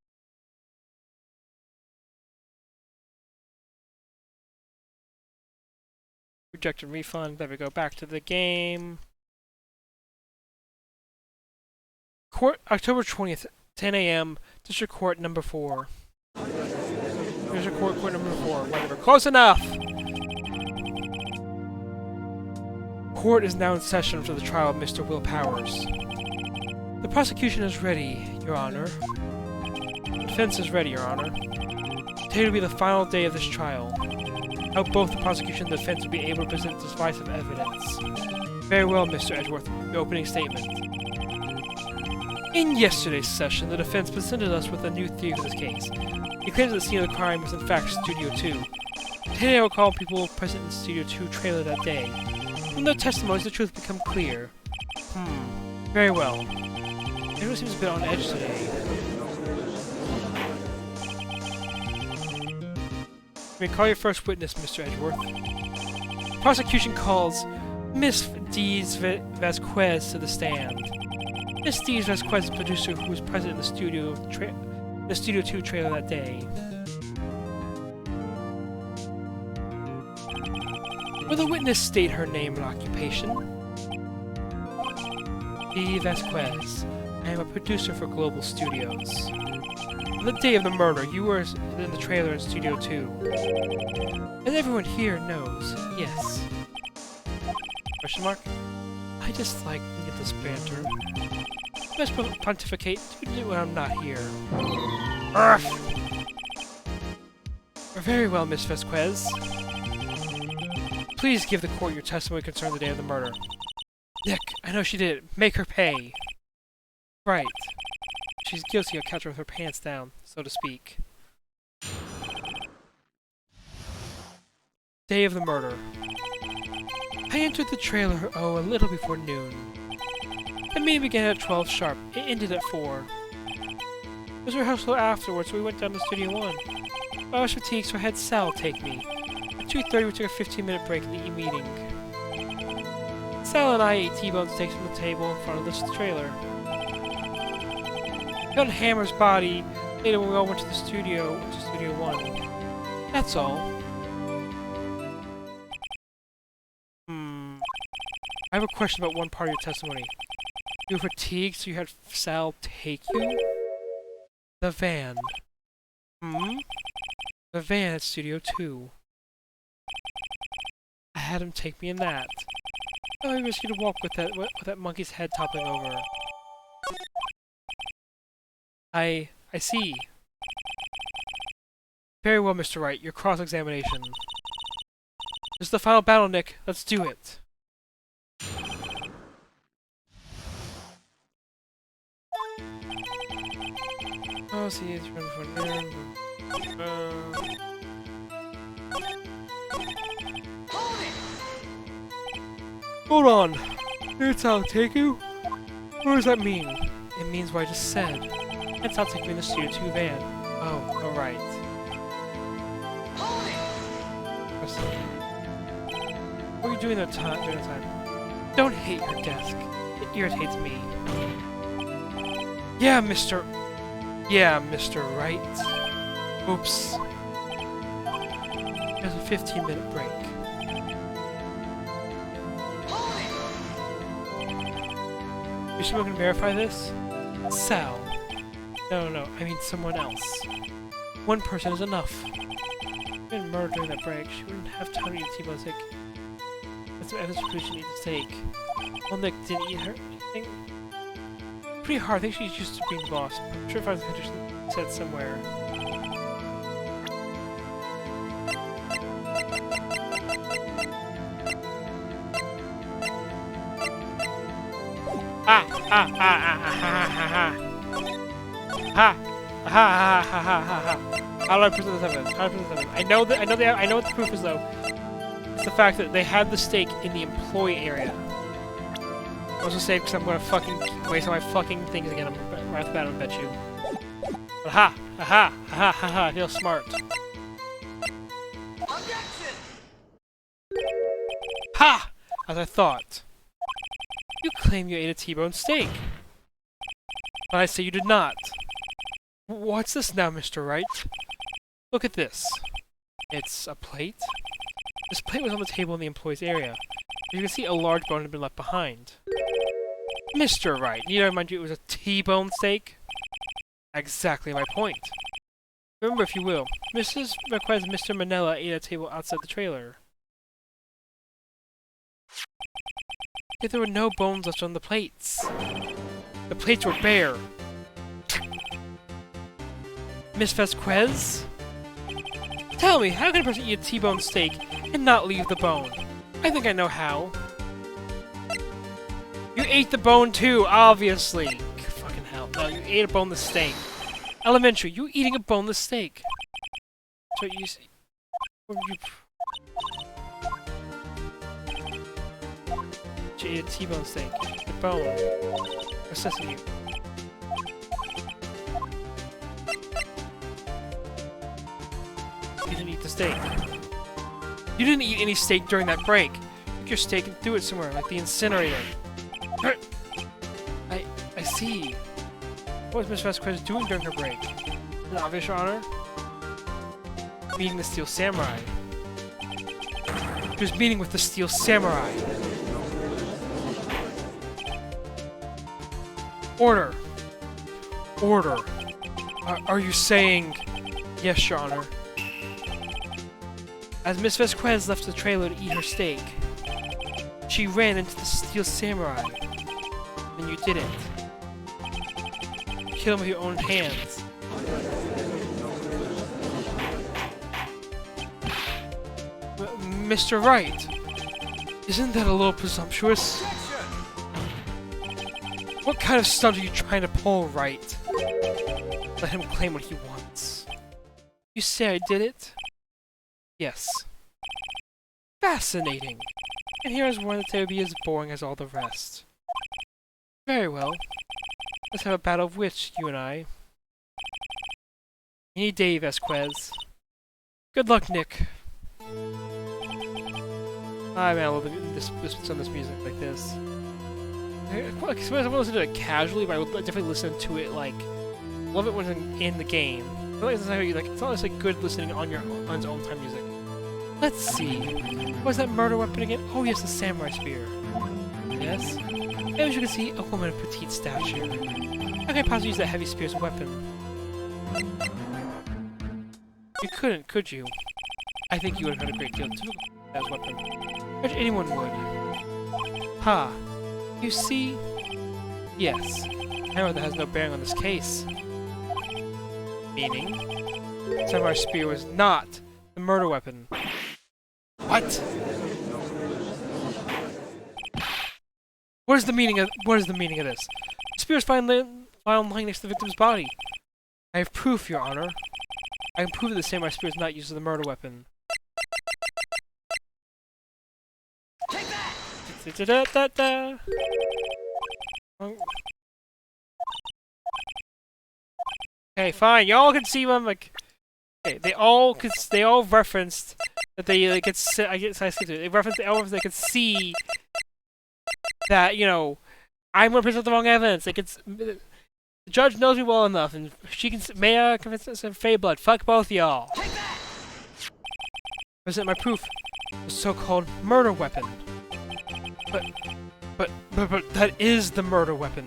A: Rejected refund. There we go. Back to the game. Court, October 20th, 10 a.m. District Court number 4. District Court number 4. Whatever. Close enough! Court is now in session for the trial of Mr. Will Powers. The prosecution is ready, Your Honor. The defense is ready, Your Honor. Today will be the final day of this trial. I hope both the prosecution and the defense will be able to present decisive evidence. Very well, Mr. Edgeworth. Your opening statement. In yesterday's session, the defense presented us with a new theory for this case. It claims that the scene of the crime was in fact Studio 2. Today I will call people present in Studio 2 trailer that day. From their testimonies, the truth will become clear. Very well. Everyone seems a bit on edge today. You may call your first witness, Mr. Edgeworth. The prosecution calls Miss Dees Vasquez to the stand. Miss Dees Vasquez is the producer who was present in the Studio 2 trailer that day. Will the witness state her name and occupation? Dees Vasquez. I am a producer for Global Studios. On the day of the murder, you were in the trailer in Studio 2. As everyone here knows, yes. Question mark? I just like needless banter. Best pontificate when I'm not here. Urgh. Very well, Miss Vasquez. Please give the court your testimony concerning the day of the murder. Nick, I know she did it. Make her pay. Right. She's guilty. I'll catch her with her pants down, so to speak. Day of the murder. I entered the trailer, a little before noon. The meeting began at 12 sharp. It ended at 4. There was a rehearsal afterwards, so we went down to Studio 1. I was fatigued, so I had Sal take me. At 2:30, we took a 15-minute break in the meeting. Sal and I ate T-bone steaks from the table in front of this trailer. We found Hammer's body later when we all went to Studio 1. That's all. I have a question about one part of your testimony. You were fatigued, so you had Sal take you? The van. The van at Studio 2. I had him take me in that. Oh, I risked you to walk with that monkey's head toppling over. I see. Very well, Mr. Wright. Your cross-examination. This is the final battle, Nick. Let's do it. Oh, see, it's running for noon. Hold on. It's I'll take you? What does that mean? It means what I just said. It's I'll take me in the Studio 2 van. Oh, alright. What are you doing during that time? Don't hate your desk. It irritates me. Yeah, Mr. Wright. Oops. There's a 15-minute break. You sure we can verify this? Sal. No, I mean someone else. One person is enough. If been murdered during that break, she wouldn't have time to eat T-bone steak. That's some evidence proof she needs a steak. Well, Nick didn't eat her anything. Pretty hard. I think she's used to being boss. I'm sure if I was said somewhere. How do I present this evidence? How do I present this evidence? I know what the proof is though. It's the fact that they had the steak in the employee area. I was just saying because I'm gonna fucking waste all my fucking things again. I'm right off the bat, I bet you. Aha! I feel smart.
C: Objection!
A: Ha! As I thought. You claim you ate a T-bone steak. But I say you did not. What's this now, Mr. Wright? Look at this. It's a plate. This plate was on the table in the employee's area. You can see a large bone had been left behind. Mr. Wright, need I remind you it was a T-bone steak? Exactly my point. Remember, if you will, Mrs. requires Mr. Manella ate at a table outside the trailer. Yet there were no bones left on the plates. The plates were bare. Miss Vasquez? Tell me, how can a person eat a T-bone steak and not leave the bone? I think I know how. You ate the bone too, obviously. Fucking hell. No, you ate a boneless steak. Elementary, you eating a boneless steak. So you... She ate a T-bone steak. The bone. Assessing you. You didn't eat the steak. You didn't eat any steak during that break. Took your steak and threw it somewhere, like the incinerator. I see. What was Miss Vasquez doing during her break? An obvious, Your Honor? Meeting the Steel Samurai. She was meeting with the Steel Samurai. Order! Order! Are you saying... Yes, Your Honor. As Miss Vasquez left the trailer to eat her steak, she ran into the Steel Samurai. And you did it. You killed him with your own hands. Mr. Wright, isn't that a little presumptuous? What kind of stunt are you trying to pull, Wright? Let him claim what he wants. You say I did it? Yes. Fascinating. And here is one that would be as boring as all the rest. Very well. Let's have a battle of wits, you and I. Any day, Vasquez. Good luck, Nick. I love this music like this. I suppose I won't listen to it casually, but I would definitely listen to it like. Love it when it's in the game. I feel like it's not like good listening on its own time music. Let's see. What was that murder weapon again? Oh yes, the samurai spear. Yes. And as you can see, a woman of petite stature. How can I possibly use that heavy spear as a weapon? You couldn't, could you? I think you would have had a great deal too as a weapon. But anyone would. Ha! You see? Yes. However, that has no bearing on this case. Meaning? Samurai spear was not the murder weapon. What? What is the meaning of this? The spear is found lying next to the victim's body. I have proof, Your Honor. I can prove that the samurai spear is not used as a murder weapon.
C: Take that!
A: Da-da-da-da-da. Okay, fine. Y'all can see what I'm like. Okay, they all referenced that they they referenced they could see that, you know, I'm gonna present the wrong evidence. The judge knows me well enough, and she can convince us of Fey blood. Fuck both y'all. Present my proof. The so-called murder weapon. But that is the murder weapon.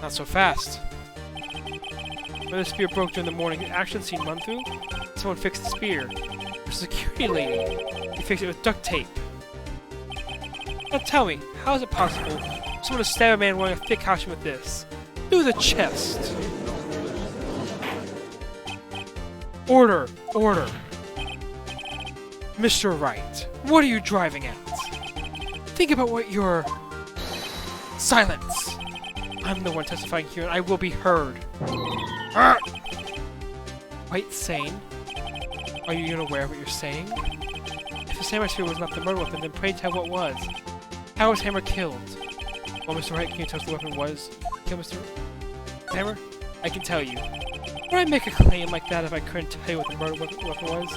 A: Not so fast. When the spear broke during the morning action scene run through, someone fixed the spear. A security lady. They fixed it with duct tape. Now tell me, how is it possible for someone to stab a man wearing a thick costume with this? Through the chest. Order! Order! Mr. Wright, what are you driving at? Think about what you're... Silence! I'm the one testifying here, and I will be heard. Quite sane? Are you even aware of what you're saying? If the samurai spear was not the murder weapon, then pray tell what was. How was Hammer killed? Well, Mr. Wright, can you tell us the weapon was? Kill Mr. Hammer? I can tell you. Would I make a claim like that if I couldn't tell you what the murder weapon was?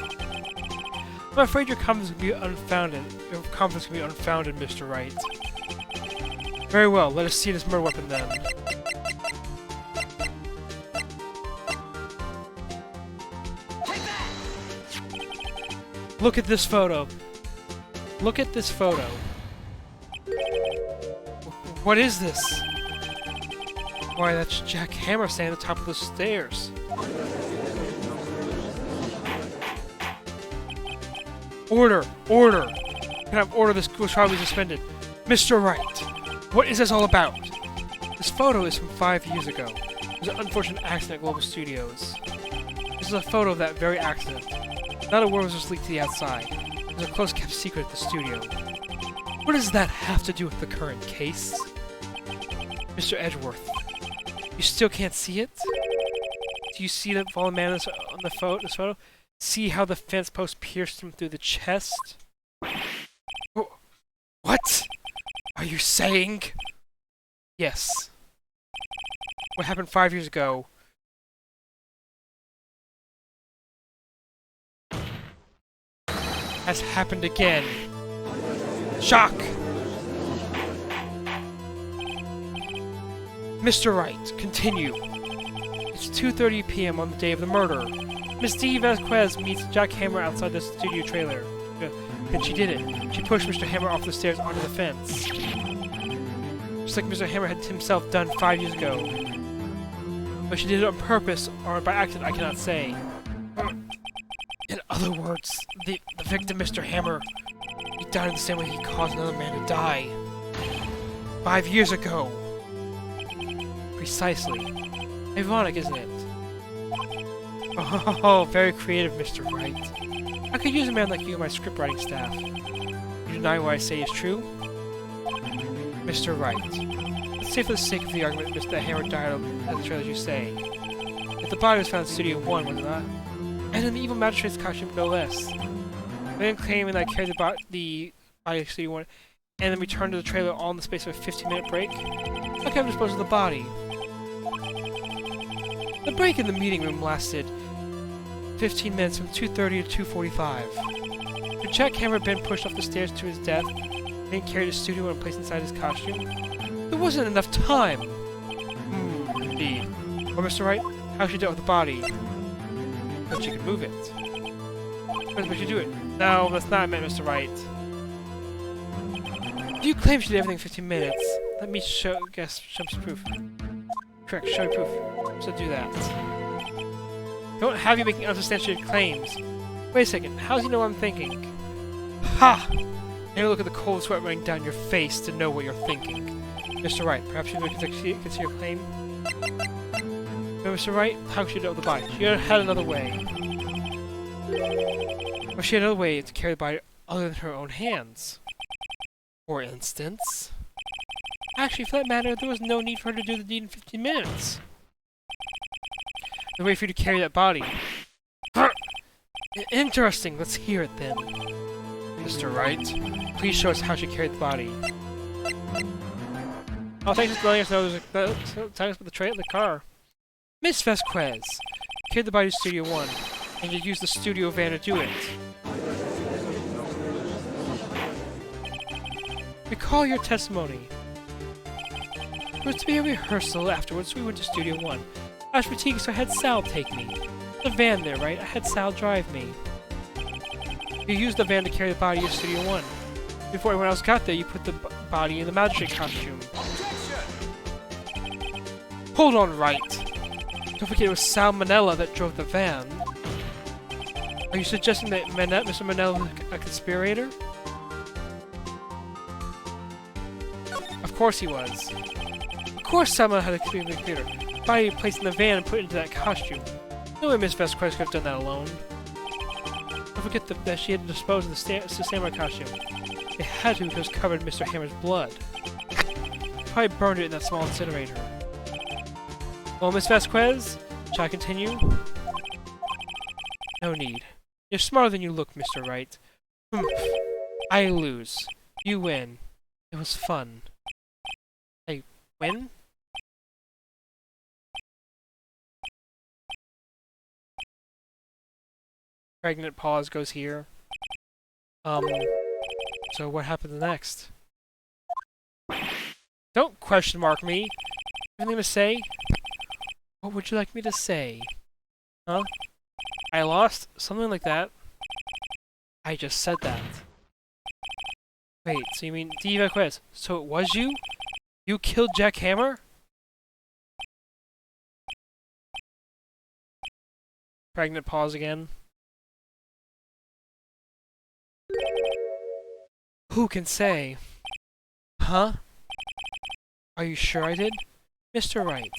A: I'm afraid your confidence can be unfounded. Your confidence can be unfounded, Mr. Wright. Very well, let us see this murder weapon then. Look at this photo. Look at this photo. What is this? Why, that's Jack Hammer standing at the top of the stairs. Order! Order! Can I have order? This school shall be suspended. Mr. Wright, what is this all about? This photo is from 5 years ago. It was an unfortunate accident at Global Studios. This is a photo of that very accident. Not a word was leaked to the outside. It was a close-kept secret at the studio. What does that have to do with the current case? Mr. Edgeworth, you still can't see it? Do you see the fallen man on this photo? See how the fence post pierced him through the chest? What are you saying? Yes. What happened 5 years ago has happened again. Shock! Mr. Wright, continue. It's 2:30 p.m. on the day of the murder. Miss D. Vasquez meets Jack Hammer outside the studio trailer. And she did it. She pushed Mr. Hammer off the stairs onto the fence. Just like Mr. Hammer had himself done 5 years ago. But she did it on purpose, or by accident, I cannot say. In other words, the victim, Mr. Hammer, he died in the same way he caused another man to die. 5 years ago. Precisely. Ironic, isn't it? Oh, very creative, Mr. Wright. I could use a man like you in my scriptwriting staff. You deny what I say is true? Mr. Wright. Let's say for the sake of the argument Mr. Hammer died at the trailer, as you say. If the body was found in Studio 1, was it not? And in the evil magistrate's costume, no less. Then claiming that I carried the body of Studio 1 and then returned to the trailer all in the space of a 15-minute break? How can I dispose of the body? The break in the meeting room lasted 15 minutes from 2:30 to 2:45. Had Jack Hammer been pushed off the stairs to his death, then carried to Studio and placed inside his costume? There wasn't enough time! Indeed. Well, Mr. Wright, how she dealt with the body? But she could move it. But she do it? No, that's not meant, Mr. Wright. Do you claim she did everything in 15 minutes? Let me show some proof. Correct, show me proof. So do that. Don't have you making unsubstantiated claims. Wait a second, how does he know what I'm thinking? Ha! Now look at the cold sweat running down your face to know what you're thinking. Mr. Wright, perhaps you can see your claim? No, Mr. Wright, how could she deal with the body? She had another way. Or she had another way to carry the body other than her own hands. For instance... Actually, for that matter, there was no need for her to do the deed in 15 minutes. No way for you to carry that body. Interesting, let's hear it then. Mr. Wright, please show us how she carried the body. Oh, thanks for letting us know there's the car. Miss Vasquez carried the body to Studio 1, and you used the studio van to do it. Recall your testimony. It was to be a rehearsal afterwards, so we went to Studio 1. I was fatigued, so I had Sal take me. The van there, right? I had Sal drive me. You used the van to carry the body to Studio 1. Before anyone else got there, you put the body in the magistrate costume. Hold on, Wright. Don't forget it was Sal Manella that drove the van. Are you suggesting that Mr. Manella was a conspirator? Of course he was. Of course someone had to be the computer. Body placed in the van and put into that costume. No way Miss Vasquez could have done that alone. Don't forget that she had disposed of the samurai costume. It had to because it was covered in Mr. Hammer's blood. Probably burned it in that small incinerator. Well, Miss Vasquez, shall I continue? No need. You're smarter than you look, Mr. Wright. I lose. You win. It was fun. I win? Pregnant pause goes here. So what happens next? Don't question mark me. Anything to say? What would you like me to say? Huh? I lost? Something like that? I just said that. Wait, so you mean Diva Quiz? So it was you? You killed Jack Hammer? Pregnant pause again. Who can say? Huh? Are you sure I did? Mr. Wright.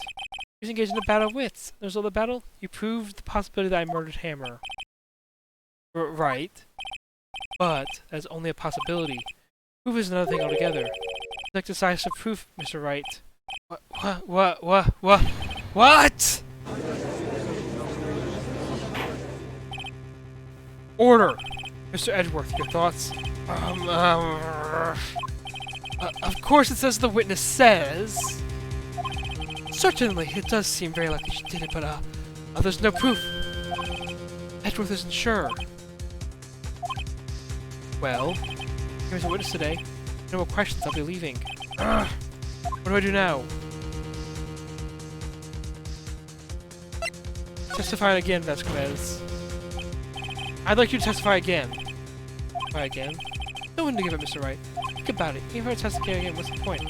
A: He was engaged in a battle of wits. The result of the battle? You proved the possibility that I murdered Hammer. Right. But, that's only a possibility. Proof is another thing altogether. Like decisive proof, Mr. Wright. What? Order! Mr. Edgeworth, your thoughts? Of course it says the witness says. Certainly, it does seem very likely she did it, but, there's no proof. Edgeworth isn't sure. Well, here's a witness today. No more questions, I'll be leaving. What do I do now? Testify again, Vasquez. I'd like you to testify again. Testify again? No one to give it, Mr. Wright. Think about it. Even if I testify again, what's the point?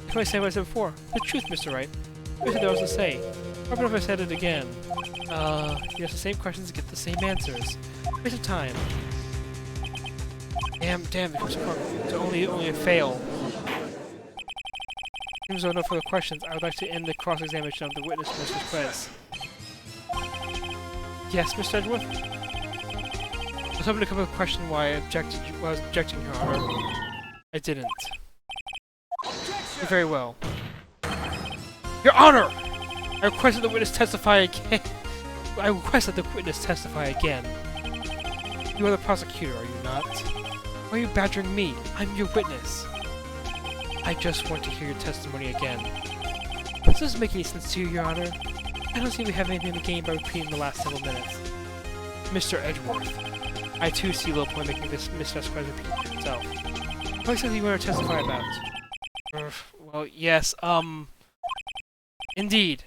A: Can I say what I said before? The truth, Mr. Wright. I said there was to say. What if I said it again? You ask the same questions and get the same answers. Waste of time. Damn, it's only a fail. Seems there are no further questions. I would like to end the cross-examination of the witness, Mr. Quiz. Yes, Mr. Edgeworth? I was hoping to come up with a question why I was objecting, Your Honor. I didn't. Very well. Your Honor! I request that the witness testify again. I request that the witness testify again. You are the prosecutor, are you not? Why are you badgering me? I'm your witness. I just want to hear your testimony again. This doesn't make any sense to you, Your Honor. I don't seem to have anything to gain by repeating the last several minutes. Mr. Edgeworth, I too see little point making this Miss Vasquez repeat itself. What exactly you want to testify about? Well, yes, indeed.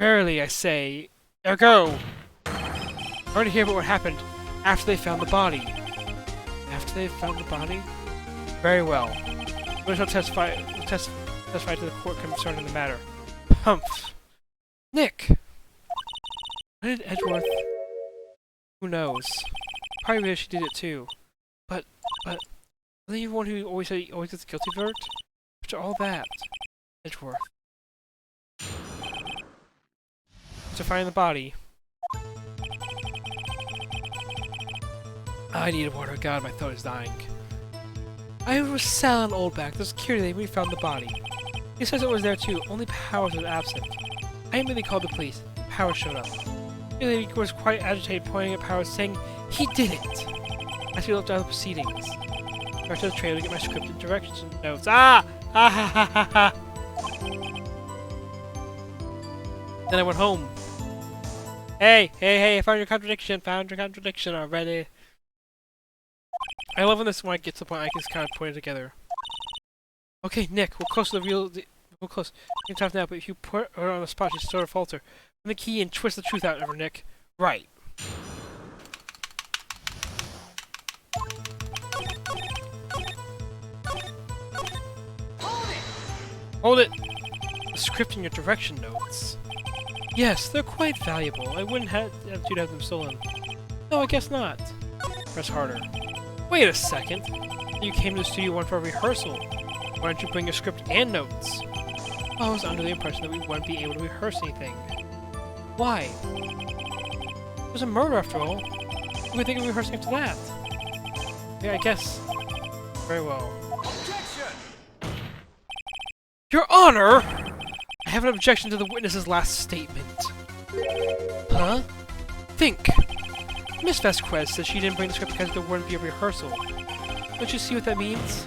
A: Verily, I say, ergo! I want to hear about what happened after they found the body. After they found the body? Very well. We shall testify to the court concerning the matter. Humph. Nick! Why did Edgeworth... Who knows? Probably wish she did it too. But... Wasn't you one who always gets a guilty verdict? After all that... Edgeworth. To find the body... I need water. God, my throat is dying. I was selling Oldbag, the security when we found the body. He says it was there too, only Powers was absent. I immediately called the police. Powers showed up. The lady was quite agitated, pointing at Powers, saying, "He did it!" As he looked at the proceedings. I went to the trailer to get my script and directions and notes. Ah! Ah ha ha ha ha! Then I went home. Hey! I found your contradiction! Already! I love when when I get to the point I can just kind of put it together. Okay, Nick, we're close to the real... We're close. You can talk now, but if you put her on the spot, she'll sort of falter. Find the key and twist the truth out of her, Nick. Right. Hold it! The script and your direction notes. Yes, they're quite valuable. I wouldn't have you to have them stolen. No, I guess not. Press harder. Wait a second. You came to the studio one for a rehearsal. Why don't you bring your script and notes? I was under the impression that we wouldn't be able to rehearse anything. Why? It was a murder after all. Who would think of rehearsing after that? Yeah, I guess. Very well. Objection! Your Honor! I have an objection to the witness's last statement. Huh? Think! Miss Vasquez says she didn't bring the script because there wouldn't be a rehearsal. Don't you see what that means?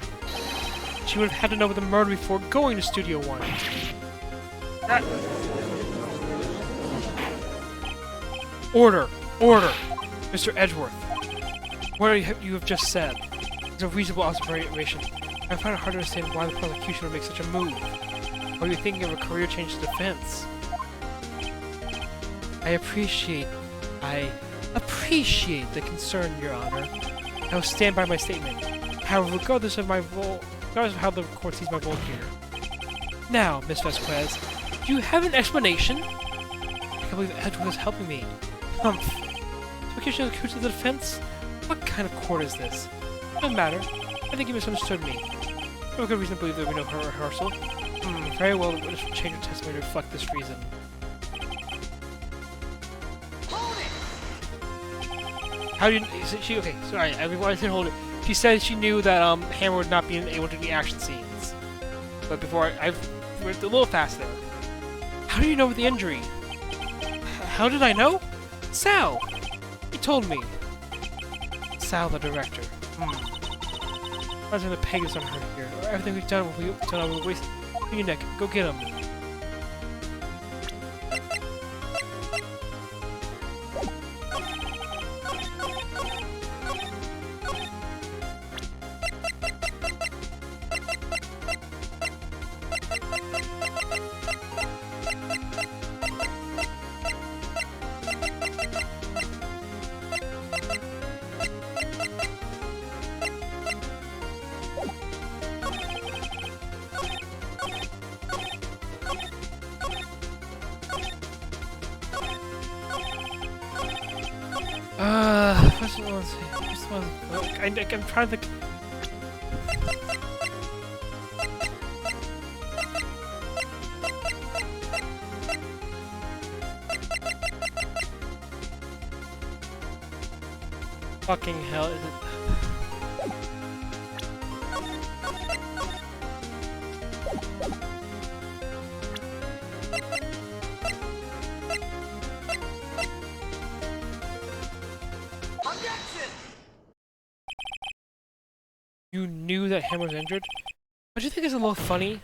A: She would have had to know about the murder before going to Studio One. Order! Order! Mr. Edgeworth. What you have just said is a reasonable observation. I find it hard to understand why the prosecution would make such a move. Or are you thinking of a career change to defense? I appreciate the concern, Your Honor. I will stand by my statement. However, regardless of how the court sees my role here. Now, Miss Vasquez, do you have an explanation? I can't believe Edward is helping me. Humph. Vacation of the defense? What kind of court is this? No matter. I think you misunderstood me. No good reason to believe there will be no rehearsal. Very well, the witness will change her testimony to reflect this reason. How do you... She... Okay, sorry, I didn't hold it. She said she knew that Hammer would not be able to do the action scenes. But before, I went a little fast there. How do you know the injury? How did I know? Sal! He told me. Sal, the director. I was going to peg us on her here. Everything we've done will waste your neck. Go get him. I'm trying to think. Fucking hell, is it? You knew that Hammer was injured? Don't you think it's a little funny?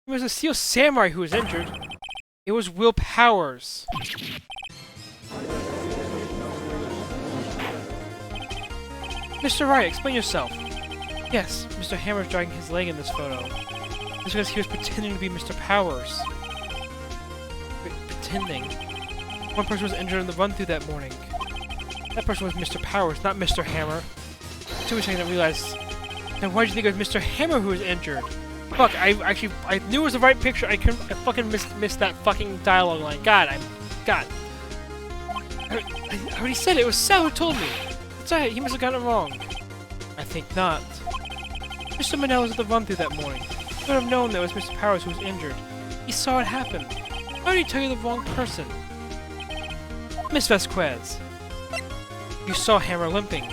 A: It was a Steel Samurai who was injured. It was Will Powers. Mr. Wright, explain yourself. Yes, Mr. Hammer's dragging his leg in this photo. It's because he was pretending to be Mr. Powers. Pretending. One person was injured in the run-through that morning. That person was Mr. Powers, not Mr. Hammer. Too much I realized. Then why did you think it was Mr. Hammer who was injured? Fuck, I knew it was the right picture. I fucking missed that fucking dialogue line. God. I already said it. It was Sal who told me. It's alright, he must have gotten it wrong. I think not. Mr. Manel was at the run-through that morning. He would have known that it was Mr. Powers who was injured. He saw it happen. Why did he tell you the wrong person? Miss Vasquez. You saw Hammer limping.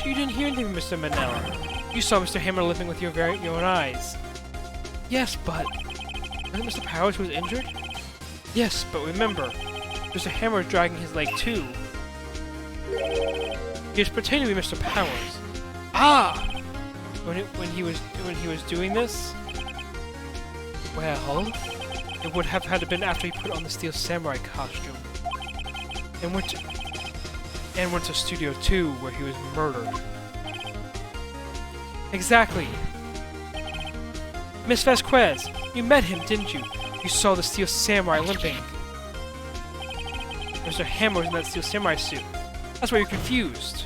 A: You didn't hear anything from Mr. Manel. You saw Mr. Hammer limping with your own eyes. Yes, but... wasn't Mr. Powers who was injured? Yes, but remember, Mr. Hammer was dragging his leg too. He was pretending to be Mr. Powers. Ah! When he was doing this? Well... it would have had to been after he put on the Steel Samurai costume. And went to Studio 2, where he was murdered. Exactly. Miss Vasquez, you met him, didn't you? You saw the Steel Samurai limping. Mr. Hammer was in that Steel Samurai suit. That's why you're confused.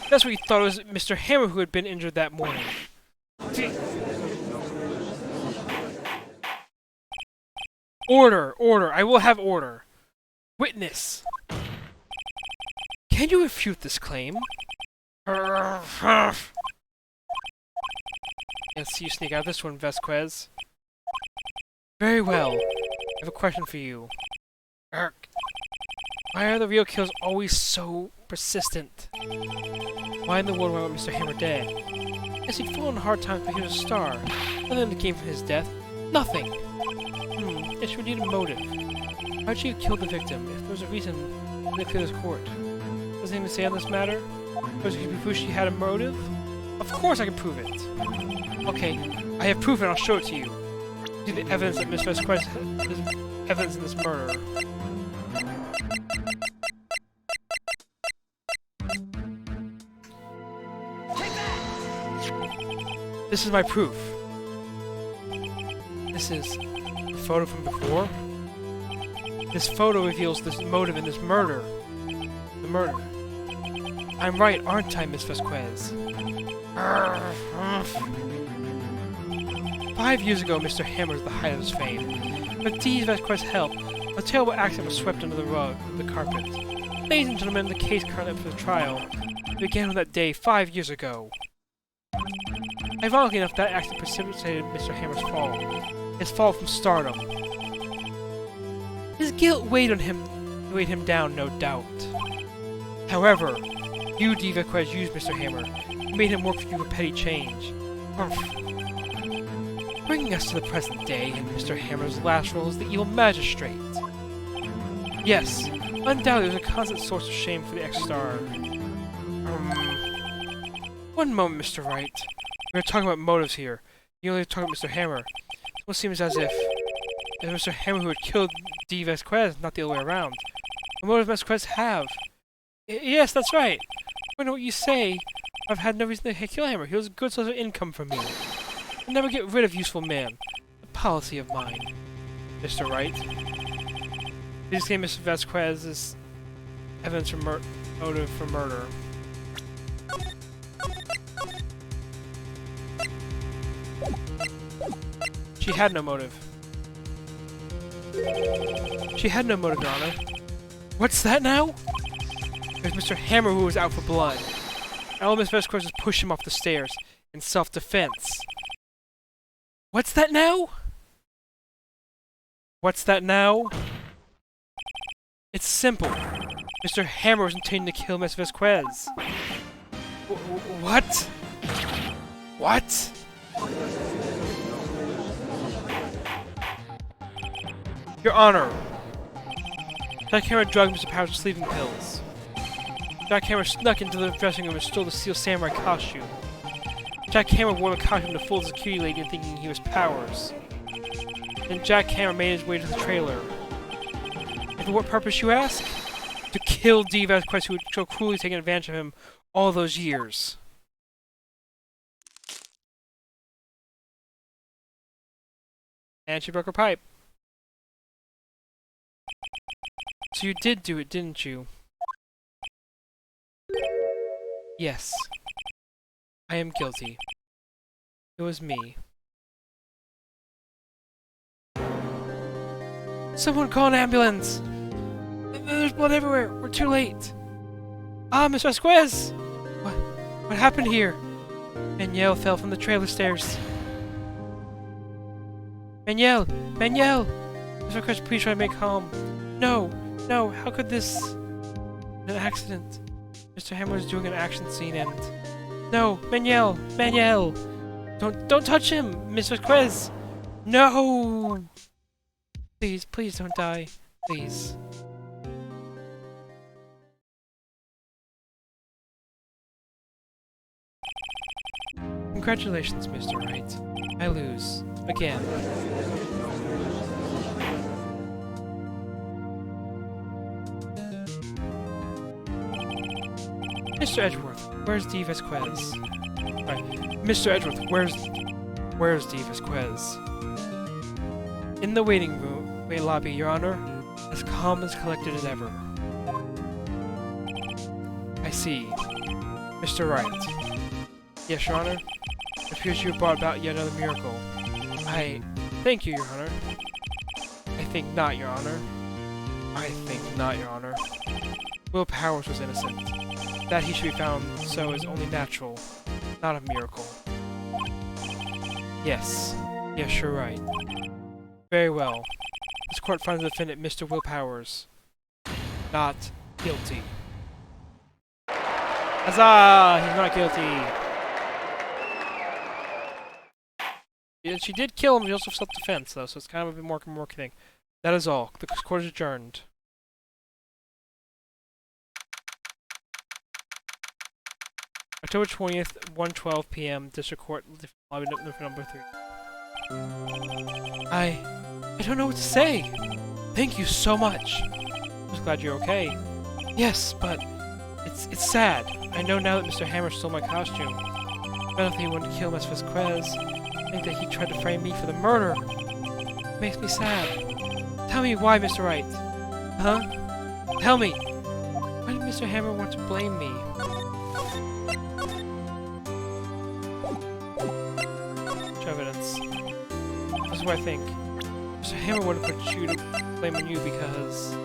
A: That's why you thought it was Mr. Hammer who had been injured that morning. Order! Order! I will have order. Witness! Can you refute this claim? Can't see you sneak out this one, Vasquez. Very well. I have a question for you. Why are the real kills always so persistent? Why in the world would Mr. Hammer dead? Yes, he'd fallen hard times, but he was a star. Nothing to gain from his death. Nothing! Yes, we need a motive. Why'd you kill the victim? If there was a reason, then clear this court. Does anything to say on this matter? Does it prove she had a motive? Of course I can prove it! Okay, I have proof and I'll show it to you. See the evidence that Miss Vasquez has evidence in this murder. This is my proof. This is a photo from before. This photo reveals this motive in this murder. The murder. I'm right, aren't I, Miss Vasquez? 5 years ago, Mr. Hammer was the height of his fame. With D. Vasquez's help, a terrible accident was swept under the rug, the carpet. Ladies and gentlemen, the case currently up for the trial began on that day 5 years ago. Ironically enough, that accident precipitated Mr. Hammer's fall. His fall from stardom. His guilt weighed him down, no doubt. However, you, D. Vasquez, used Mr. Hammer. You made him work for you for petty change. Bringing us to the present day, and Mr. Hammer's last role as the evil magistrate. Yes, undoubtedly there's a constant source of shame for the ex-star. One moment, Mr. Wright. We're talking about motives here. You're only talking about Mr. Hammer. It almost seems as if it was Mr. Hammer who had killed D. Vasquez, not the other way around. What motive does Vasquez have? Yes, that's right. I know what you say. I've had no reason to kill Hammer. He was a good source of income for me. I'll never get rid of useful man. A policy of mine. Mr. Wright. Please say Mr. Vasquez is evidence for motive for murder. She had no motive. She had no motive, Your Honor. What's that now? It was Mr. Hammer who was out for blood. And Miss Vasquez just pushed him off the stairs in self-defense. What's that now? What's that now? It's simple. Mr. Hammer was intending to kill Miss Vasquez. What? What? Your Honor. Jack Hammer drugged Mr. Powers with sleeping pills. Jack Hammer snuck into the dressing room and stole the Steel Samurai costume. Jack Hammer wore the costume to fool the security lady into thinking he was Powers. Then Jack Hammer made his way to the trailer. And for what purpose, you ask? To kill D. Vasquez, who had so cruelly taken advantage of him all those years. And she broke her pipe. So you did do it, didn't you? Yes. I am guilty. It was me. Someone call an ambulance! There's blood everywhere! We're too late! Ah, Miss Vasquez! What happened here? Manuel fell from the trailer stairs. Manuel! Manuel! Miss Vasquez, please try to make calm. No! No! How could this... An accident. Mr. Hammer was doing an action scene and... No! Manuel! Manuel! Don't touch him! Miss Vasquez! No! Please, please don't die. Please. Congratulations, Mr. Wright. I lose. Again. Mr. Edgeworth, where's D. Vasquez? Mr. Edgeworth, where's D. Vasquez? In the waiting lobby, Your Honor, as calm as collected as ever. I see. Mr. Wright. Yes, Your Honor? It appears you have brought about yet another miracle. Thank you, Your Honor. I think not, Your Honor. I think not, Your Honor. Will Powers was innocent. That he should be found so is only natural, not a miracle. Yes. Yes, you're right. Very well. This court finds the defendant, Mr. Will Powers, not guilty. Huzzah! He's not guilty. Yeah, she did kill him, she also self-defense, though, so it's kind of a bit more thing. That is all. The court is adjourned. October 20th, 1:12 p.m., District Court, lobby number 3. I don't know what to say. Thank you so much. I'm just glad you're okay. Yes, but it's sad. I know now that Mr. Hammer stole my costume. I don't think he wanted to kill Miss Vasquez. I think that he tried to frame me for the murder. It makes me sad. Tell me why, Mr. Wright. Huh? Tell me. Why did Mr. Hammer want to blame me? Much evidence. This is what I think. Mr. Hammer would have put you to blame on you because...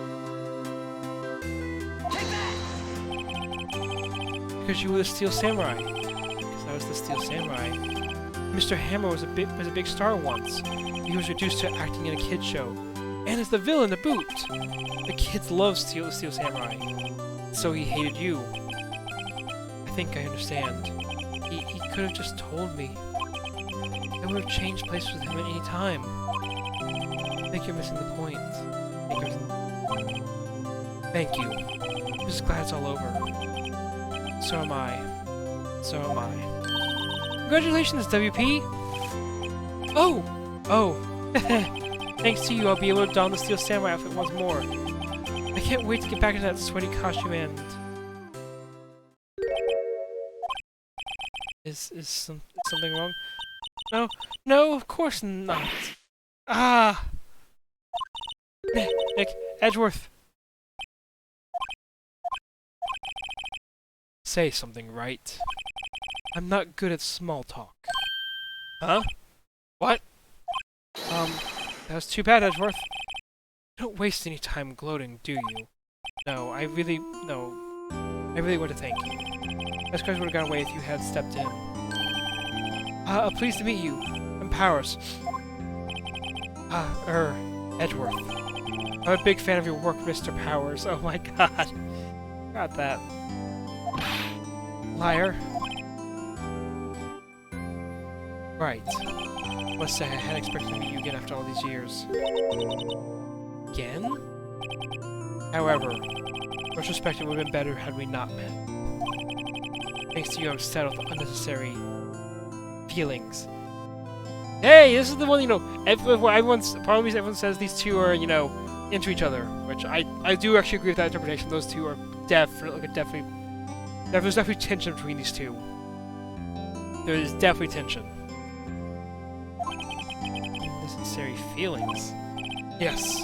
A: Because you were the Steel Samurai. Because I was the Steel Samurai. Mr. Hammer was a big star once. He was reduced to acting in a kid's show. And as the villain to boot! The kids loved Steel Samurai. So he hated you. I think I understand. He could have just told me. I would have changed places with him at any time. I think you're missing the point. Thank you. I'm just glad it's all over. So am I. So am I. Congratulations, WP! Oh! Oh! Thanks to you, I'll be able to don the Steel Samurai outfit once more. I can't wait to get back into that sweaty costume and... Is something wrong? No, no, of course not. Ah! Nick, Edgeworth! Say something, Wright. I'm not good at small talk. Huh? What? That was too bad, Edgeworth. Don't waste any time gloating, do you? No, I really want to thank you. This guys would have gone away if you had stepped in. Pleased to meet you. I'm Powers. Edgeworth. I'm a big fan of your work, Mr. Powers. Oh my god. Got that. Liar. Right. Must say I hadn't expected to meet you again after all these years. Again? However, in retrospect, it would have been better had we not met. Thanks to you, I'm settled with unnecessary feelings. Hey, this is the one, everyone says these two are, into each other, which I do actually agree with that interpretation. Those two are definitely there's definitely tension between these two. There is definitely tension. Unnecessary feelings. Yes.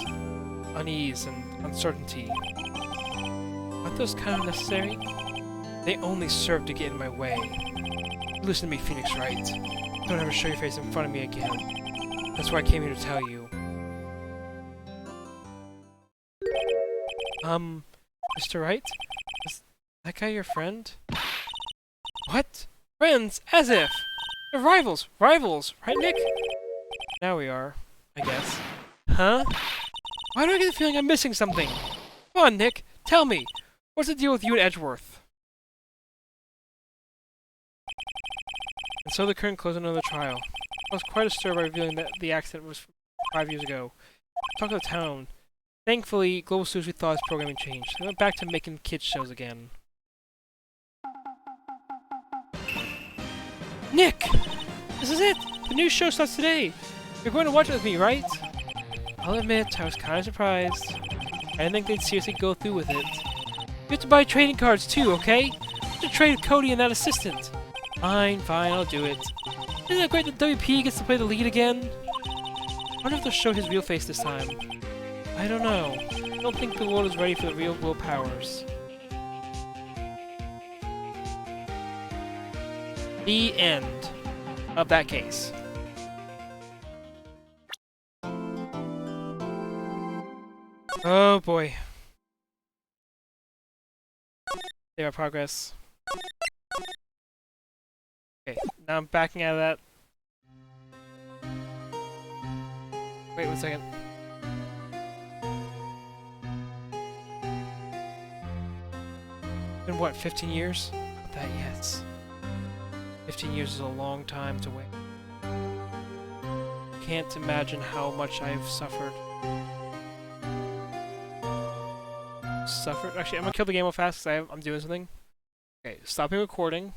A: Unease and uncertainty. Aren't those kind of necessary? They only serve to get in my way. Listen to me, Phoenix Wright. Don't ever show your face in front of me again. That's why I came here to tell you. Mr. Wright? Is that guy your friend? What? Friends? As if! They're rivals! Rivals! Right, Nick? Now we are, I guess. Huh? Why do I get the feeling I'm missing something? Come on, Nick! Tell me! What's the deal with you and Edgeworth? And so the curtain closed on another trial. I was quite disturbed by revealing that the accident was 5 years ago. Talk of the town. Thankfully, Global Studios thought his programming changed. They went back to making kids shows again. Nick! This is it! The new show starts today! You're going to watch it with me, right? I'll admit, I was kind of surprised. I didn't think they'd seriously go through with it. You have to buy trading cards too, okay? You have to trade with Cody and that assistant. Fine, I'll do it. Isn't it great that WP gets to play the lead again? I wonder if they'll show his real face this time. I don't know. I don't think the world is ready for the real Will Powers. The end of that case. Oh boy. Save our progress. Okay, now I'm backing out of that. Wait 1 second. Been what, 15 years? Not that yet. 15 years is a long time to wait. Can't imagine how much I've suffered. Actually, I'm gonna kill the game real fast because I'm doing something. Okay, stopping recording.